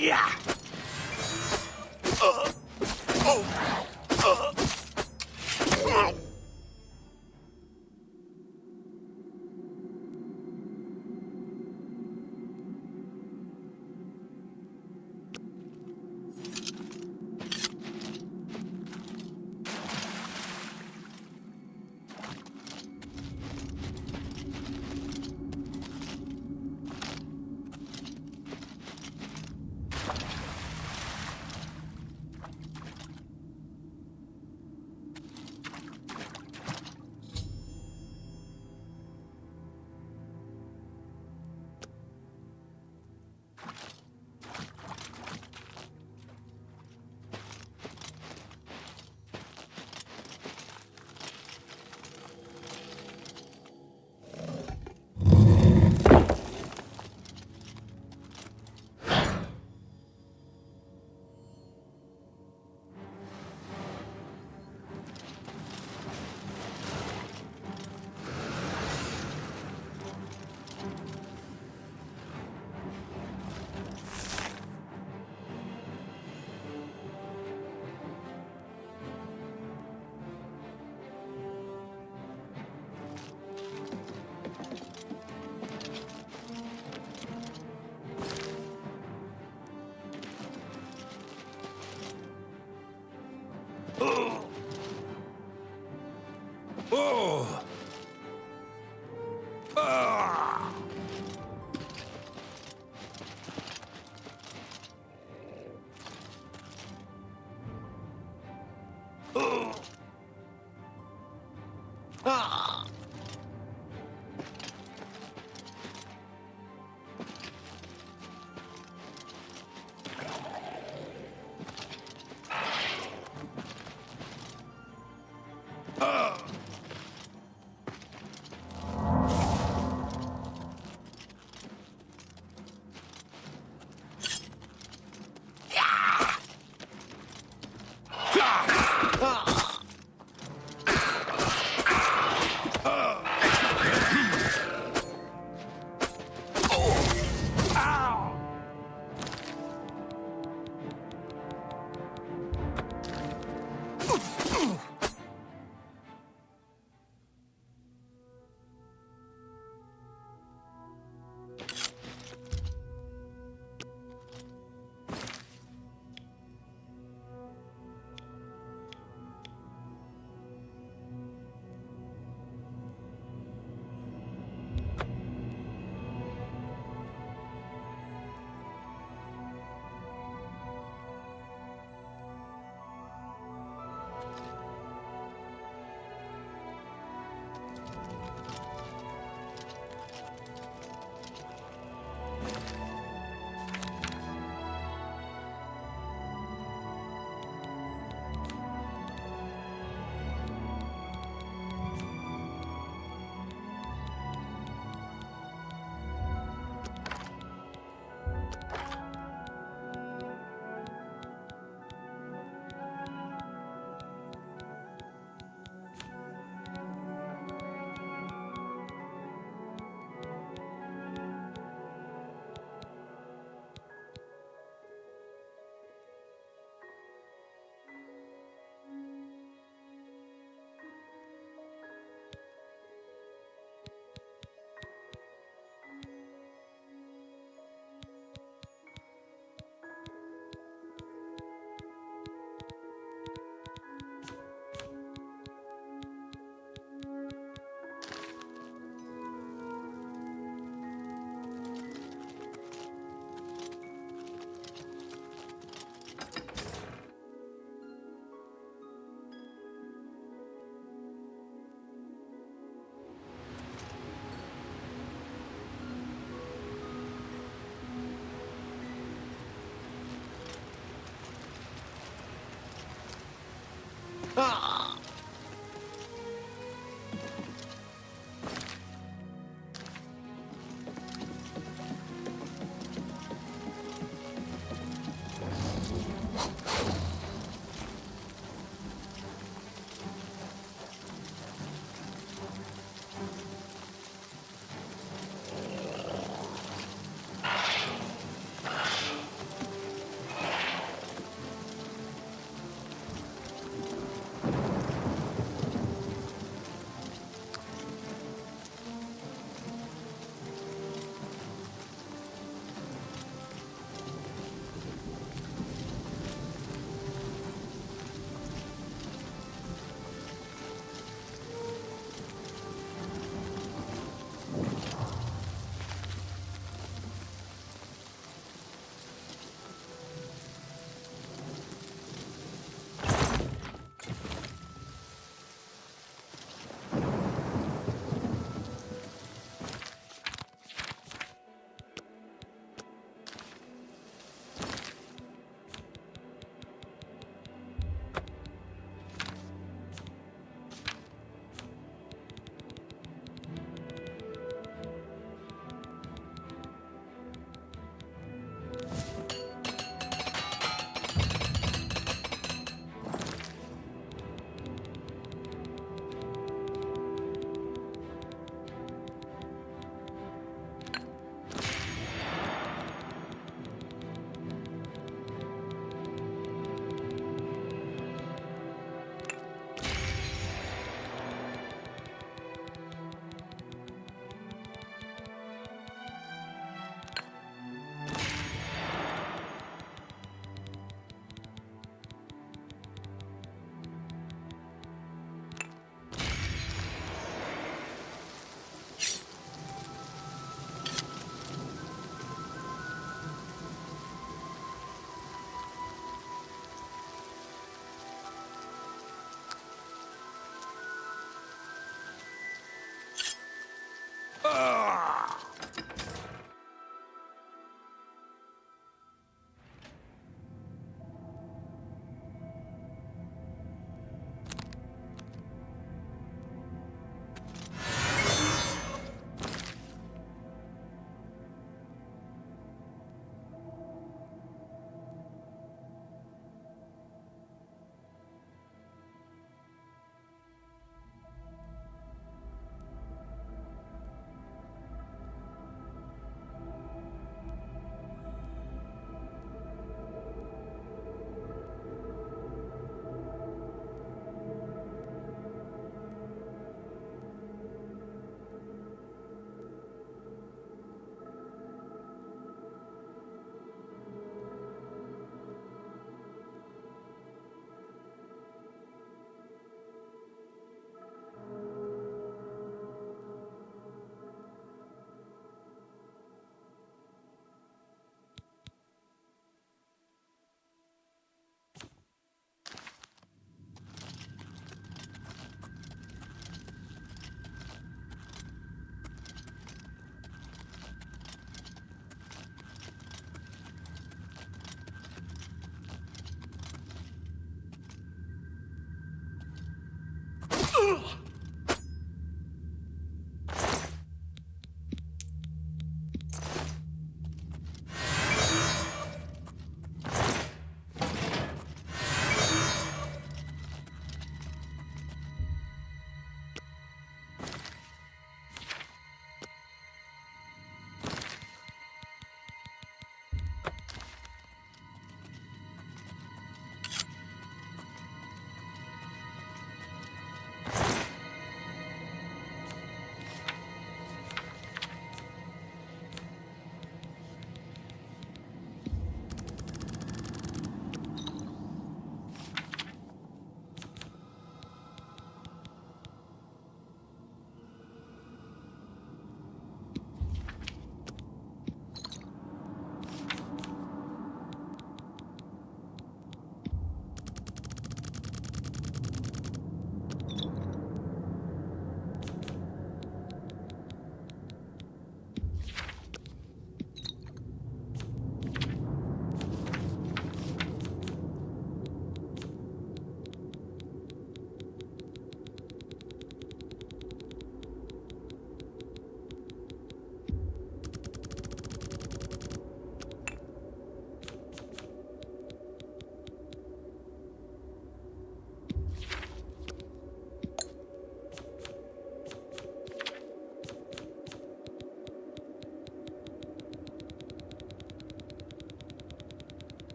Yeah!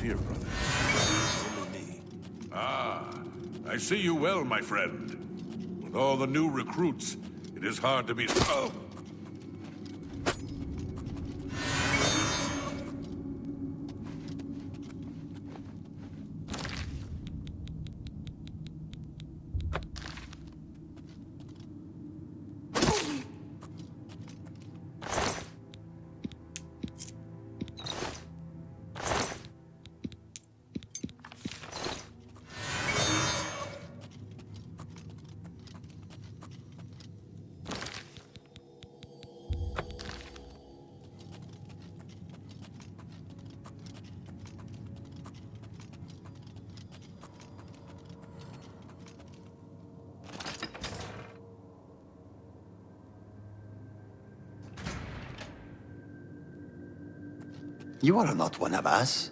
Fear, brother. Only me. Ah, I see you well, my friend. With all the new recruits, it is hard to be... Oh! You are not one of us.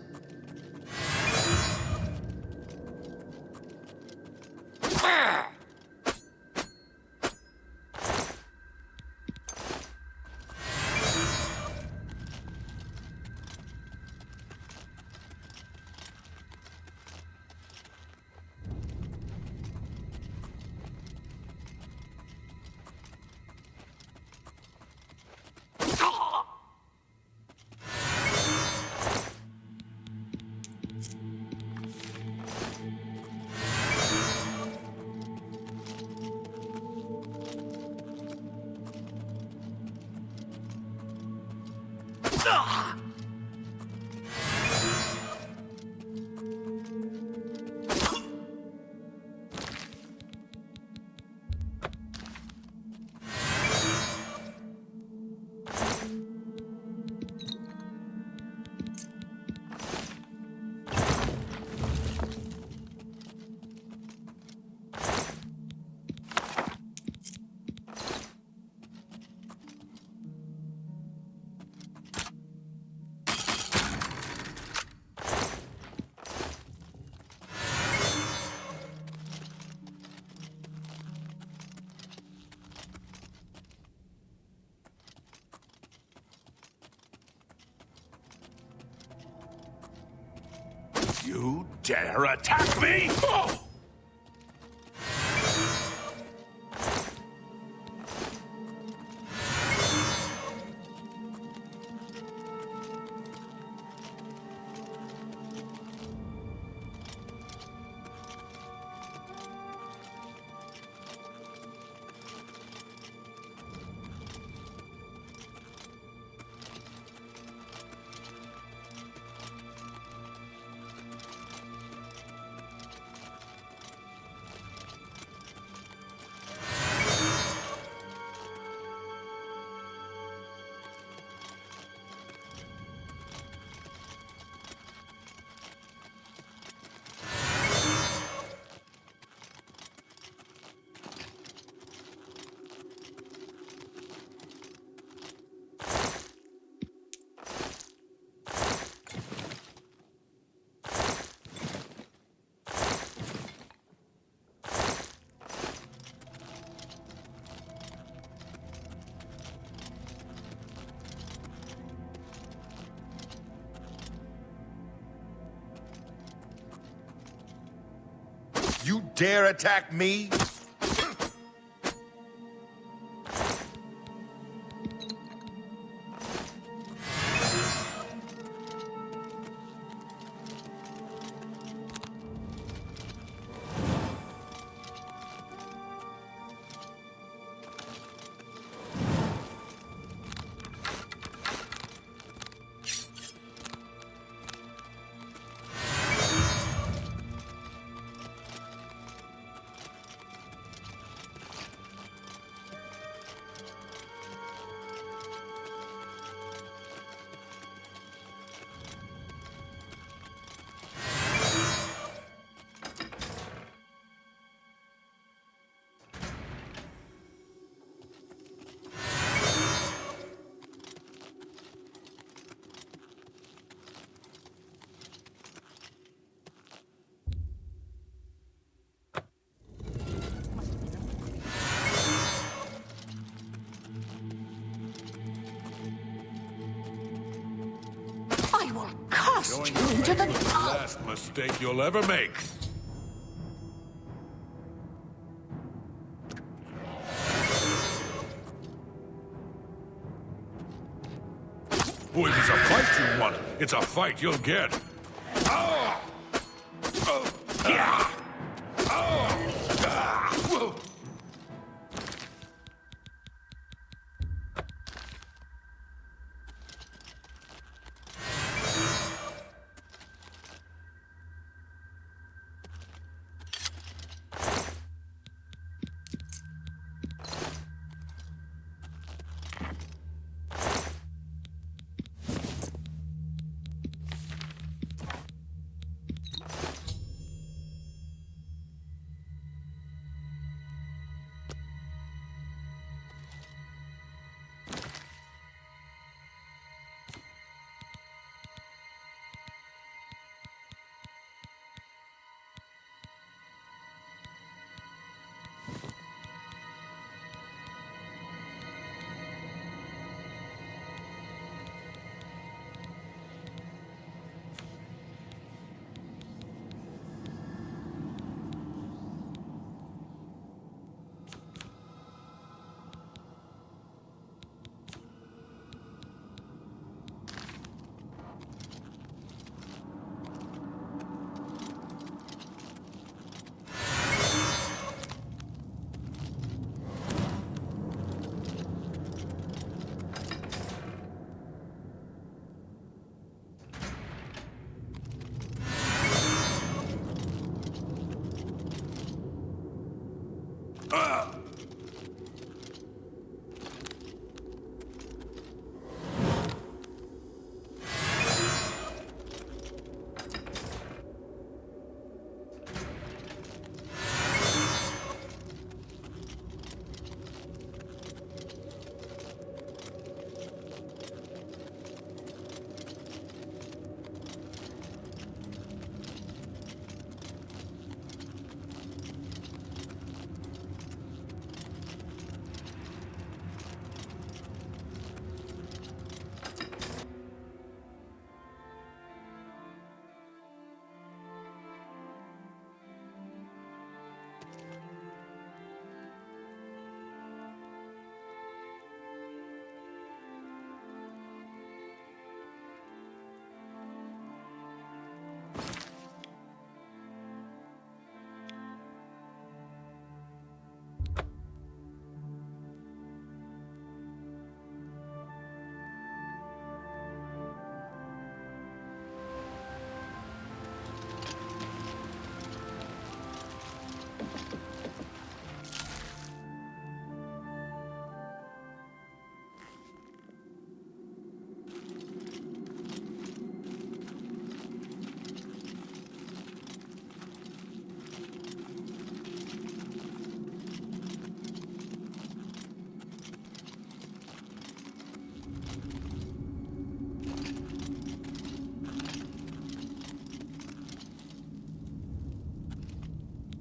You dare attack me? Oh! You dare attack me? I will cast Going you into the the last mistake you'll ever make. Oh, if it's a fight you want, it's a fight you'll get. Oh! Oh! Yeah! Oh! Ah! Whoa!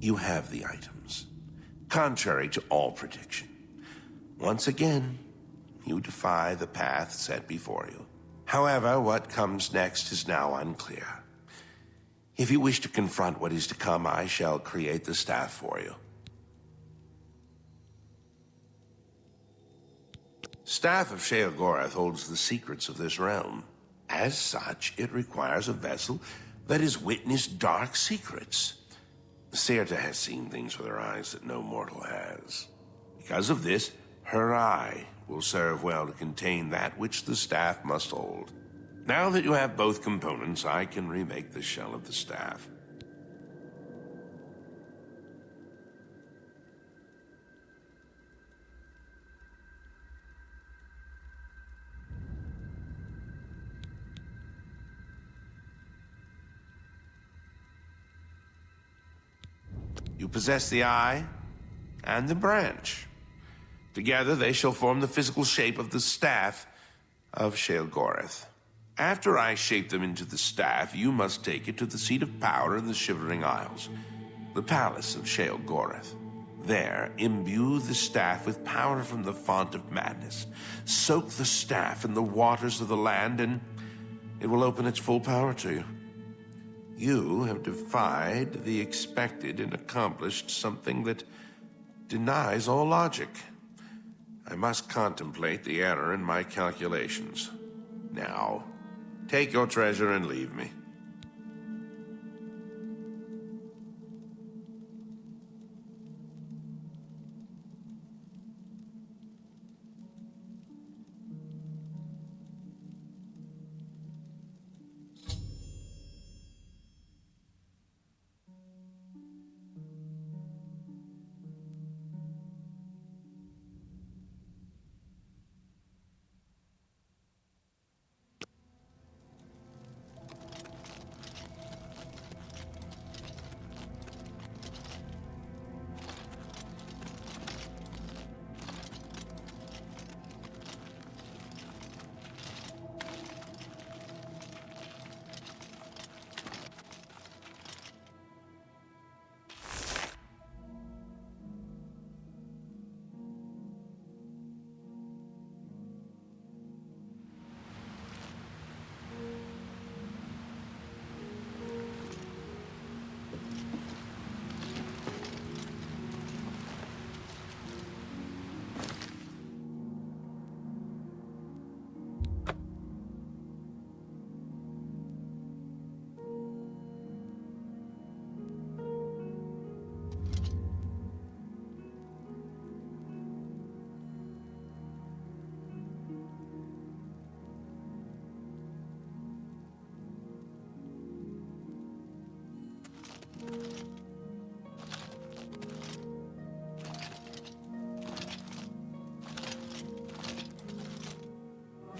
You have the items, contrary to all prediction. Once again, you defy the path set before you. However, what comes next is now unclear. If you wish to confront what is to come, I shall create the staff for you. Staff of Sheogorath holds the secrets of this realm. As such, it requires a vessel that has witnessed dark secrets. Sirta has seen things with her eyes that no mortal has. Because of this, her eye will serve well to contain that which the staff must hold. Now that you have both components, I can remake the shell of the staff. You possess the eye and the branch. Together, they shall form the physical shape of the staff of Sheogorath. After I shape them into the staff, you must take it to the seat of power in the Shivering Isles, the palace of Sheogorath. There, imbue the staff with power from the font of madness. Soak the staff in the waters of the land, and it will open its full power to you. You have defied the expected and accomplished something that denies all logic. I must contemplate the error in my calculations. Now, take your treasure and leave me.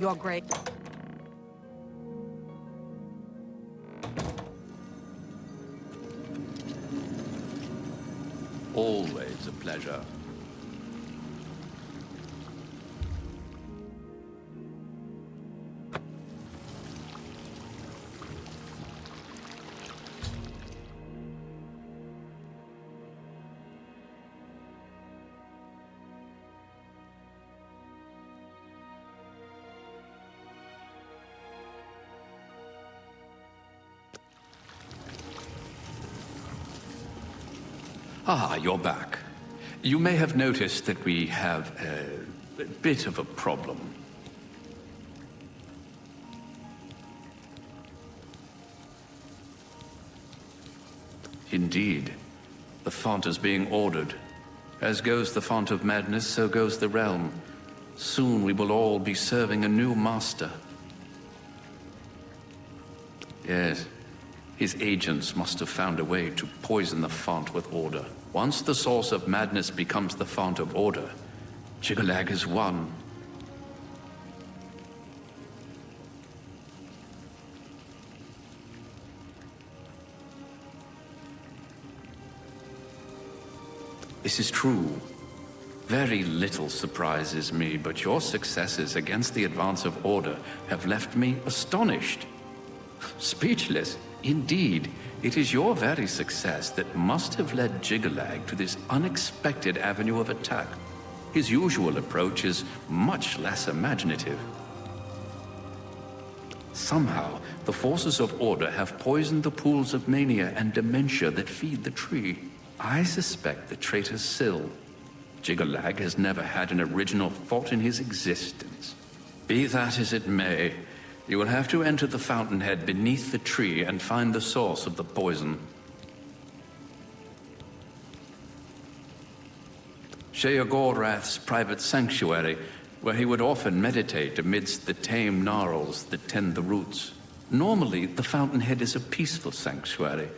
You're great. Always a pleasure. Ah, you're back. You may have noticed that we have a bit of a problem. Indeed. The font is being ordered. As goes the font of madness, so goes the realm. Soon we will all be serving a new master. Yes. His agents must have found a way to poison the font with order. Once the source of madness becomes the font of order, Jiggalag is won. This is true. Very little surprises me, but your successes against the advance of order have left me astonished. Speechless. Indeed, it is your very success that must have led Jiggalag to this unexpected avenue of attack. His usual approach is much less imaginative. Somehow, the forces of order have poisoned the pools of mania and dementia that feed the tree. I suspect the traitor Syl. Jiggalag has never had an original thought in his existence. Be that as it may, you will have to enter the fountainhead beneath the tree and find the source of the poison. Sheogorath's private sanctuary, where he would often meditate amidst the tame gnarls that tend the roots. Normally, the fountainhead is a peaceful sanctuary,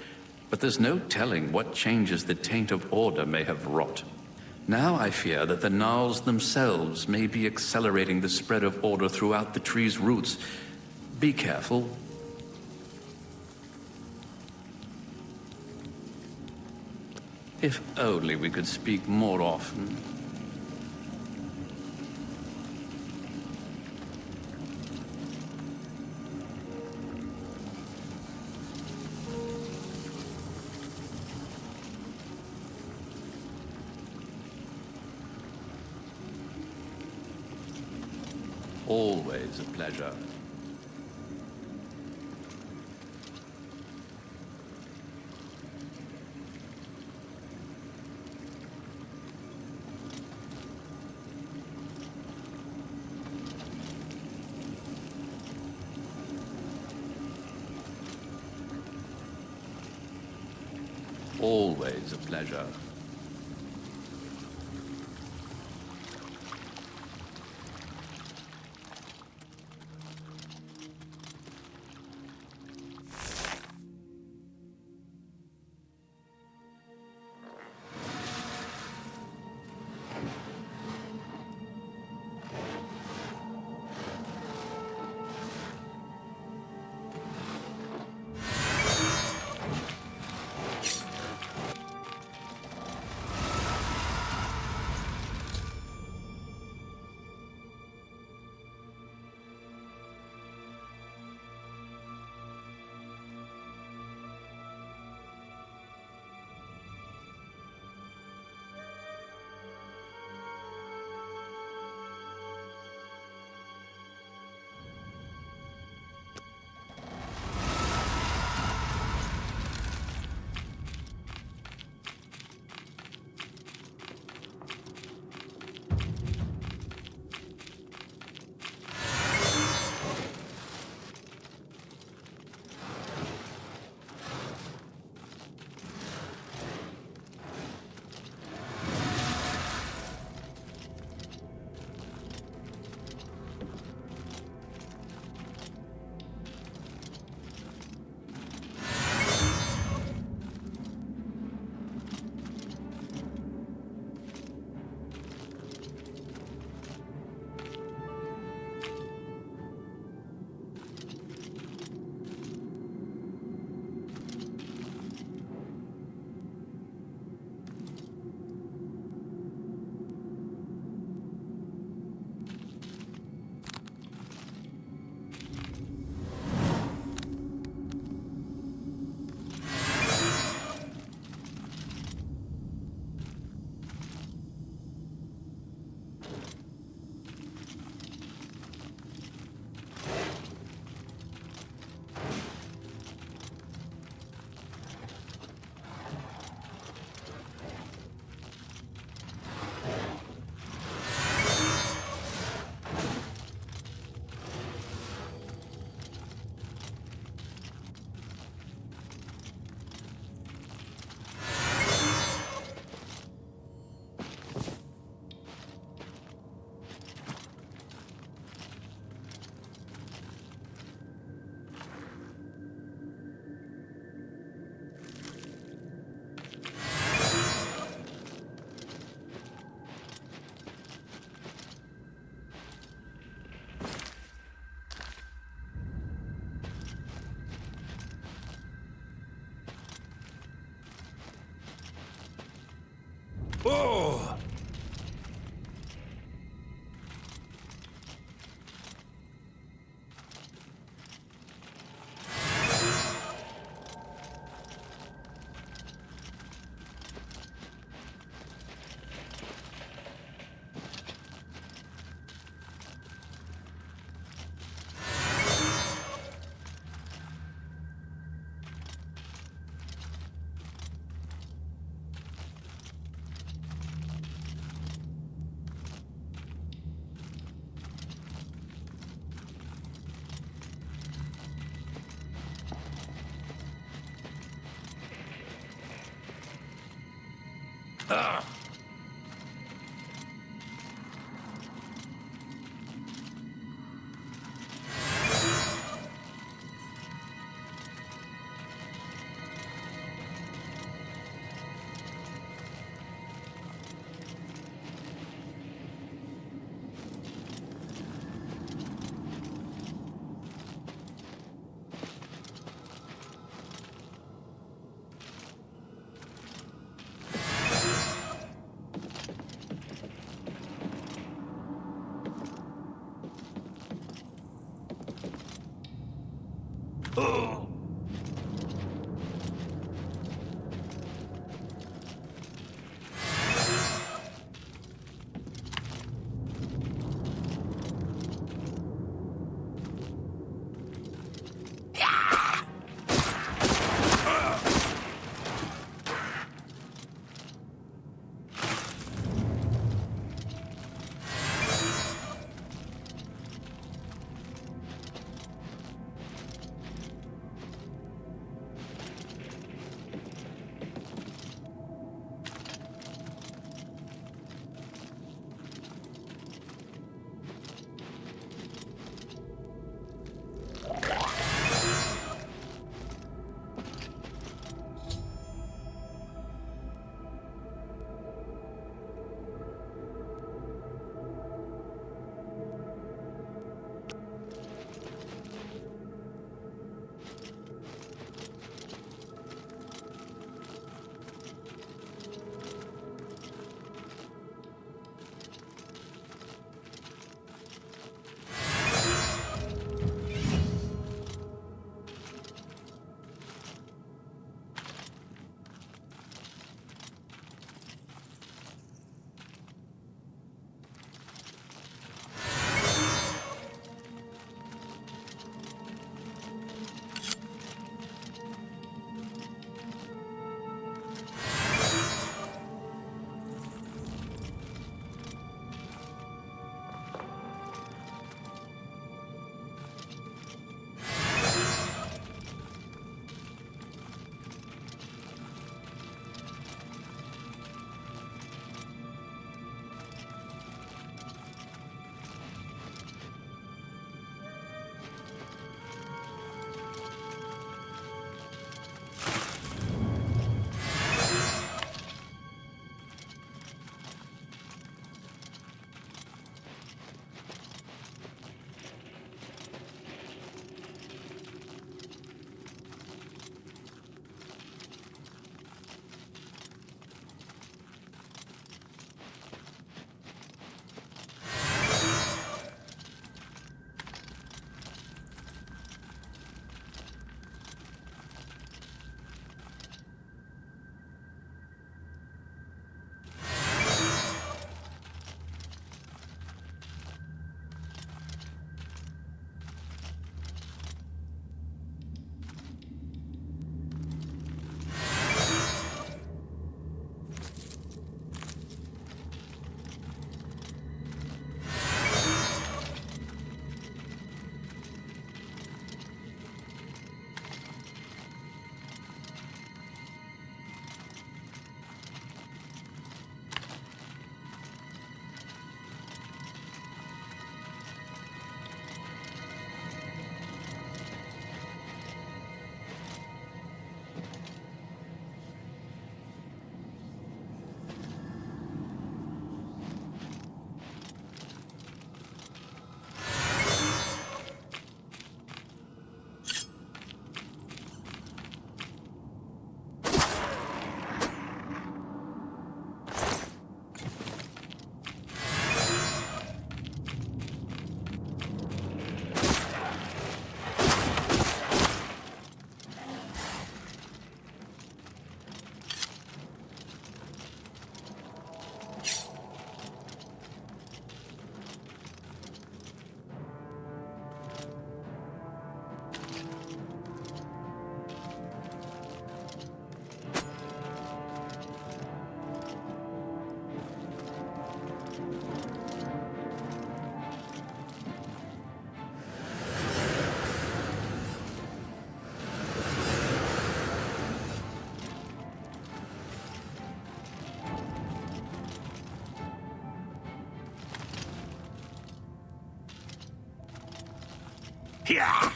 but there's no telling what changes the taint of order may have wrought. Now I fear that the gnarls themselves may be accelerating the spread of order throughout the tree's roots. Be careful. If only we could speak more often. Always a pleasure. Always a pleasure. Yeah!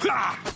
Ah!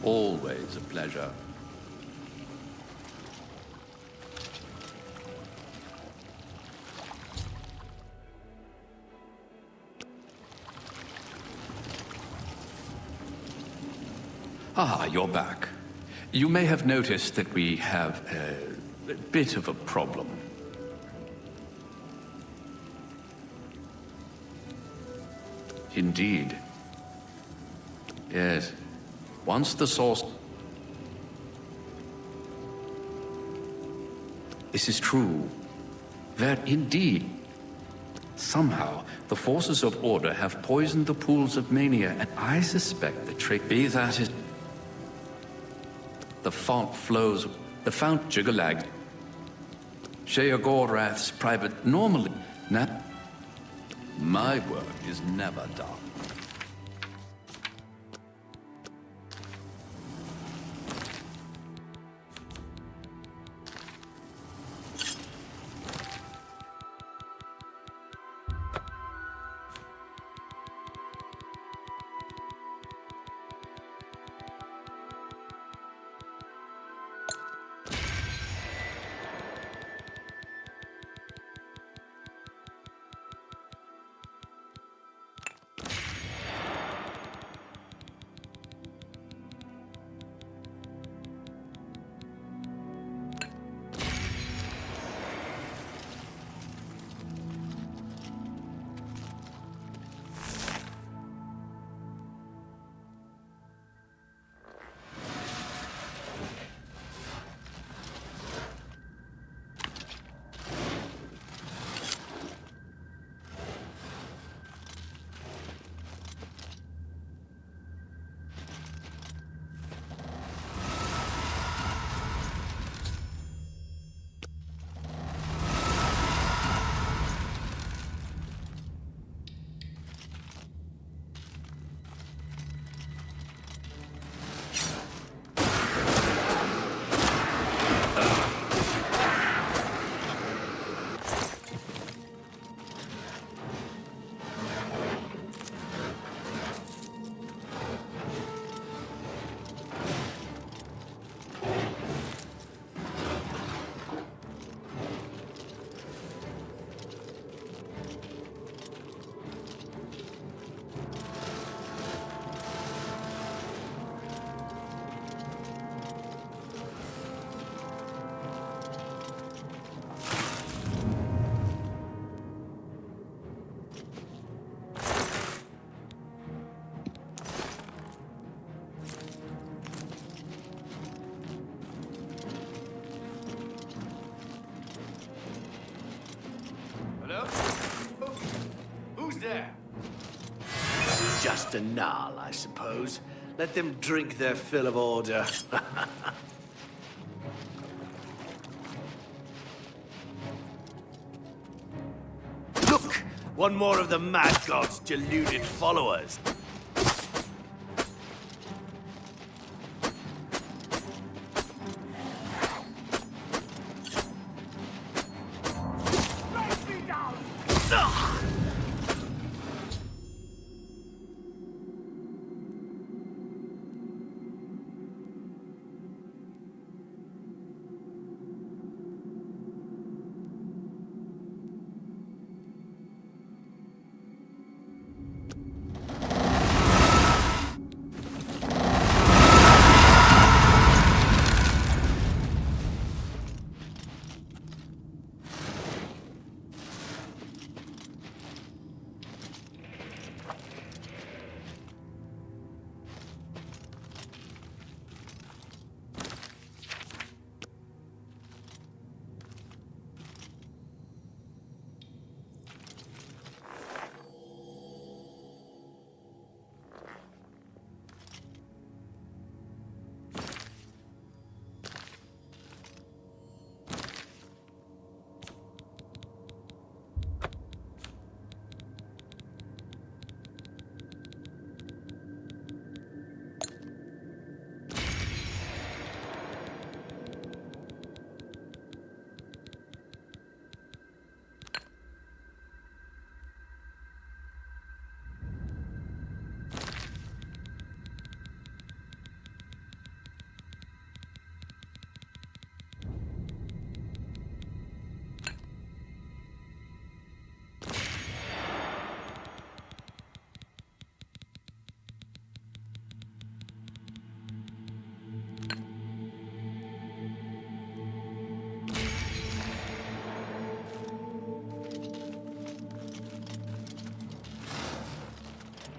Always a pleasure. Ah, you're back. You may have noticed that we have a bit of a problem. Indeed. Yes. Once the source... This is true. That indeed. Somehow, the forces of order have poisoned the pools of mania, and I suspect the trick be that is... The font flows, the fount Jigalag. Sheogorath's private normally. Now, my work is never done. there? Just a null, I suppose. Let them drink their fill of order. Look! One more of the Mad God's deluded followers.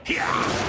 Yeah!